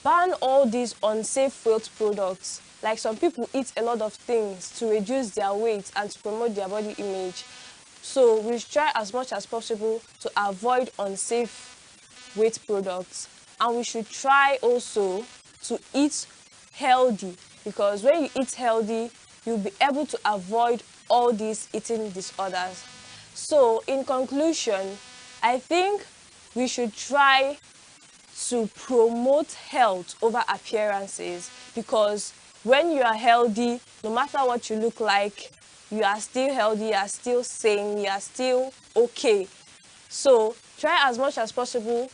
ban all these unsafe weight products. Like some people eat a lot of things to reduce their weight and to promote their body image. So we should try as much as possible to avoid unsafe weight products. And we should try also to eat healthy, because when you eat healthy, you'll be able to avoid all these eating disorders. So in conclusion, I think we should try to promote health over appearances, because when you are healthy, no matter what you look like, you are still healthy, you are still sane, you are still okay. So try as much as possible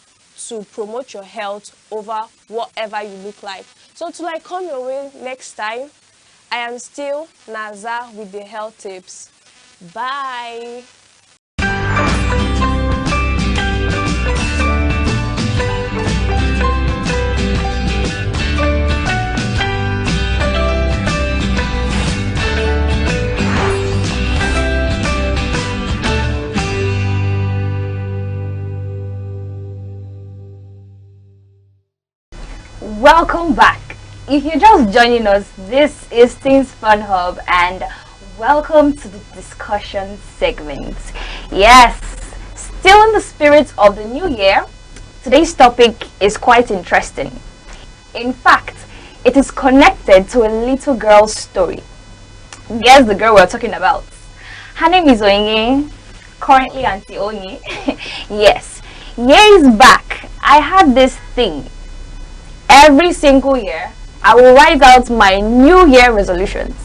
to promote your health over whatever you look like. So till I come your way next time, I am still Naza with the health tips. Bye. Welcome back. If you're just joining us, this is Teens Fun Hub, and welcome to the discussion segment. Yes, still in the spirit of the new year, today's topic is quite interesting. In fact, it is connected to a little girl's story. Guess the girl we're talking about. Her name is Onye, currently Auntie Onye. Yes, years back, I had this thing. Every single year, I will write out my New Year resolutions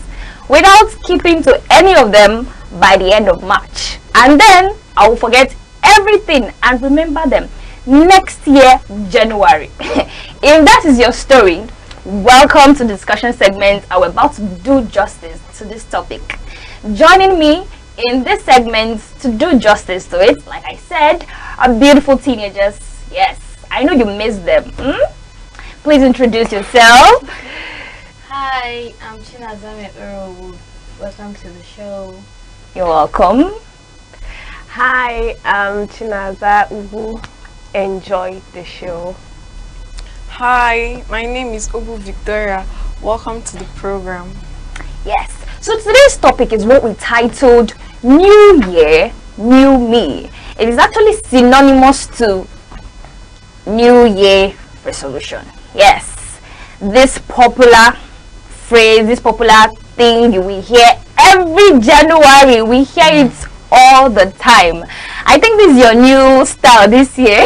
without keeping to any of them by the end of March. And then I will forget everything and remember them next year, January. If that is your story, welcome to the discussion segment. I'm about to do justice to this topic. Joining me in this segment to do justice to it, like I said, are beautiful teenagers. Yes, I know you missed them. Please introduce yourself. Hi, I'm Chinazame Earl. Welcome to the show. You're welcome. Hi, I'm Chinaza Ubu. Enjoy the show. Hi, my name is Ubu Victoria. Welcome to the program. Yes, so today's topic is what we titled New Year, New Me. It is actually synonymous to New Year resolution. Yes, this popular phrase, this popular thing you will hear every January. We hear it all the time. I think this is your new style this year.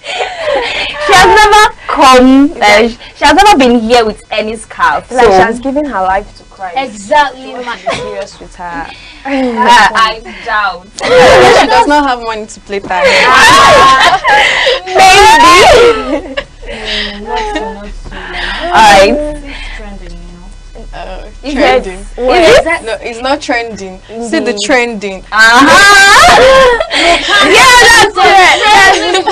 She has never come, she has never been here with any scarf. Like she has given her life to Christ. Exactly. I'm serious with her. I doubt. She does not have money to play that. Maybe. Alright. Trending. No, it's not trending. See the trending. Yeah, that's it.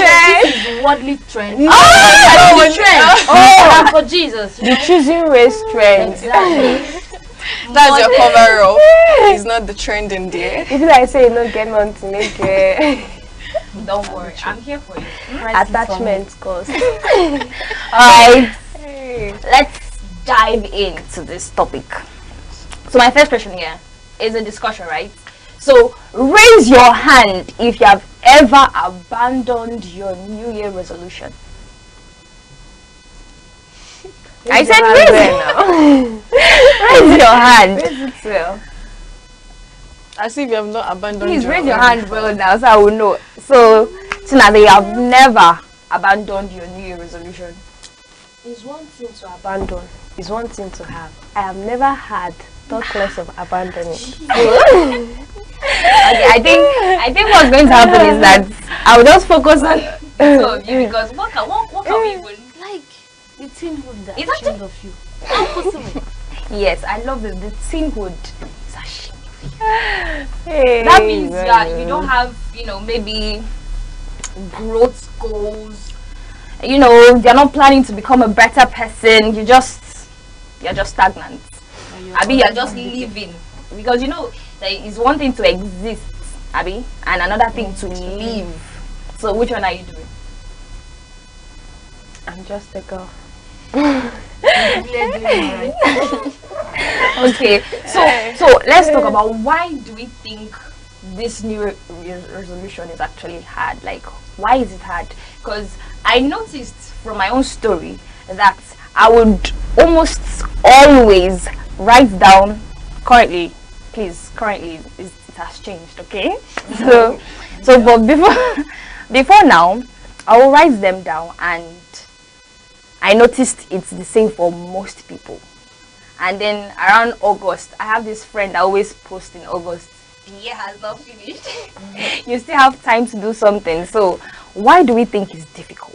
This is worldly trend. Oh, trend. And for Jesus. The choosing race trend. Exactly. That's your cover up. It's not the trending there. If I say no get money to make it. Don't worry, I'm here for you. Attachment cost. Alright, let's dive into this topic. So my first question here is a discussion, right? So raise your hand if you have ever abandoned your New Year resolution. I said raise your hand. Raise it well. As if you have not abandoned. Please raise your hand well now so I will know. So Tina, you have never abandoned your New Year resolution. It's one thing to abandon. It's one thing to have. I have never had thought less of abandoning. Okay, I think what's going to happen is that I will just focus on you because what can we even like the teenhood that it's ashamed of you. How possible? Yes, I love it. The teenhood is ashamed of you. Hey, that means you don't have, maybe growth goals. You're not planning to become a better person. You're just stagnant. Abby, you're just living. Because there is one thing to exist, Abby, and another thing to live. So which one are you doing? I'm just a girl. Okay, so let's talk about why do we think this new resolution is actually hard. Like, why is it hard? Because I noticed from my own story that I would almost always write down currently it has changed, okay? So but before now I will write them down, and I noticed it's the same for most people. And then around August, I have this friend that always posts in August, the year has not finished. You still have time to do something. So why do we think it's difficult?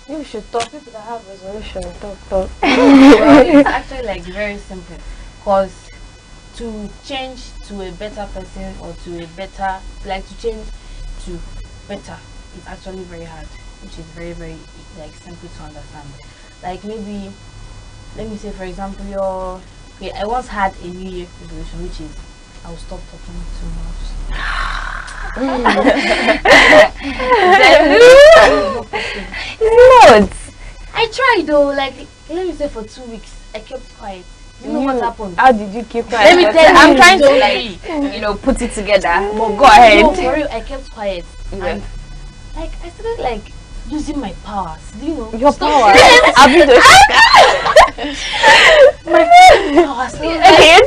You should talk. People that have resolution, talk. Well, it's actually like very simple. Because to change to a better person or to a better, like to change to better, is actually very hard. Which is very, very like simple to understand. Like maybe, let me say for example, I once had a New Year resolution, which is I will stop talking too much. It's not. I tried though. Like let me say for 2 weeks, I kept quiet. You know what happened? How did you keep quiet? Let me tell you. I'm trying to put it together. But go ahead. No, for real, I kept quiet. And like I started like using my powers. Do you know? Your Stop. powers? Have you My powers. Okay,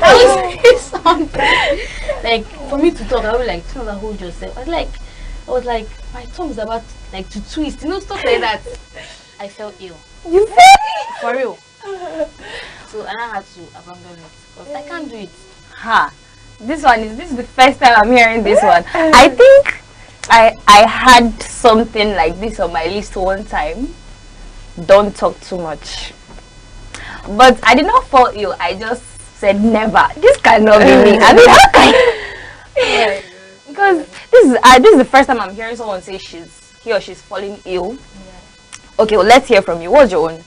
like for me to talk, I would like tell her hold yourself. I was like, my tongue is about like to twist, you know, stuff like that. I felt ill. You felt for real. So and I had to abandon it because I can't do it. Ha! This is the first time I'm hearing this one. I think I had something like this on my list one time. Don't talk too much. But I did not fall ill. I just said never. This cannot be me. I mean, how can because this is the first time I'm hearing someone say he or she's falling ill. Yeah. Okay, well, let's hear from you. What's your own?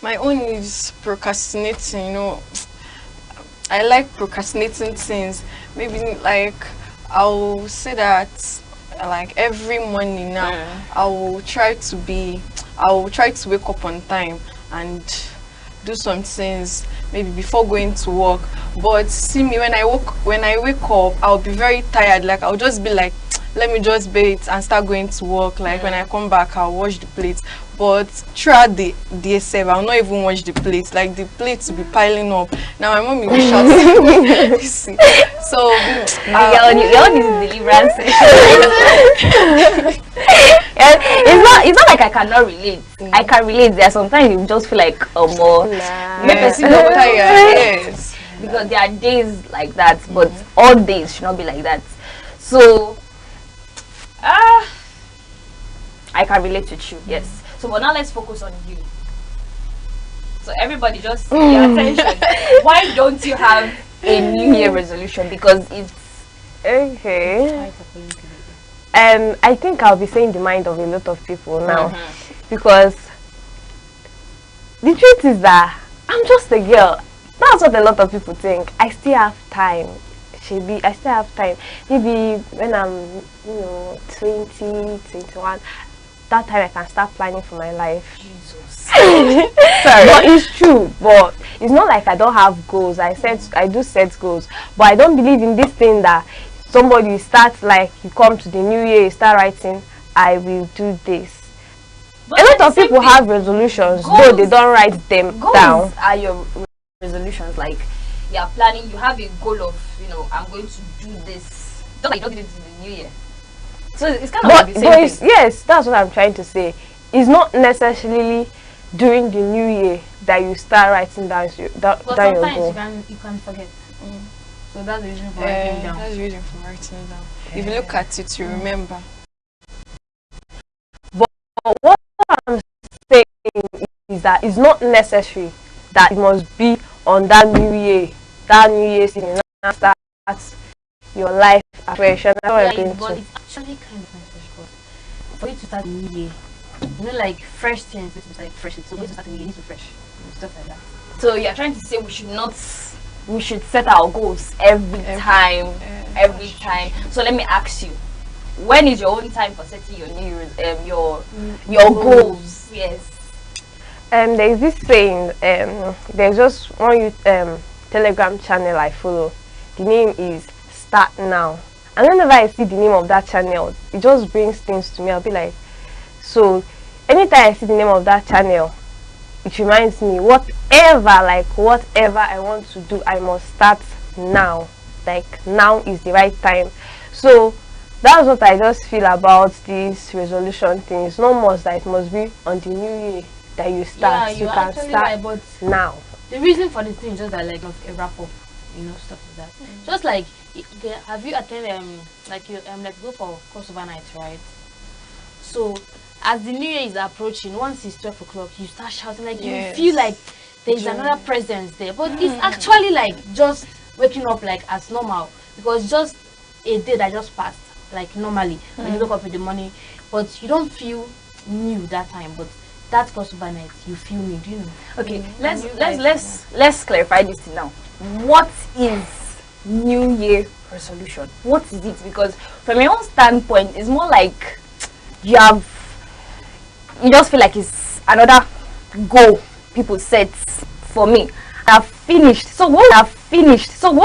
My own is procrastinating. You know, I like procrastinating things. Maybe like I'll say that like every morning now I'll try to wake up on time and do some things maybe before going to work. But see me when I wake up, I'll be very tired. Like I'll just be like, let me just bathe and start going to work. Like when I come back, I'll wash the plates. But throughout the day itself, I'll not even wash the plates. Like the plates will be piling up. Now my mom will shout. You see. So your own is deliverance. It's not like I cannot relate. I can relate. There sometimes you just feel like more. Yes. Yes. Because there are days like that, but all days should not be like that. So I can relate with you. Yes. So but now let's focus on you. So everybody just pay attention. Why don't you have a New Year resolution? Because it's okay. I think I'll be saying the mind of a lot of people now, because the truth is that I'm just a girl. That's what a lot of people think. I still have time. I still have time. Maybe when I'm, 20, 21, that time I can start planning for my life. Jesus. Sorry. But it's true. But it's not like I don't have goals. I do set goals. But I don't believe in this thing that somebody starts, like you come to the new year, you start writing, I will do this. But a lot of people have resolutions, though they don't write them down. Are your resolutions like you are planning? You have a goal of, I'm going to do this. Just like you don't do it in the new year. So it's kind of like the same thing. Yes, that's what I'm trying to say. It's not necessarily during the new year that you start writing down your goal. Sometimes you can forget. So that's the reason for writing it down. That's the reason for writing it down. If you look at it, you remember. But what I'm saying is that it's not necessary that it must be on that new year. That new year season starts your life afresh. But it's actually kind of necessary for you to start the new year. Like fresh things, like fresh. So you to start the new year, you need to be fresh. Stuff like that. So you're trying to say we should set our goals every time. So let me ask you, when is your own time for setting your new year's your goals? Yes. There's this saying, there's just one Telegram channel I follow. The name is Start Now. And whenever I see the name of that channel, it just brings things to me. I'll be like, so anytime I see the name of that channel, it reminds me whatever I want to do, I must start now. Like now is the right time. So that's what I just feel about this resolution thing. It's not much that it must be on the new year that you start. Yeah, you can start now. The reason for this thing is just that like a wrap up, stuff like that. Just like have you attended like go for course overnight, right? So as the new year is approaching, once it's 12 o'clock, you start shouting, like you feel like there's another presence there. But it's actually like just waking up like as normal, because just a day that just passed like normally when you wake up in the morning, but you don't feel new that time. But that course overnight, you feel new. Do you know? Okay, let's clarify this thing now. What is New Year resolution? What is it? Because from your own standpoint, it's more like you just feel like it's another goal people set for me. I've finished. So when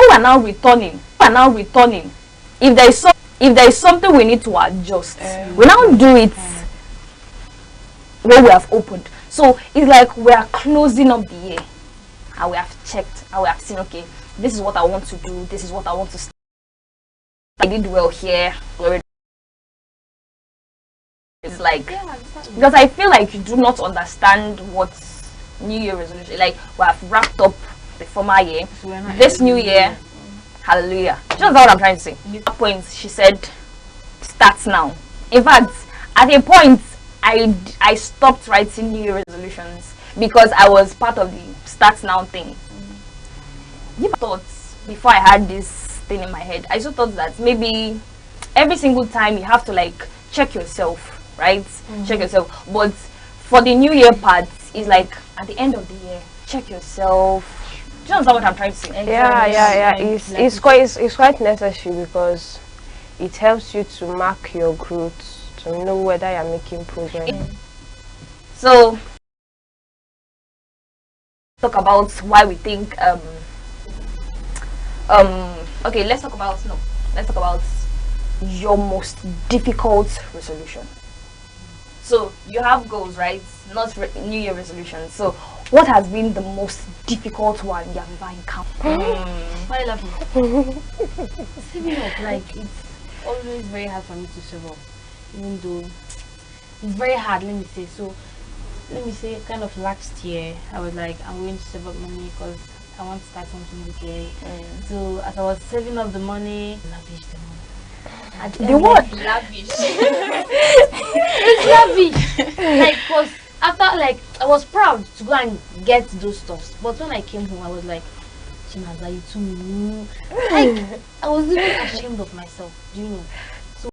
we're now returning, if there is something we need to adjust, we now do it what we have opened. So it's like we are closing up the year, and we have checked, and we have seen, okay, this is what I want to do, this is what I want to start. I did well here. It's like, because I feel like you do not understand what New Year resolution, like we have wrapped up the former year, this new year, hallelujah. Just what I'm trying to say. At that point, she said, start now. In fact, at a point, I stopped writing New Year resolutions because I was part of the start now thing. You thought, before I had this thing in my head, I just thought that maybe every single time you have to like check yourself, right? Check yourself. But for the New Year part, it's like at the end of the year, check yourself. Do you understand what I'm trying to say? Yeah. It's quite necessary because it helps you to mark your growth, to know whether you're making progress. So talk about why we think okay, let's talk about your most difficult resolution. So you have goals, right? Not New Year resolutions. So what has been the most difficult one you have ever encountered? Why are you laughing? Saving up, like, it's always very hard for me to save up, even though it's very hard. Let me say kind of last year I was like, I'm going to save up money because I want to start something this year. So as I was saving up the money, lavish the money. The what? Lavish. It's lavish. Like, cause after, like, I was proud to go and get those stuffs, but when I came home I was like, Chinaza, you too. Like, I was even ashamed of myself. Do you know? So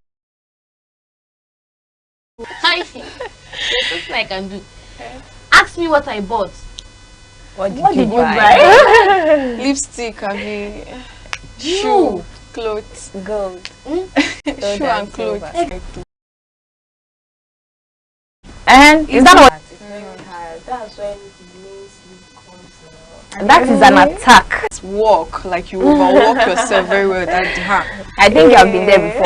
there's something I can do. Ask me what I bought. What did you buy? Lipstick, I mean, shoe, clothes, gold, shoe and clothes. And is that what? It's very hard. That's when the main sleep comes. And that is an attack. Walk, like you overwork yourself very well that day. I think you have been there before.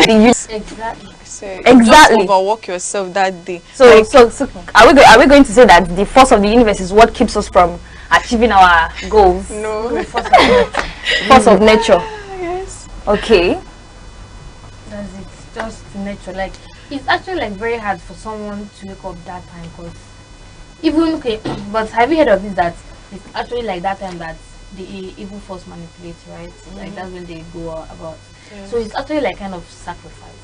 Exactly. Exactly. Just overwork yourself that day. So, like, so are we going to say that the force of the universe is what keeps us from achieving our goals? No. Force of nature. Yes. Okay. That's it. Just nature. Like, it's actually like very hard for someone to wake up that time, because even but have you heard of this, that it's actually like that time that the evil force manipulates, right? Like that's when they go about. So it's actually like kind of sacrifice.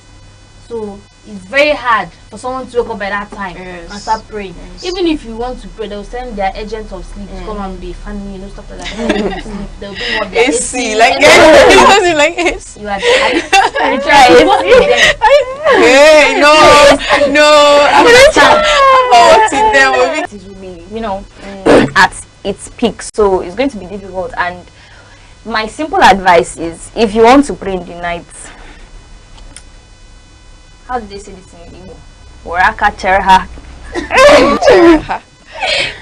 So it's very hard for someone to wake up by that time and start praying. Even if you want to pray, they'll send their agents of sleep to come and be funny, you know, stuff like that. They'll do what their AC, like AC. You are try it. Hey, no. It will be, you know, at its peak, so it's going to be difficult. And my simple advice is, if you want to pray in the night, how do they say this in Igbo? Waraka Cheraha.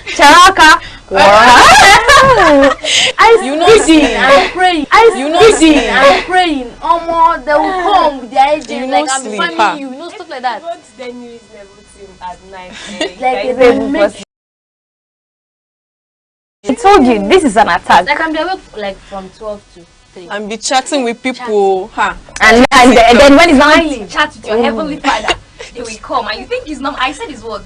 Cheraka. You know, I'm praying. I'm praying. They will come with their agents, like I'm finding you, know, stuff like that. What the news never seen at night? Like I told you, this is an attack. I can be awake like from 12 to 3. And be chatting with people. And then when it's not chat with your heavenly father, they will come. And you think it's not, I said it's what?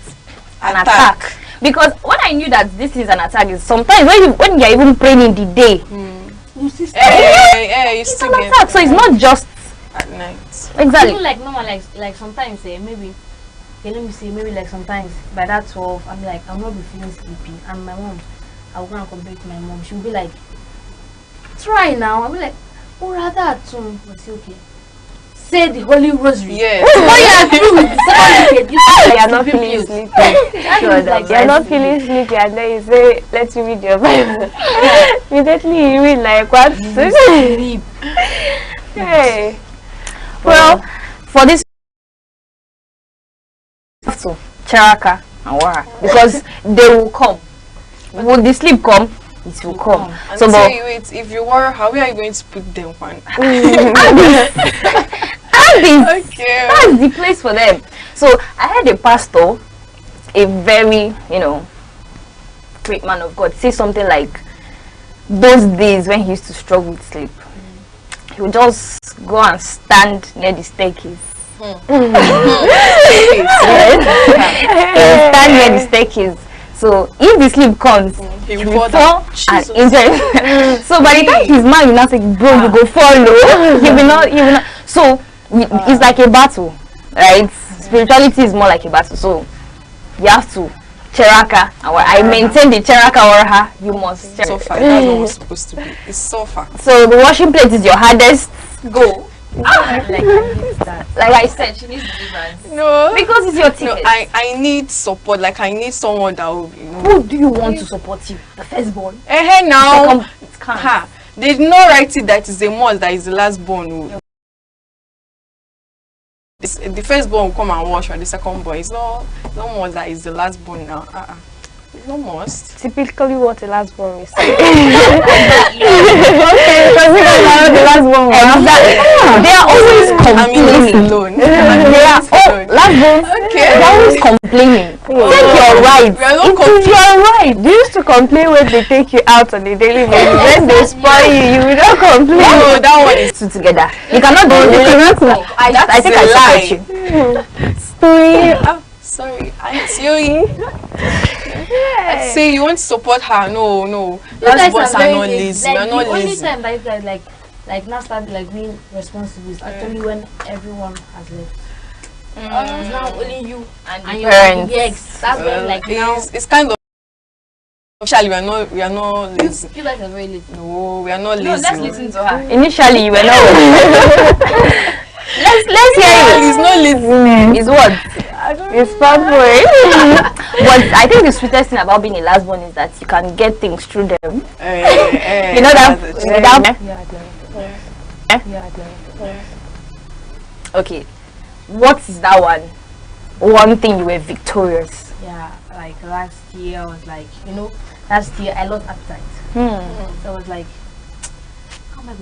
An attack. Because what I knew that this is an attack is sometimes when you're even praying in the day, you it's an attack. So it's not just at night. Exactly. Even like normal, like sometimes maybe, okay, let me say, maybe like sometimes by that 12, I'm like, I'll not be feeling sleepy. And my mom, I'll go and compare to my mom. She'll be like, try now. I'll be like, oh, rather too. But say, okay, say the Holy Rosary. Yeah. What you are doing with the second you are not feeling sleepy. You're not feeling sleepy, and then you say, let's read your Bible. Immediately you read like what? Sleep. Hey. Well, for this, so Charaka and Wara, because they will come. Will the sleep come? It will come. And so, but wait, if you were, how are you going to put them on? Okay. That's the place for them. So I had a pastor a very, great man of God, say something like those days when he used to struggle with sleep, he would just go and stand near the staircase. Yes. Stand near the staircase. So if the sleep comes, he will fall and injure. So by the time his mind will not say, bro, you go follow. He will not. So it's like a battle, right? Spirituality is more like a battle. So you have to cheraka. I maintain the cheraka oraha. You must. So far, that's what it's supposed to be. It's so far. So the washing plate is your hardest goal. Like I said, she needs deliverance. No, because it's your ticket. No, I need support. Like I need someone that will. Who do you want to support you? The firstborn. Now. They did not write it that it's a must that is the last born. The firstborn will come and wash, or the second born. It's not must that is the last born now. It's not must. Typically, what the last born is. Okay, because the last born. They are always complaining. Last born. Okay. They are always complaining. Take your right. It is your right. They used to complain when they take you out on a daily basis. When they spoil you, you will not complain. No, that one is two together. You cannot do it. I think I support you. Story. Sorry, Auntie. Say you want to support her. No. Last boys are not lazy. We are not lazy. The only time that you guys like now start being responsible is actually when everyone has left. It's now only you and your parents. Yes, that's when now it's kind of. Initially, we are not lazy. You guys are very lazy. No, we are not lazy. No, let's listen to her. Initially, you were not. let's hear it. It's not lazy. It's what? It's pathway. But I think the sweetest thing about being a last born is that you can get things through them. You know that? Okay. What is that one thing you were victorious? Yeah, like last year I was like, last year I lost appetite. So I was like,